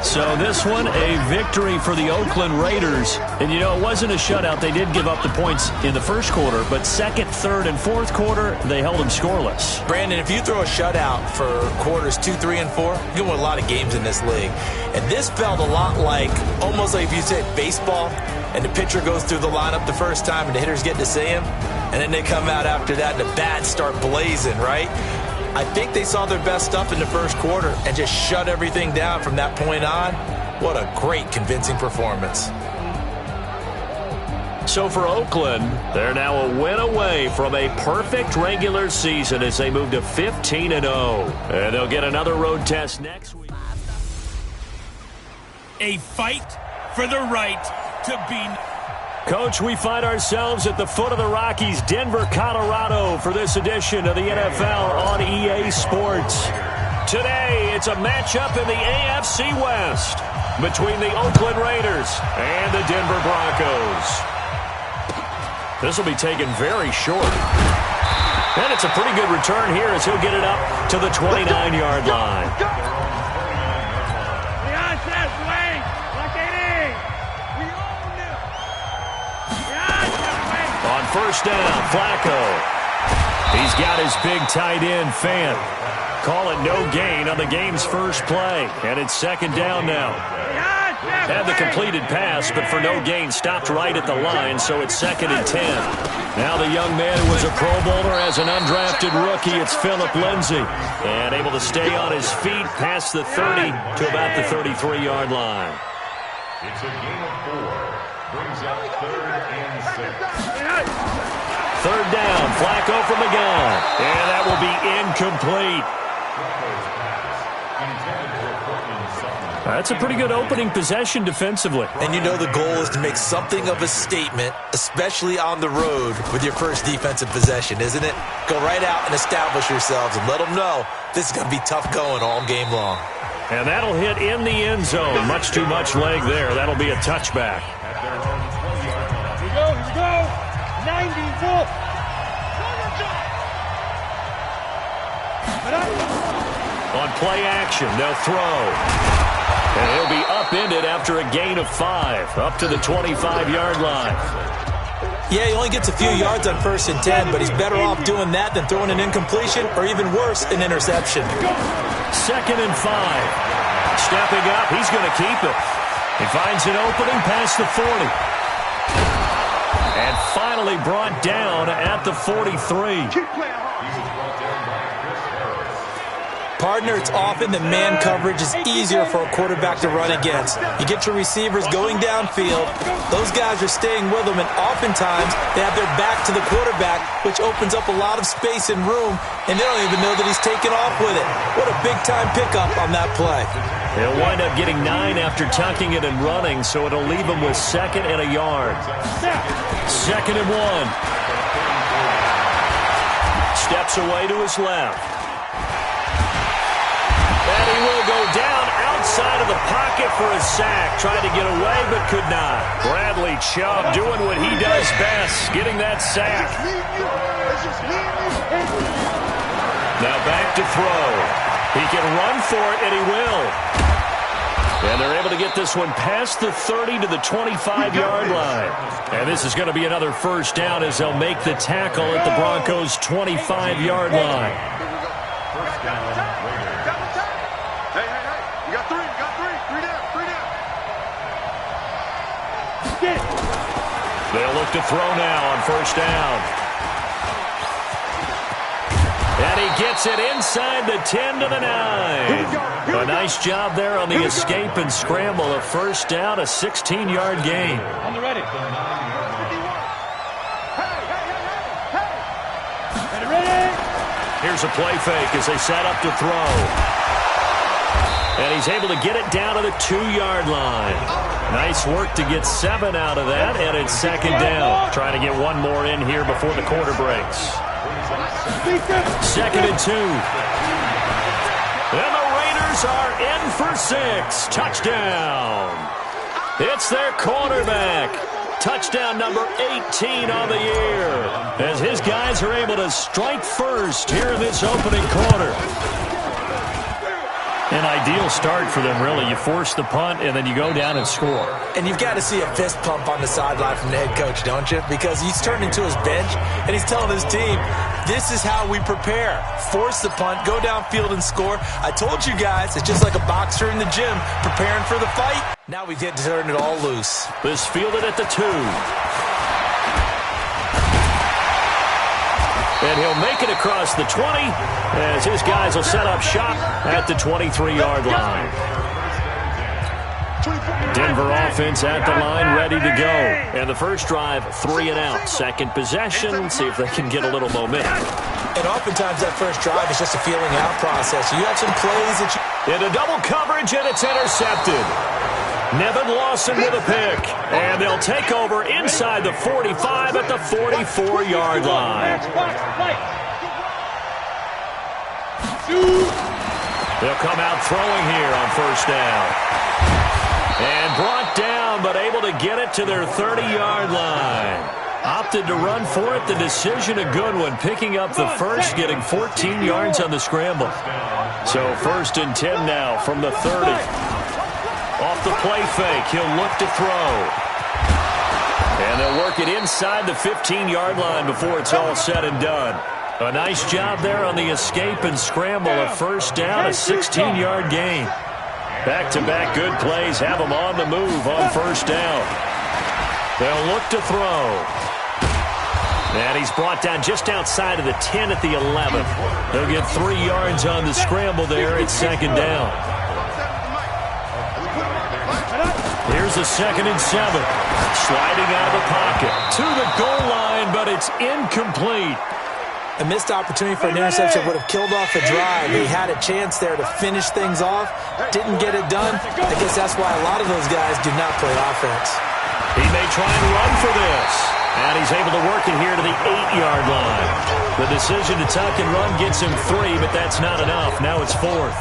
So this one, a victory for the Oakland Raiders. And, you know, it wasn't a shutout. They did give up the points in the first quarter, but second, third, and fourth quarter, they held them scoreless. Brandon, if you throw a shutout for quarters 2, 3, and 4, you can win a lot of games in this league. And this felt a lot like, almost like if you said baseball, and the pitcher goes through the lineup the first time, and the hitters get to see him, and then they come out after that, and the bats start blazing, right? I think they saw their best stuff in the first quarter and just shut everything down from that point on. What a great, convincing performance. So for Oakland, they're now a win away from a perfect regular season as they move to 15-0. And they'll get another road test next week. A fight for the right to be... Coach, we find ourselves at the foot of the Rockies, Denver, Colorado, for this edition of the NFL on EA Sports. Today, it's a matchup in the AFC West between the Oakland Raiders and the Denver Broncos. This will be taken very short. And it's a pretty good return here as he'll get it up to the 29-yard line. On first down, Flacco. He's got his big tight end, Fant. Call it no gain on the game's first play. And it's second down now. Had the completed pass, but for no gain, stopped right at the line, so it's second and 10. Now the young man who was a Pro Bowler as an undrafted rookie, it's Phillip Lindsay. And able to stay on his feet past the 30 to about the 33-yard line. It's a gain of 4. Brings up third and 6. Third down, Flacco from the gun. And that will be incomplete. That's a pretty good opening possession defensively. And you know the goal is to make something of a statement, especially on the road with your first defensive possession, isn't it? Go right out and establish yourselves and let them know this is going to be tough going all game long. And that'll hit in the end zone. Much too much leg there. That'll be a touchback. Here we go. 94. On play action, they'll throw. And he'll be upended after a gain of 5, up to the 25-yard line. Yeah, he only gets a few yards on 1st and 10, but he's better off doing that than throwing an incompletion or even worse, an interception. 2nd and 5. Stepping up, he's going to keep it. He finds an opening past the 40. And finally brought down at the 43. Partner, it's often that man coverage is easier for a quarterback to run against. You get your receivers going downfield. Those guys are staying with them, and oftentimes they have their back to the quarterback, which opens up a lot of space and room, and they don't even know that he's taken off with it. What a big-time pickup on that play. He'll wind up getting 9 after tucking it and running, so it'll leave him with 2nd and a yard. 2nd and 1. Steps away to his left. And he will go down outside of the pocket for a sack. Tried to get away, but could not. Bradley Chubb doing what he does best, getting that sack. Now back to throw. He can run for it, and he will. And they're able to get this one past the 30 to the 25-yard line. And this is going to be another 1st down as they'll make the tackle at the Broncos' 25-yard line. They'll look to throw now on 1st down. And he gets it inside the 10 to the 9. A nice job there on the escape and scramble. A 1st down, a 16-yard gain. On the ready. Here's a play fake as they set up to throw. And he's able to get it down to the 2-yard line. Nice work to get 7 out of that, and it's 2nd down. Trying to get one more in here before the quarter breaks. 2nd and 2. And the Raiders are in for 6. Touchdown. It's their quarterback. Touchdown number 18 on the year. As his guys are able to strike first here in this opening quarter. An ideal start for them, really. You force the punt, and then you go down and score. And you've got to see a fist pump on the sideline from the head coach, don't you? Because he's turned into his bench, and he's telling his team, this is how we prepare. Force the punt, go downfield and score. I told you guys, it's just like a boxer in the gym preparing for the fight. Now we get to turn it all loose. This fielded at the 2. And he'll make it across the 20 as his guys will set up shop at the 23-yard line. Denver offense at the line, ready to go. And the first drive, 3 and out. Second possession, see if they can get a little momentum. And oftentimes that first drive is just a feeling out process. You have some plays that you... Into double coverage, and it's intercepted. Nevin Lawson with a pick, and they'll take over inside the 45 at the 44-yard line. They'll come out throwing here on 1st down. And brought down, but able to get it to their 30-yard line. Opted to run for it. The decision a good one, picking up the first, getting 14 yards on the scramble. So 1st and 10 now from the 30. Off the play fake, he'll look to throw. And they'll work it inside the 15-yard line before it's all said and done. A nice job there on the escape and scramble. A 1st down, a 16-yard gain. Back-to-back good plays have them on the move on 1st down. They'll look to throw. And he's brought down just outside of the 10 at the 11. They'll get 3 yards on the scramble there at 2nd down. Here's a 2nd and 7. Sliding out of the pocket to the goal line, but it's incomplete. A missed opportunity for an interception would have killed off a drive. He had a chance there to finish things off. Didn't get it done. I guess that's why a lot of those guys do not play offense. He may try and run for this. And he's able to work it here to the 8-yard line. The decision to tuck and run gets him 3, but that's not enough. Now it's 4th.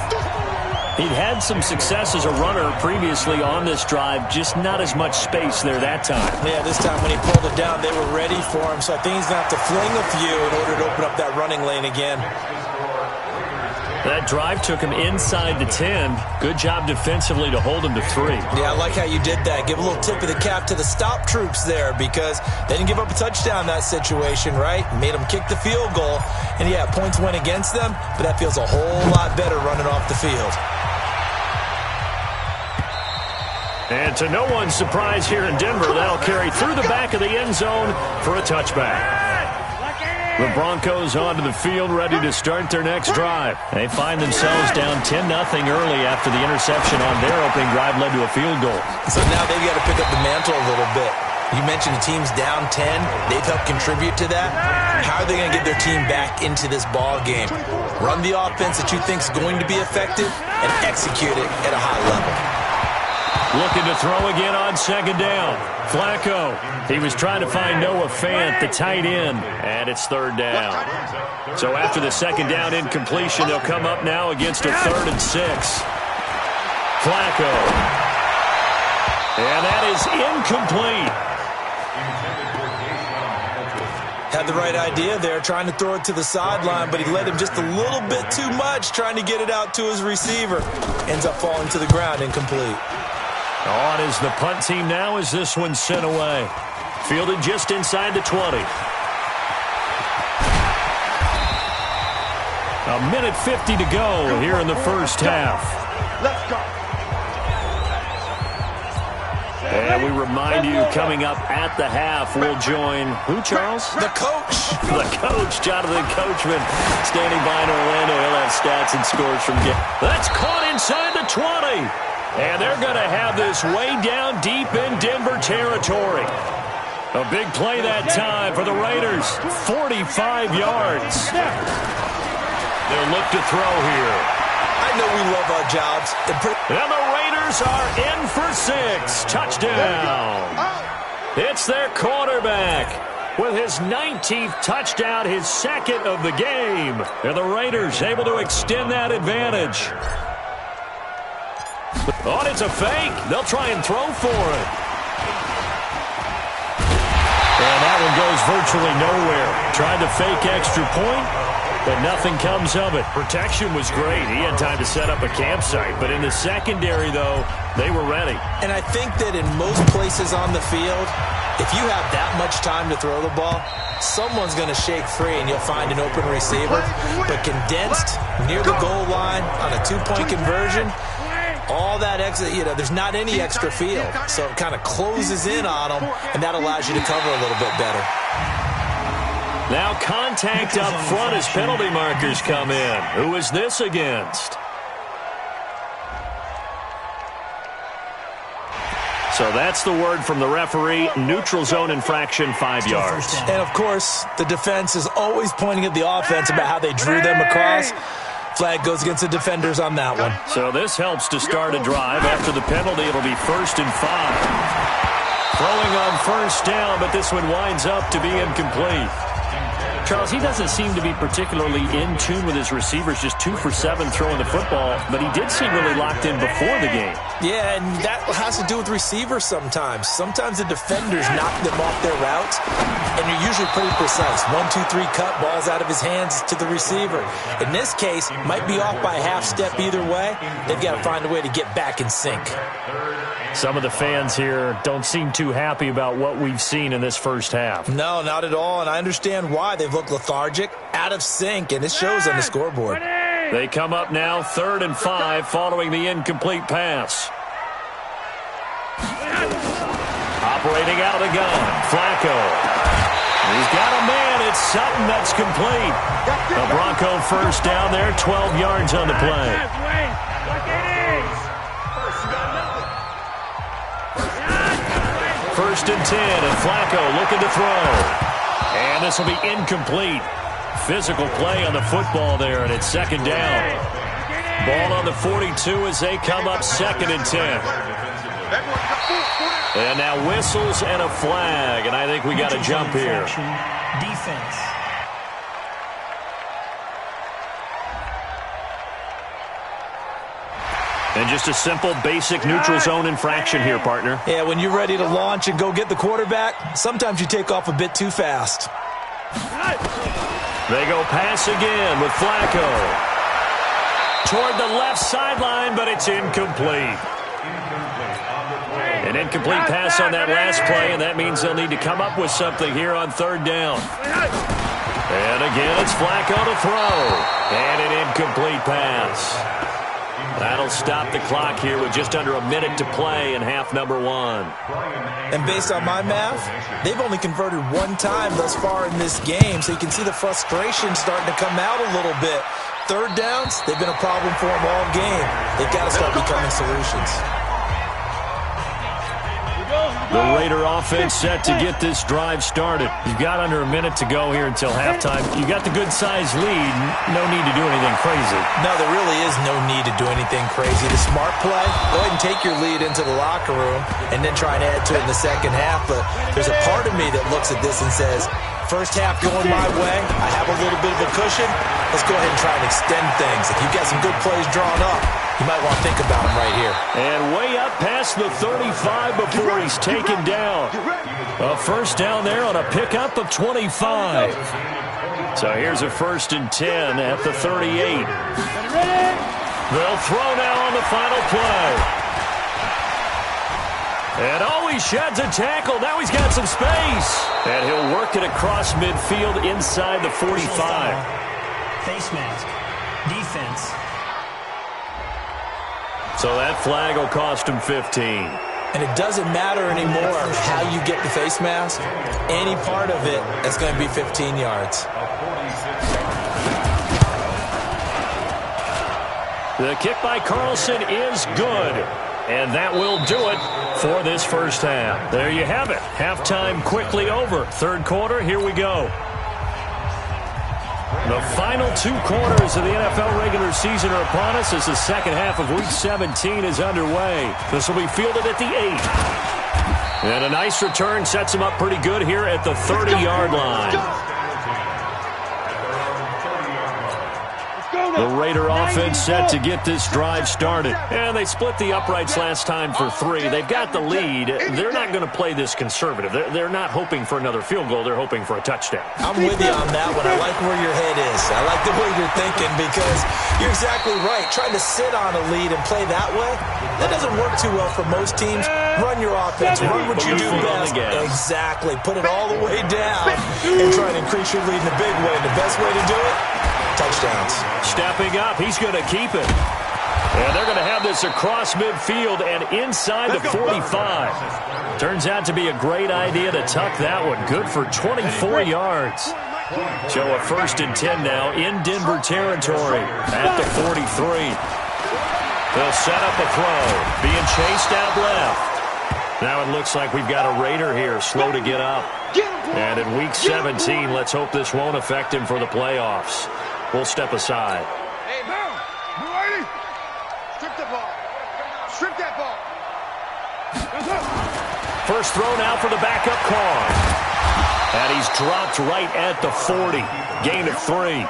He'd had some success as a runner previously on this drive, just not as much space there that time. Yeah, this time when he pulled it down, they were ready for him, so I think he's going to have to fling a few in order to open up that running lane again. That drive took him inside the 10. Good job defensively to hold him to 3. Yeah, I like how you did that. Give a little tip of the cap to the stop troops there because they didn't give up a touchdown in that situation, right? Made them kick the field goal. And, yeah, points went against them, but that feels a whole lot better running off the field. And to no one's surprise here in Denver, that'll carry through the back of the end zone for a touchback. The Broncos onto the field, ready to start their next drive. They find themselves down 10-0 early after the interception on their opening drive led to a field goal. So now they've got to pick up the mantle a little bit. You mentioned the team's down 10. They've helped contribute to that. How are they going to get their team back into this ball game? Run the offense that you think is going to be effective and execute it at a high level. Looking to throw again on second down. Flacco. He was trying to find Noah Fant, the tight end, and it's third down. So after the second down incompletion, they'll come up now against a 3rd and 6. Flacco. And that is incomplete. Had the right idea there, trying to throw it to the sideline, but he led him just a little bit too much, trying to get it out to his receiver. Ends up falling to the ground, incomplete. On is the punt team now as this one's sent away. Fielded just inside the 20. A minute 50 to go here in the first half. Let's go. And we remind you, coming up at the half, we'll join who, Charles? The coach. The coach, Jonathan Coachman, standing by in Orlando. He'll have stats and scores from game. That's caught inside the 20. And they're going to have this way down deep in Denver territory. A big play that time for the Raiders. 45 yards. They'll look to throw here. I know we love our jobs. And the Raiders are in for 6. Touchdown. It's their quarterback with his 19th touchdown, his 2nd of the game. And the Raiders able to extend that advantage. Oh, it's a fake. They'll try and throw for it. And that one goes virtually nowhere. Tried to fake extra point, but nothing comes of it. Protection was great. He had time to set up a campsite. But in the secondary, though, they were ready. And I think that in most places on the field, if you have that much time to throw the ball, someone's going to shake free and you'll find an open receiver. But condensed near the goal line on a 2-point conversion, all that extra, there's not any extra field. So it kind of closes in on them, and that allows you to cover a little bit better. Now contact up front as penalty markers come in. Who is this against? So that's the word from the referee. Neutral zone infraction, 5 yards. And, of course, the defense is always pointing at the offense about how they drew them across. Flag goes against the defenders on that one. So this helps to start a drive. After the penalty, it'll be 1st and 5. Throwing on first down, but this one winds up to be incomplete. Charles, he doesn't seem to be particularly in tune with his receivers, just 2 for 7 throwing the football, but he did seem really locked in before the game. Yeah, and that has to do with receivers sometimes. Sometimes the defenders knock them off their routes, and you're usually pretty precise. 1, 2, 3 cut, balls out of his hands to the receiver. In this case, might be off by a half step either way. They've got to find a way to get back in sync. Some of the fans here don't seem too happy about what we've seen in this first half. No, not at all, and I understand why. They've looked lethargic, out of sync, and it shows on the scoreboard. They come up now 3rd and 5 following the incomplete pass. Operating out of the gun, Flacco. He's got a man. It's Sutton that's complete. A Bronco first down there, 12 yards on the play. First and 10, and Flacco looking to throw. And this will be incomplete. Physical play on the football there, and it's 2nd down. Ball on the 42 as they come up 2nd and 10. And now whistles and a flag, and I think we got a jump here. Defense. And just a simple, basic neutral zone infraction here, partner. Yeah, when you're ready to launch and go get the quarterback, sometimes you take off a bit too fast. They go pass again with Flacco. toward the left sideline, but it's incomplete. An incomplete pass on that last play, and that means they'll need to come up with something here on third down. And again, it's Flacco to throw. And an incomplete pass. That'll stop the clock here with just under a minute to play in half number one. And based on my math, they've only converted one time thus far in this game, so you can see the frustration starting to come out a little bit. Third downs, they've been a problem for them all game. They've got to start becoming solutions. The Raider offense set to get this drive started. You've got under a minute to go here until halftime. You got the good-sized lead. No need to do anything crazy. No, there really is no need to do anything crazy. The smart play, go ahead and take your lead into the locker room and then try and add to it in the second half. But there's a part of me that looks at this and says, first half going my way, I have a little bit of a cushion. Let's go ahead and try and extend things. If you've got some good plays drawn up, you might want to think about them right here. And way up past the 35 before he's taken down. A first down there on a pickup of 25. So here's a 1st and 10 at the 38. They'll throw now on the final play. And he sheds a tackle. Now he's got some space. And he'll work it across midfield inside the 45. Face mask. Defense. So that flag will cost him 15. And it doesn't matter anymore how you get the face mask. Any part of it is going to be 15 yards. The kick by Carlson is good. And that will do it for this first half. There you have it. Halftime quickly over. Third quarter, here we go. The final 2 quarters of the NFL regular season are upon us as the second half of Week 17 is underway. This will be fielded at the 8. And a nice return sets him up pretty good here at the 30-yard line. The Raider offense set to get this drive started. And they split the uprights last time for 3. They've got the lead. They're not going to play this conservative. They're not hoping for another field goal. They're hoping for a touchdown. I'm with you on that one. I like where your head is. I like the way you're thinking because you're exactly right. Trying to sit on a lead and play that way, that doesn't work too well for most teams. Run your offense. Run what you do best. Exactly. Put it all the way down and try and increase your lead in a big way. And the best way to do it, touchdowns. Stepping up, he's going to keep it. And they're going to have this across midfield and inside the 45. Turns out to be a great idea to tuck that one. Good for 24 yards. So a 1st and 10 now in Denver territory at the 43. They'll set up a throw. Being chased out left. Now it looks like we've got a Raider here, slow to get up. And in Week 17, let's hope this won't affect him for the playoffs. We'll step aside. Hey, now, you ready? Strip the ball. Strip that ball. First throw now for the backup Carr. And he's dropped right at the 40. Gain of 3.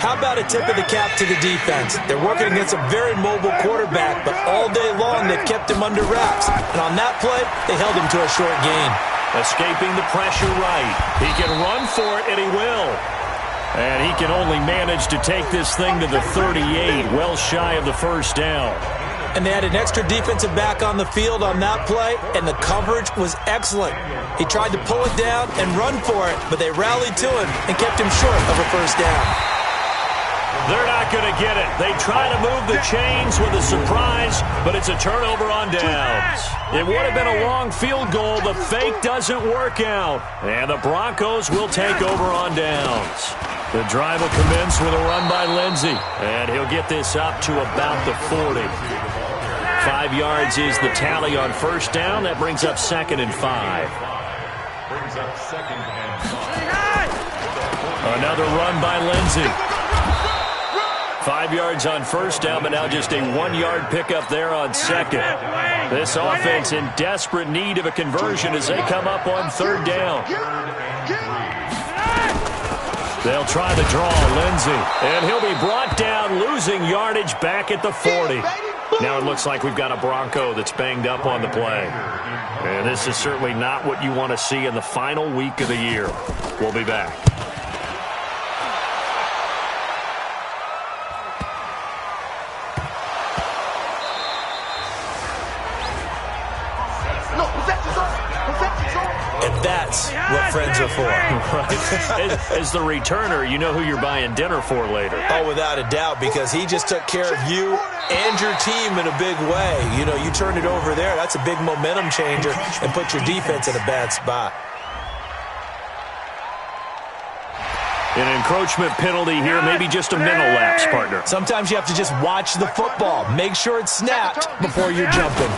How about a tip of the cap to the defense? They're working against a very mobile quarterback, but all day long they've kept him under wraps. And on that play, they held him to a short gain. Escaping the pressure right. He can run for it, and he will. And he can only manage to take this thing to the 38, well shy of the first down. And they had an extra defensive back on the field on that play, and the coverage was excellent. He tried to pull it down and run for it, but they rallied to him and kept him short of a first down. They're not going to get it. They try to move the chains with a surprise, but it's a turnover on downs. It would have been a long field goal. The fake doesn't work out. And the Broncos will take over on downs. The drive will commence with a run by Lindsey. And he'll get this up to about the 40. 5 yards is the tally on first down. That brings up 2nd and 5. Brings up 2nd and 5. Another run by Lindsey. 5 yards on first down, but now just a 1-yard pickup there on second. This offense in desperate need of a conversion as they come up on third down. They'll try the draw, Lindsey. And he'll be brought down, losing yardage back at the 40. Now it looks like we've got a Bronco that's banged up on the play. And this is certainly not what you want to see in the final week of the year. We'll be back. that's what friends are for. Right. As the returner, you know who you're buying dinner for later. Oh, without a doubt, because he just took care of you and your team in a big way. You know, you turned it over there. That's a big momentum changer and put your defense in a bad spot. An encroachment penalty here, maybe just a mental lapse, partner. Sometimes you have to just watch the football. Make sure it's snapped before you're jumping.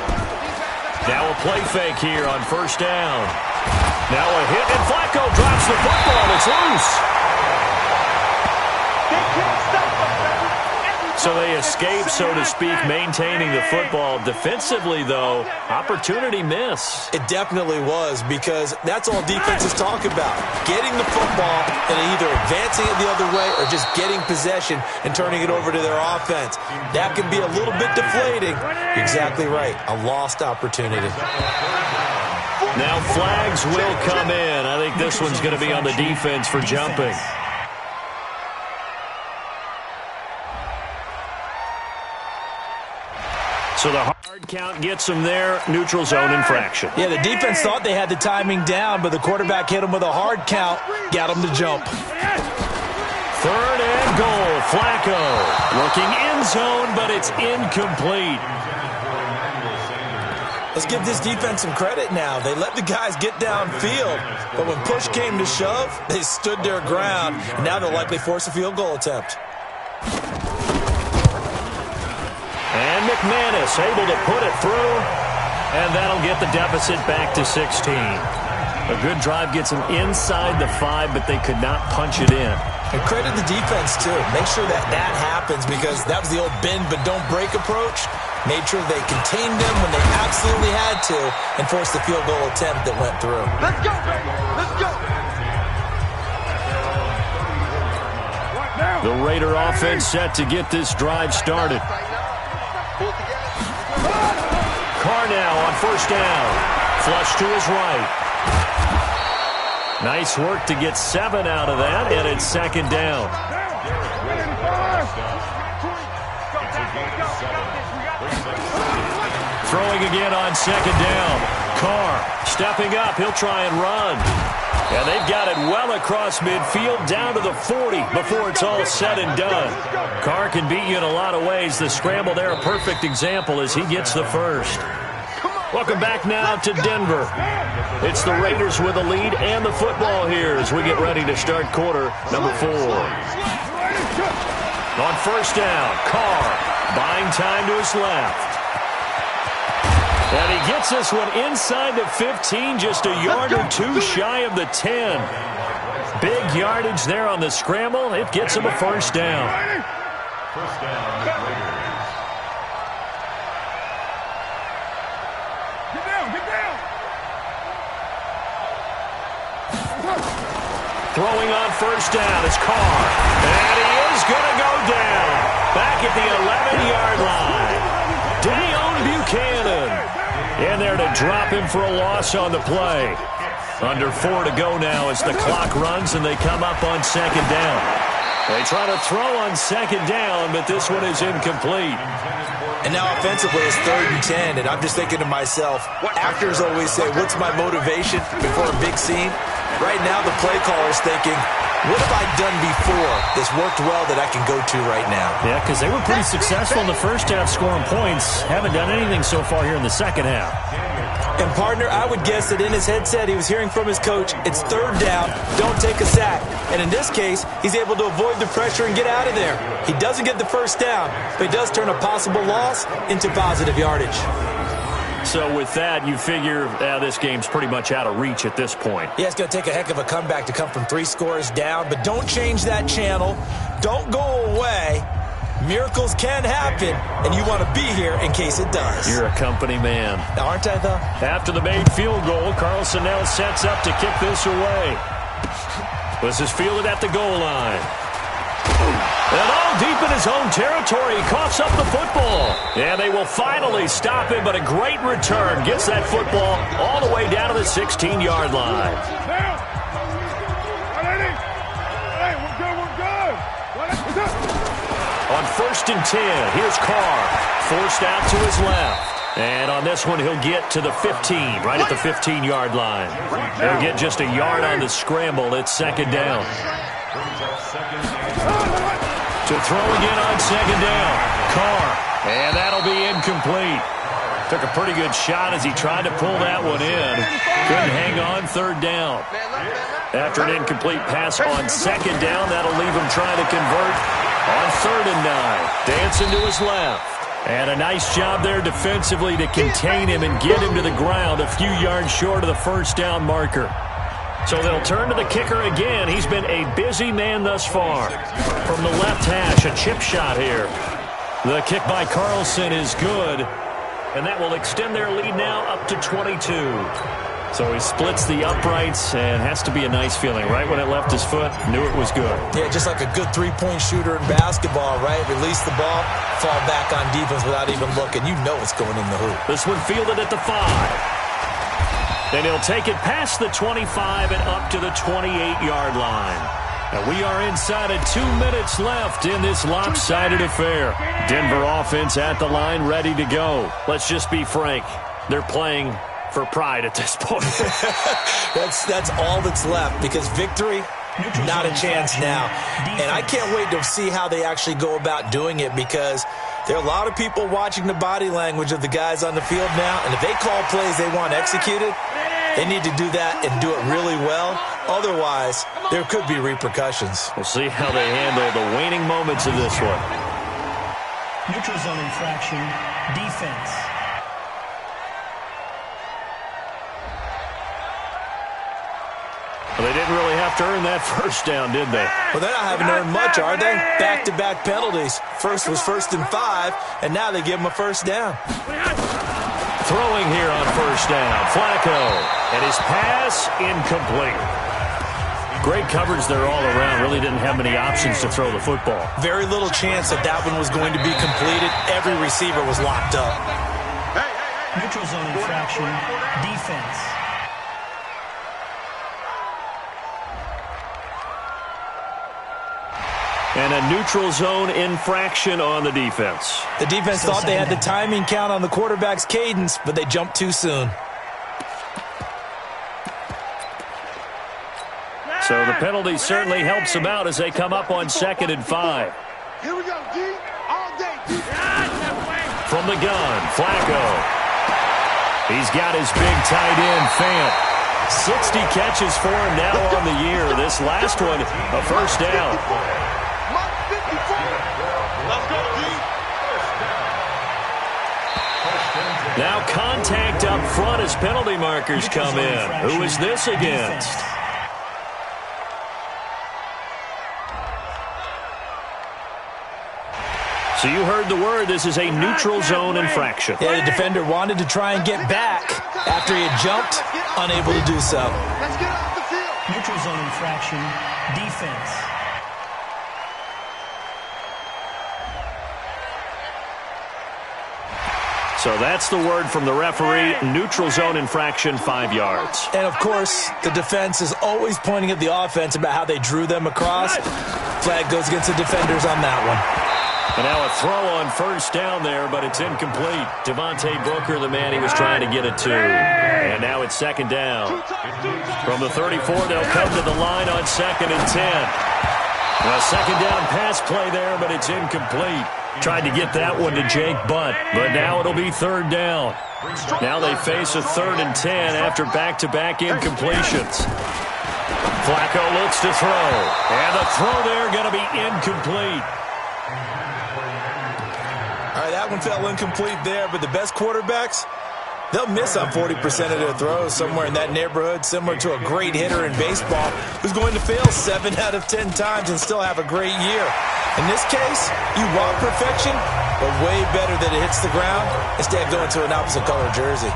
Now a play fake here on first down. Now a hit, and Flacco drops the football. It's loose. So they escape, so to speak, maintaining the football. Defensively, though, opportunity miss. It definitely was, because that's all defenses talk about. Getting the football and either advancing it the other way or just getting possession and turning it over to their offense. That can be a little bit deflating. Exactly right. A lost opportunity. Now flags will come in. I think this one's going to be on the defense for jumping. So the hard count gets them there. Neutral zone infraction. Yeah, the defense thought they had the timing down, but the quarterback hit them with a hard count, got them to jump. Third and goal. Flacco looking end zone, but it's incomplete. Let's give this defense some credit now. They let the guys get downfield, but when push came to shove, they stood their ground, and now they'll likely force a field goal attempt. And McManus able to put it through, and that'll get the deficit back to 16. A good drive gets them inside the 5, but they could not punch it in. And credit the defense, too. Make sure that happens, because that was the old bend but don't break approach. Made sure they contained them when they absolutely had to and forced the field goal attempt that went through. Let's go, baby. Let's go. The Raider offense set to get this drive started. Carr now on first down. Flush to his right. Nice work to get 7 out of that, and it's second down. Throwing again on second down. Carr stepping up. He'll try and run. And they've got it well across midfield, down to the 40 before it's all said and done. Carr can beat you in a lot of ways. The scramble there, a perfect example as he gets the first. Welcome back now to Denver. It's the Raiders with a lead and the football here as we get ready to start quarter number 4. On first down, Carr buying time to his left. And he gets this one inside the 15, just a yard or two shy of the 10. Big yardage there on the scramble. It gets him a first down. First down, Raiders. Get down, get down. Throwing on first down is Carr. And he is going to go down. Back at the 11-yard line. Deion Buchanan in there to drop him for a loss on the play. Under 4 to go now as the clock runs and they come up on second down. They try to throw on second down, but this one is incomplete. And now offensively it's 3rd and 10, and I'm just thinking to myself, actors always say, what's my motivation before a big scene? Right now the play caller's thinking, what have I done before that's worked well that I can go to right now? Yeah, because they were pretty successful in the first half scoring points. Haven't done anything so far here in the second half. And, partner, I would guess that in his headset he was hearing from his coach, it's 3rd down, don't take a sack. And in this case, he's able to avoid the pressure and get out of there. He doesn't get the first down, but he does turn a possible loss into positive yardage. So with that, you figure this game's pretty much out of reach at this point. Yeah, it's going to take a heck of a comeback to come from 3 scores down, but don't change that channel. Don't go away. Miracles can happen, and you want to be here in case it does. You're a company man. Aren't I, though? After the made field goal, Carlson now sets up to kick this away. This is fielded at the goal line. And all deep in his own territory, he coughs up the football. Yeah, they will finally stop him, but a great return gets that football all the way down to the 16-yard line. Hey, we're good, we're good. On 1st and 10, here's Carr, forced out to his left. And on this one, he'll get to the 15, right at the 15-yard line. He'll get just a yard on the scramble. It's second down. To throw again on second down. Carr. And that'll be incomplete. Took a pretty good shot as he tried to pull that one in. Couldn't hang on, third down. After an incomplete pass on second down, that'll leave him trying to convert on 3rd and 9. Dancing to his left. And a nice job there defensively to contain him and get him to the ground a few yards short of the first down marker. So they'll turn to the kicker again. He's been a busy man thus far. From the left hash, a chip shot here. The kick by Carlson is good. And that will extend their lead now up to 22. So he splits the uprights and has to be a nice feeling. Right when it left his foot, knew it was good. Yeah, just like a good three-point shooter in basketball, right? Release the ball, fall back on defense without even looking. You know it's going in the hoop. This one fielded at the 5. And he'll take it past the 25 and up to the 28-yard line. And we are inside of 2 minutes left in this lopsided affair. Denver offense at the line, ready to go. Let's just be frank. They're playing for pride at this point. That's all that's left, because victory, not a chance now. And I can't wait to see how they actually go about doing it, because there are a lot of people watching the body language of the guys on the field now, and if they call plays they want executed, they need to do that and do it really well. Otherwise, there could be repercussions. We'll see how they handle the waning moments of this one. Neutral zone infraction, defense. Well, they didn't really have to earn that first down, did they? Well, they're not having to earn much, are they? Back-to-back penalties. First was 1st and 5, and now they give them a first down. Throwing here on first down, Flacco. And his pass, incomplete. Great coverage there all around. Really didn't have many options to throw the football. Very little chance that that one was going to be completed. Every receiver was locked up. Neutral zone infraction, defense. And a neutral zone infraction on the defense. The defense thought they had the timing count on the quarterback's cadence, but they jumped too soon. So the penalty certainly helps them out as they come up on 2nd and 5. Here we go, D. All day, D. From the gun, Flacco. He's got his big tight end, Fant. 60 catches for him now on the year. This last one, a first down. Now contact up front as penalty markers come in. Who is this against? So you heard the word. This is a neutral zone infraction. Yeah, the defender wanted to try and get back after he had jumped, unable to do so. Let's get off the field. Neutral zone infraction, defense. So that's the word from the referee. Neutral zone infraction, 5 yards. And, of course, the defense is always pointing at the offense about how they drew them across. Flag goes against the defenders on that one. And now a throw on first down there, but it's incomplete. Devontae Booker, the man he was trying to get it to. And now it's 2nd down. From the 34, they'll come to the line on 2nd and 10. A 2nd down pass play there, but it's incomplete. Tried to get that one to Jake Butt, but now it'll be 3rd down. Now they face a 3rd and 10 after back-to-back incompletions. Flacco looks to throw, and the throw there going to be incomplete. All right, that one fell incomplete there, but the best quarterbacks, they'll miss on 40% of their throws, somewhere in that neighborhood, similar to a great hitter in baseball who's going to fail 7 out of 10 times and still have a great year. In this case, you want perfection, but way better that it hits the ground instead of going to an opposite color jersey.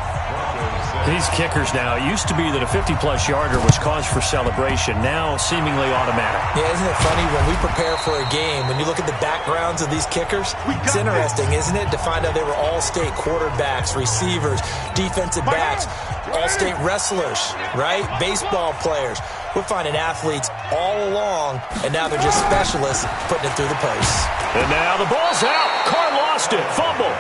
These kickers now, it used to be that a 50-plus yarder was cause for celebration, now seemingly automatic. Yeah, isn't it funny when we prepare for a game, when you look at the backgrounds of these kickers, it's interesting, isn't it, to find out they were all-state quarterbacks, receivers, defensive backs, all-state wrestlers, right? Baseball players. We're finding athletes all along, and now they're just specialists putting it through the posts. And now the ball's out. Carr lost it. Fumble.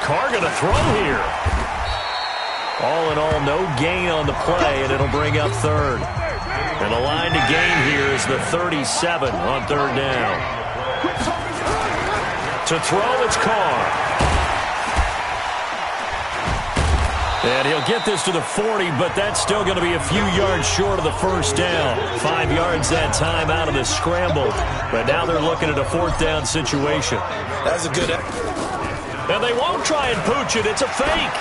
Carr going to throw here. All in all, no gain on the play, and it'll bring up third. And the line to gain here is the 37 on third down. To throw, it's Carr. And he'll get this to the 40, but that's still going to be a few yards short of the first down. 5 yards that time out of the scramble. But now they're looking at a fourth down situation. That's a good... And they won't try and pooch it. It's a fake.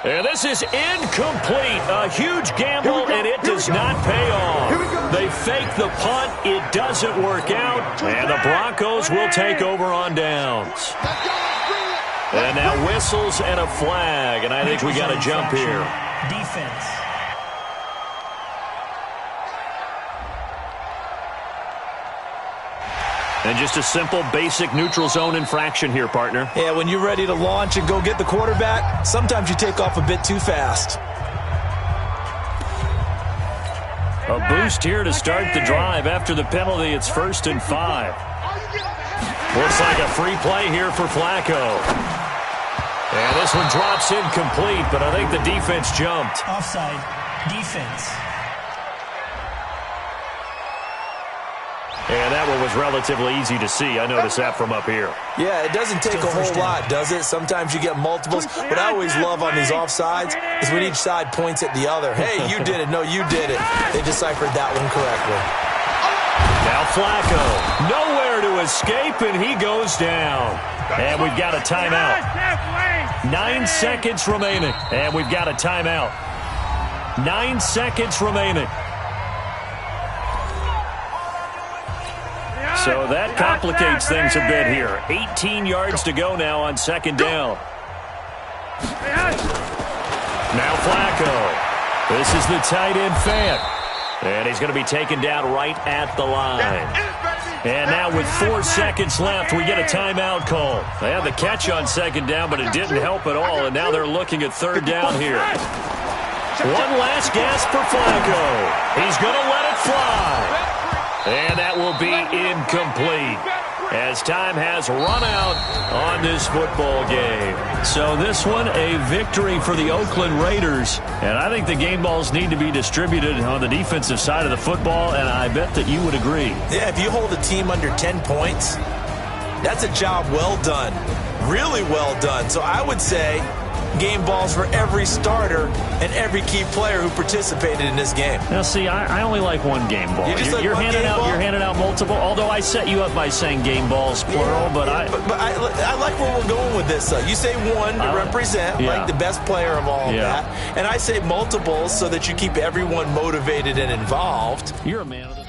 And this is incomplete. A huge gamble, and it does not pay off. They fake the punt. It doesn't work out. And the Broncos will take over on downs. And now whistles and a flag, and I think we got to jump here. Defense. And just a simple, basic neutral zone infraction here, partner. Yeah, when you're ready to launch and go get the quarterback, sometimes you take off a bit too fast. A boost here to start the drive. After the penalty, it's 1st and 5. Looks like a free play here for Flacco. And this one drops incomplete, but I think the defense jumped. Offside. Defense. And that one was relatively easy to see. I noticed that from up here. Yeah, it doesn't take a whole lot, does it? Sometimes you get multiples. What I always love on these offsides is when each side points at the other. Hey, you did it. No, you did it. They deciphered that one correctly. Now Flacco, nowhere to escape, and he goes down. And we've got a timeout. 9 seconds remaining, and we've got a timeout. 9 seconds remaining. So that complicates things a bit here. 18 yards to go now on second down. Now Flacco. This is the tight end Fant. And he's going to be taken down right at the line. And now with 4 seconds left, we get a timeout call. They had the catch on second down, but it didn't help at all. And now they're looking at third down here. One last gasp for Flacco. He's going to let it fly. And that will be incomplete as time has run out on this football game. So this one, a victory for the Oakland Raiders. And I think the game balls need to be distributed on the defensive side of the football, and I bet that you would agree. Yeah, if you hold a team under 10 points, that's a job well done. Really well done. So I would say game balls for every starter and every key player who participated in this game. Now, see, I only like one game ball. You're handing out multiple. Although I set you up by saying game balls plural, but I like where we're going with this. You say one to represent like the best player of all of that, and I say multiples so that you keep everyone motivated and involved. You're a man of the